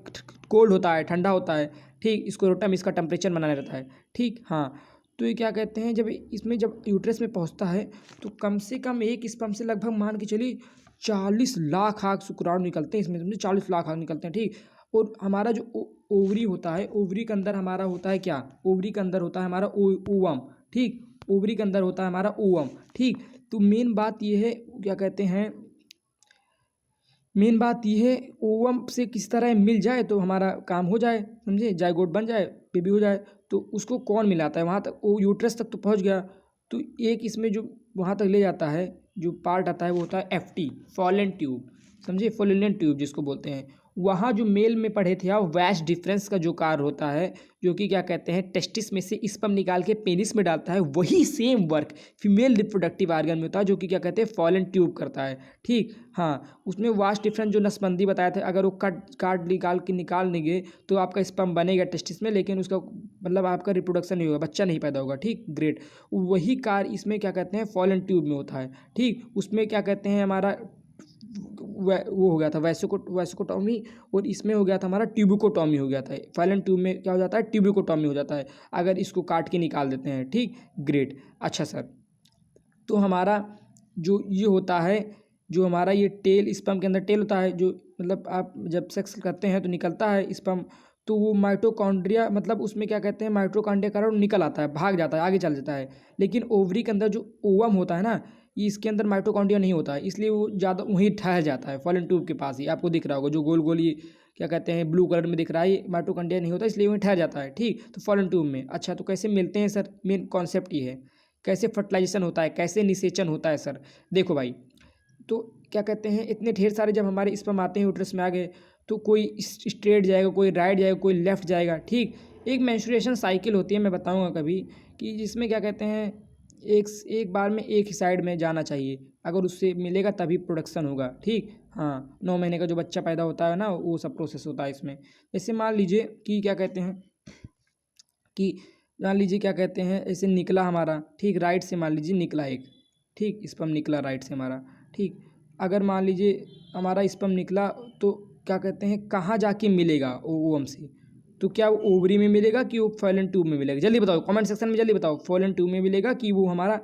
कोल्ड होता है, ठंडा होता है। ठीक, इसको रोटम इसका टेम्परेचर बनाना रहता है। ठीक, हाँ। तो ये क्या कहते हैं, जब इसमें जब यूट्रस में पहुंचता है तो कम से कम एक स्पर्म से लगभग मान के चलिए 40 लाख आग शुक्राणु निकलते हैं इसमें, समझे, 40 लाख आग निकलते हैं। ठीक, और हमारा जो ओवरी होता है, ओवरी के अंदर हमारा होता है क्या, ओवरी के अंदर होता है हमारा ओवम। ठीक, ओवरी के अंदर होता है हमारा ओवम। ठीक, तो मेन बात ये है, क्या कहते हैं, मेन बात ये है ओवम से किस तरह मिल जाए तो हमारा काम हो जाए, समझे, जाइगोट बन जाए, बेबी हो जाए तो उसको कौन मिलाता है, वहाँ तक वो यूट्रस तक तो पहुँच गया। तो एक इसमें जो वहाँ तक ले जाता है जो पार्ट आता है वो होता है एफटी, फॉलन ट्यूब, समझिए, फॉलन ट्यूब जिसको बोलते हैं। वहाँ जो मेल में पढ़े थे आप, वैस्ट डिफरेंस का जो कार्य होता है, जो कि क्या कहते हैं टेस्टिस में से स्पर्म निकाल के पेनिस में डालता है, वही same work female reproductive organ में होता है, जो कि क्या कहते हैं फॉलन ट्यूब करता है। ठीक, हाँ, उसमें वास्ट डिफरेंस जो नसबंदी बताया था, अगर वो काट निकाल देंगे तो आपका स्पर्म बनेगा टेस्टिस में, लेकिन उसका मतलब आपका रिप्रोडक्शन नहीं होगा, बच्चा नहीं पैदा होगा। ठीक, ग्रेट। वही कार्य इसमें क्या कहते हैं फॉलन ट्यूब में होता है। ठीक, उसमें क्या कहते हैं हमारा वो हो गया था वैसिकोटॉमी, और इसमें हो गया था हमारा ट्यूबिकोटॉमी हो गया था। फैलन ट्यूब में क्या हो जाता है ट्यूबिकोटॉमी हो जाता है अगर इसको काट के निकाल देते हैं। ठीक, ग्रेट। अच्छा सर, तो हमारा जो ये होता है, जो हमारा ये टेल, स्पर्म के अंदर टेल होता है, जो मतलब आप जब सेक्स करते हैं तो निकलता है स्पर्म, तो वो माइटोकॉन्ड्रिया, मतलब उसमें क्या कहते हैं माइटोकॉन्ड्रिया का कारण निकल आता है, भाग जाता है, आगे चल जाता है। लेकिन ओवरी के अंदर जो ओवम होता है ना, ये इसके अंदर माइटोकॉन्ड्रिया नहीं होता है, इसलिए वो ज़्यादा वहीं ठहर जाता है फॉलन ट्यूब के पास ही। आपको दिख रहा होगा जो गोल गोल ये क्या कहते हैं ब्लू कलर में दिख रहा है, ये माइटोकॉन्ड्रिया नहीं होता, इसलिए वहीं ठहर जाता है। ठीक, तो फॉलन ट्यूब में। अच्छा, तो कैसे मिलते हैं सर, मेन कॉन्सेप्ट ये है, कैसे फर्टिलाइजेशन होता है, कैसे निषेचन होता है सर। देखो भाई, तो क्या कहते हैं इतने ढेर सारे जब हमारे स्पर्म आते हैं यूट्रस में आ गए, तो कोई स्ट्रेट जाएगा, कोई राइट जाएगा, कोई लेफ्ट जाएगा। ठीक, एक मेंस्ट्रुएशन साइकिल होती है, मैं बताऊंगा कभी, कि जिसमें क्या कहते हैं एक बार में एक ही साइड में जाना चाहिए, अगर उससे मिलेगा तभी प्रोडक्शन होगा। ठीक, हाँ, 9 महीने का जो बच्चा पैदा होता है ना, वो सब प्रोसेस होता है इसमें। जैसे मान लीजिए कि क्या कहते हैं कि मान लीजिए क्या कहते हैं ऐसे निकला हमारा, ठीक, राइट से मान लीजिए निकला एक, ठीक, स्पर्म निकला राइट से हमारा। ठीक, अगर मान लीजिए हमारा स्पर्म निकला तो क्या कहते हैं कहाँ जाके मिलेगा ओवम से, तो क्या वो ओवरी में मिलेगा कि वो फॉलन ट्यूब में मिलेगा? जल्दी बताओ कमेंट सेक्शन में, जल्दी बताओ, फॉलन ट्यूब में मिलेगा कि वो हमारा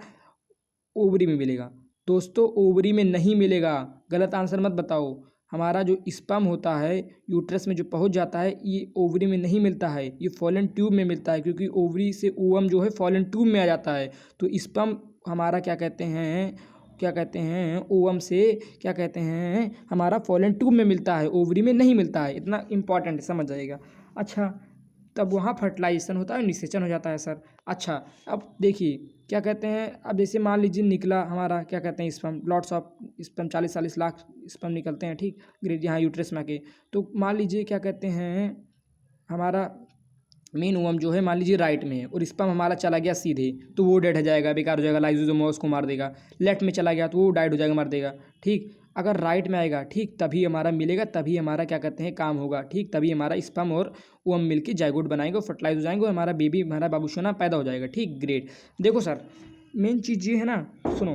ओवरी में मिलेगा? दोस्तों, ओवरी में नहीं मिलेगा, गलत आंसर मत बताओ। हमारा जो स्पर्म होता है यूट्रस में जो पहुंच जाता है, ये ओवरी में नहीं मिलता है, ये फॉलन ट्यूब में मिलता है, क्योंकि ओवरी से ओवम जो है फॉलन ट्यूब में आ जाता है। तो स्पर्म हमारा क्या कहते हैं ओवम से क्या कहते हैं हमारा फॉलन ट्यूब में मिलता है, ओवरी में नहीं मिलता है। इतना इंपॉर्टेंट समझ जाइएगा। अच्छा, तब वहाँ फर्टिलाइजेशन होता है, निषेचन हो जाता है सर। अच्छा, अब देखिए क्या कहते हैं, अब जैसे मान लीजिए निकला हमारा क्या कहते हैं sperm, lots of sperm, 40 lakh sperm निकलते हैं। ठीक, ग्रेड, यहाँ यूट्रस में आके, तो मान लीजिए क्या कहते हैं हमारा मेन ओवम जो है मान लीजिए राइट में है, और स्पर्म हमारा चला गया सीधे, तो वो डेड हो जाएगा, बेकार हो जाएगा, लाइसोसोम उसको मार देगा। लेफ्ट में चला गया तो वो डाइड हो जाएगा, मार देगा। ठीक, अगर राइट में आएगा, ठीक, तभी हमारा मिलेगा, तभी हमारा क्या कहते हैं काम होगा। ठीक, तभी हमारा स्पर्म और ओवम मिलकर जाइगोट बनाएंगे, फर्टिलाइज हो जाएंगे, और हमारा बेबी, हमारा बाबूसोना पैदा हो जाएगा। ठीक, ग्रेट। देखो सर, मेन चीज़ ये है ना, सुनो,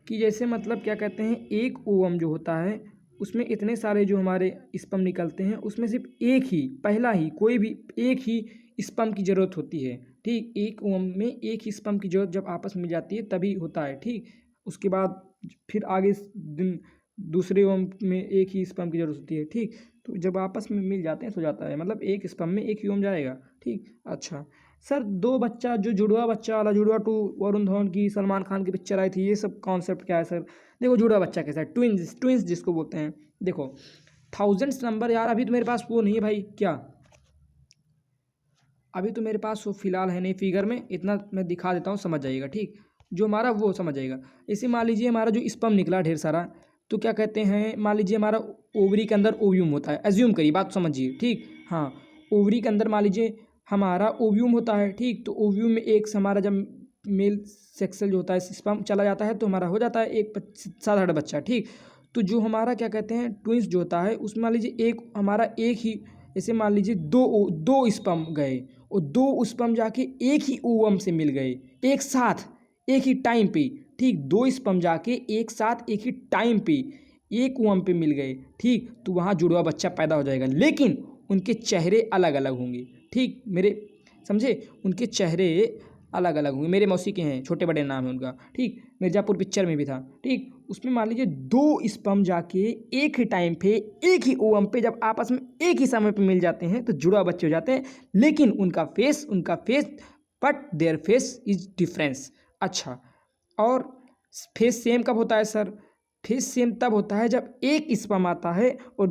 कि जैसे मतलब क्या कहते हैं एक ओवम जो होता है उसमें इतने सारे जो हमारे स्पर्म निकलते हैं, उसमें सिर्फ एक ही, पहला ही, कोई भी एक ही स्पर्म की ज़रूरत होती है। ठीक, एक ओवम में एक ही स्पर्म की ज़रूरत जब आपस में मिल जाती है तभी होता है। ठीक, उसके बाद फिर आगे दिन दूसरे ओवम में एक ही स्पर्म की ज़रूरत होती है। ठीक, तो जब आपस में मिल जाते हैं तो जाता है, मतलब एक स्पर्म में एक ही ओवम जाएगा। ठीक, अच्छा सर, दो बच्चा जो जुड़वा बच्चा वाला, जुड़वा टू, वरुण धवन की, सलमान खान की पिक्चर आई थी, ये सब कॉन्सेप्ट क्या है सर? देखो, जुड़वा बच्चा कैसा है, ट्विंस जिसको बोलते हैं। देखो, थाउजेंड्स नंबर यार, अभी तो मेरे पास वो नहीं है भाई, क्या अभी तो मेरे पास वो फिलहाल है नहीं फिगर में, इतना मैं दिखा देता हूँ, समझ जाइएगा। ठीक, जो हमारा वो समझ जाइएगा। इसे मान लीजिए हमारा जो स्पर्म निकला ढेर सारा, तो क्या कहते हैं मान लीजिए हमारा ओवरी के अंदर ओव्यूम होता है, एज्यूम करिए, बात समझिए। ठीक, हाँ, ओवरी के अंदर मान लीजिए हमारा ओव्यूम होता है। ठीक, तो ओव्यूम में एक हमारा जब मेल सेक्सुअल जो होता है स्पर्म चला जाता है तो हमारा हो जाता है एक साधारण बच्चा। ठीक, तो जो हमारा क्या कहते हैं ट्विंस जो होता है उसमें मान लीजिए एक हमारा एक ही, जैसे मान लीजिए दो स्पर्म गए, और दो स्पर्म जाके एक ही ओवम से मिल गए एक साथ, एक ही टाइम पे। ठीक, दो स्पर्म जाके एक साथ एक ही टाइम पे एक ओवम पे मिल गए। ठीक, तो वहाँ जुड़वा बच्चा पैदा हो जाएगा, लेकिन उनके चेहरे अलग अलग होंगे। ठीक, मेरे समझे, उनके चेहरे अलग अलग होंगे। मेरे मौसी के हैं, छोटे बड़े नाम है उनका। ठीक, मिर्ज़ापुर पिक्चर में भी था। ठीक, उसमें मान लीजिए दो स्पर्म जाके एक ही टाइम पे एक ही ओवम पे जब आपस में एक ही समय पे मिल जाते हैं तो जुड़वा बच्चे हो जाते हैं, लेकिन उनका face but their face is difference. अच्छा, और फेस सेम कब होता है सर? फेस सेम तब होता है जब एक स्पर्म आता है और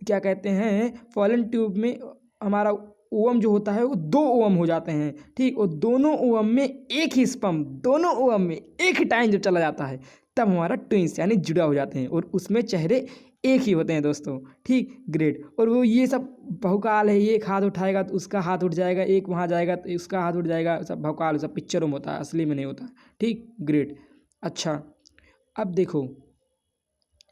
क्या कहते हैं फॉलन ट्यूब में हमारा ओवम जो होता है वो 2 ओवम हो जाते हैं, ठीक। और दोनों ओवम में एक ही स्पर्म, दोनों ओवम में एक ही टाइम जब चला जाता है तब हमारा ट्विंस यानी जुड़ा हो जाते हैं और उसमें चेहरे एक ही होते हैं दोस्तों, ठीक। ग्रेट। और वो ये सब बहुकाल है, ये एक हाथ उठाएगा तो उसका हाथ उठ जाएगा, एक वहाँ जाएगा तो उसका हाथ उठ जाएगा, सब बहुकाल, सब पिक्चरों में होता है, असली में नहीं होता, ठीक। ग्रेट। अच्छा, अब देखो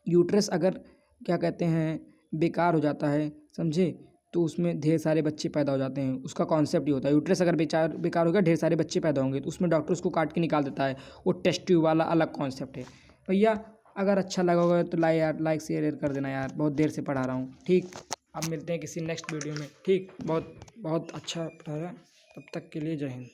यूट्रस अगर क्या कहते हैं बेकार हो जाता है, समझे, तो उसमें ढेर सारे बच्चे पैदा हो जाते हैं। उसका कॉन्सेप्ट ये होता है, यूट्रस अगर बेकार हो गया, ढेर सारे बच्चे पैदा होंगे तो उसमें डॉक्टर उसको काट के निकाल देता है। वो टेस्ट ट्यूब वाला अलग कॉन्सेप्ट है भैया। अगर अच्छा लगा होगा तो लाइक शेयर कर देना यार, बहुत देर से पढ़ा रहा हूँ, ठीक। अब मिलते हैं किसी नेक्स्ट वीडियो में, ठीक। बहुत बहुत अच्छा पढ़ाया, तब तक के लिए जय हिंद।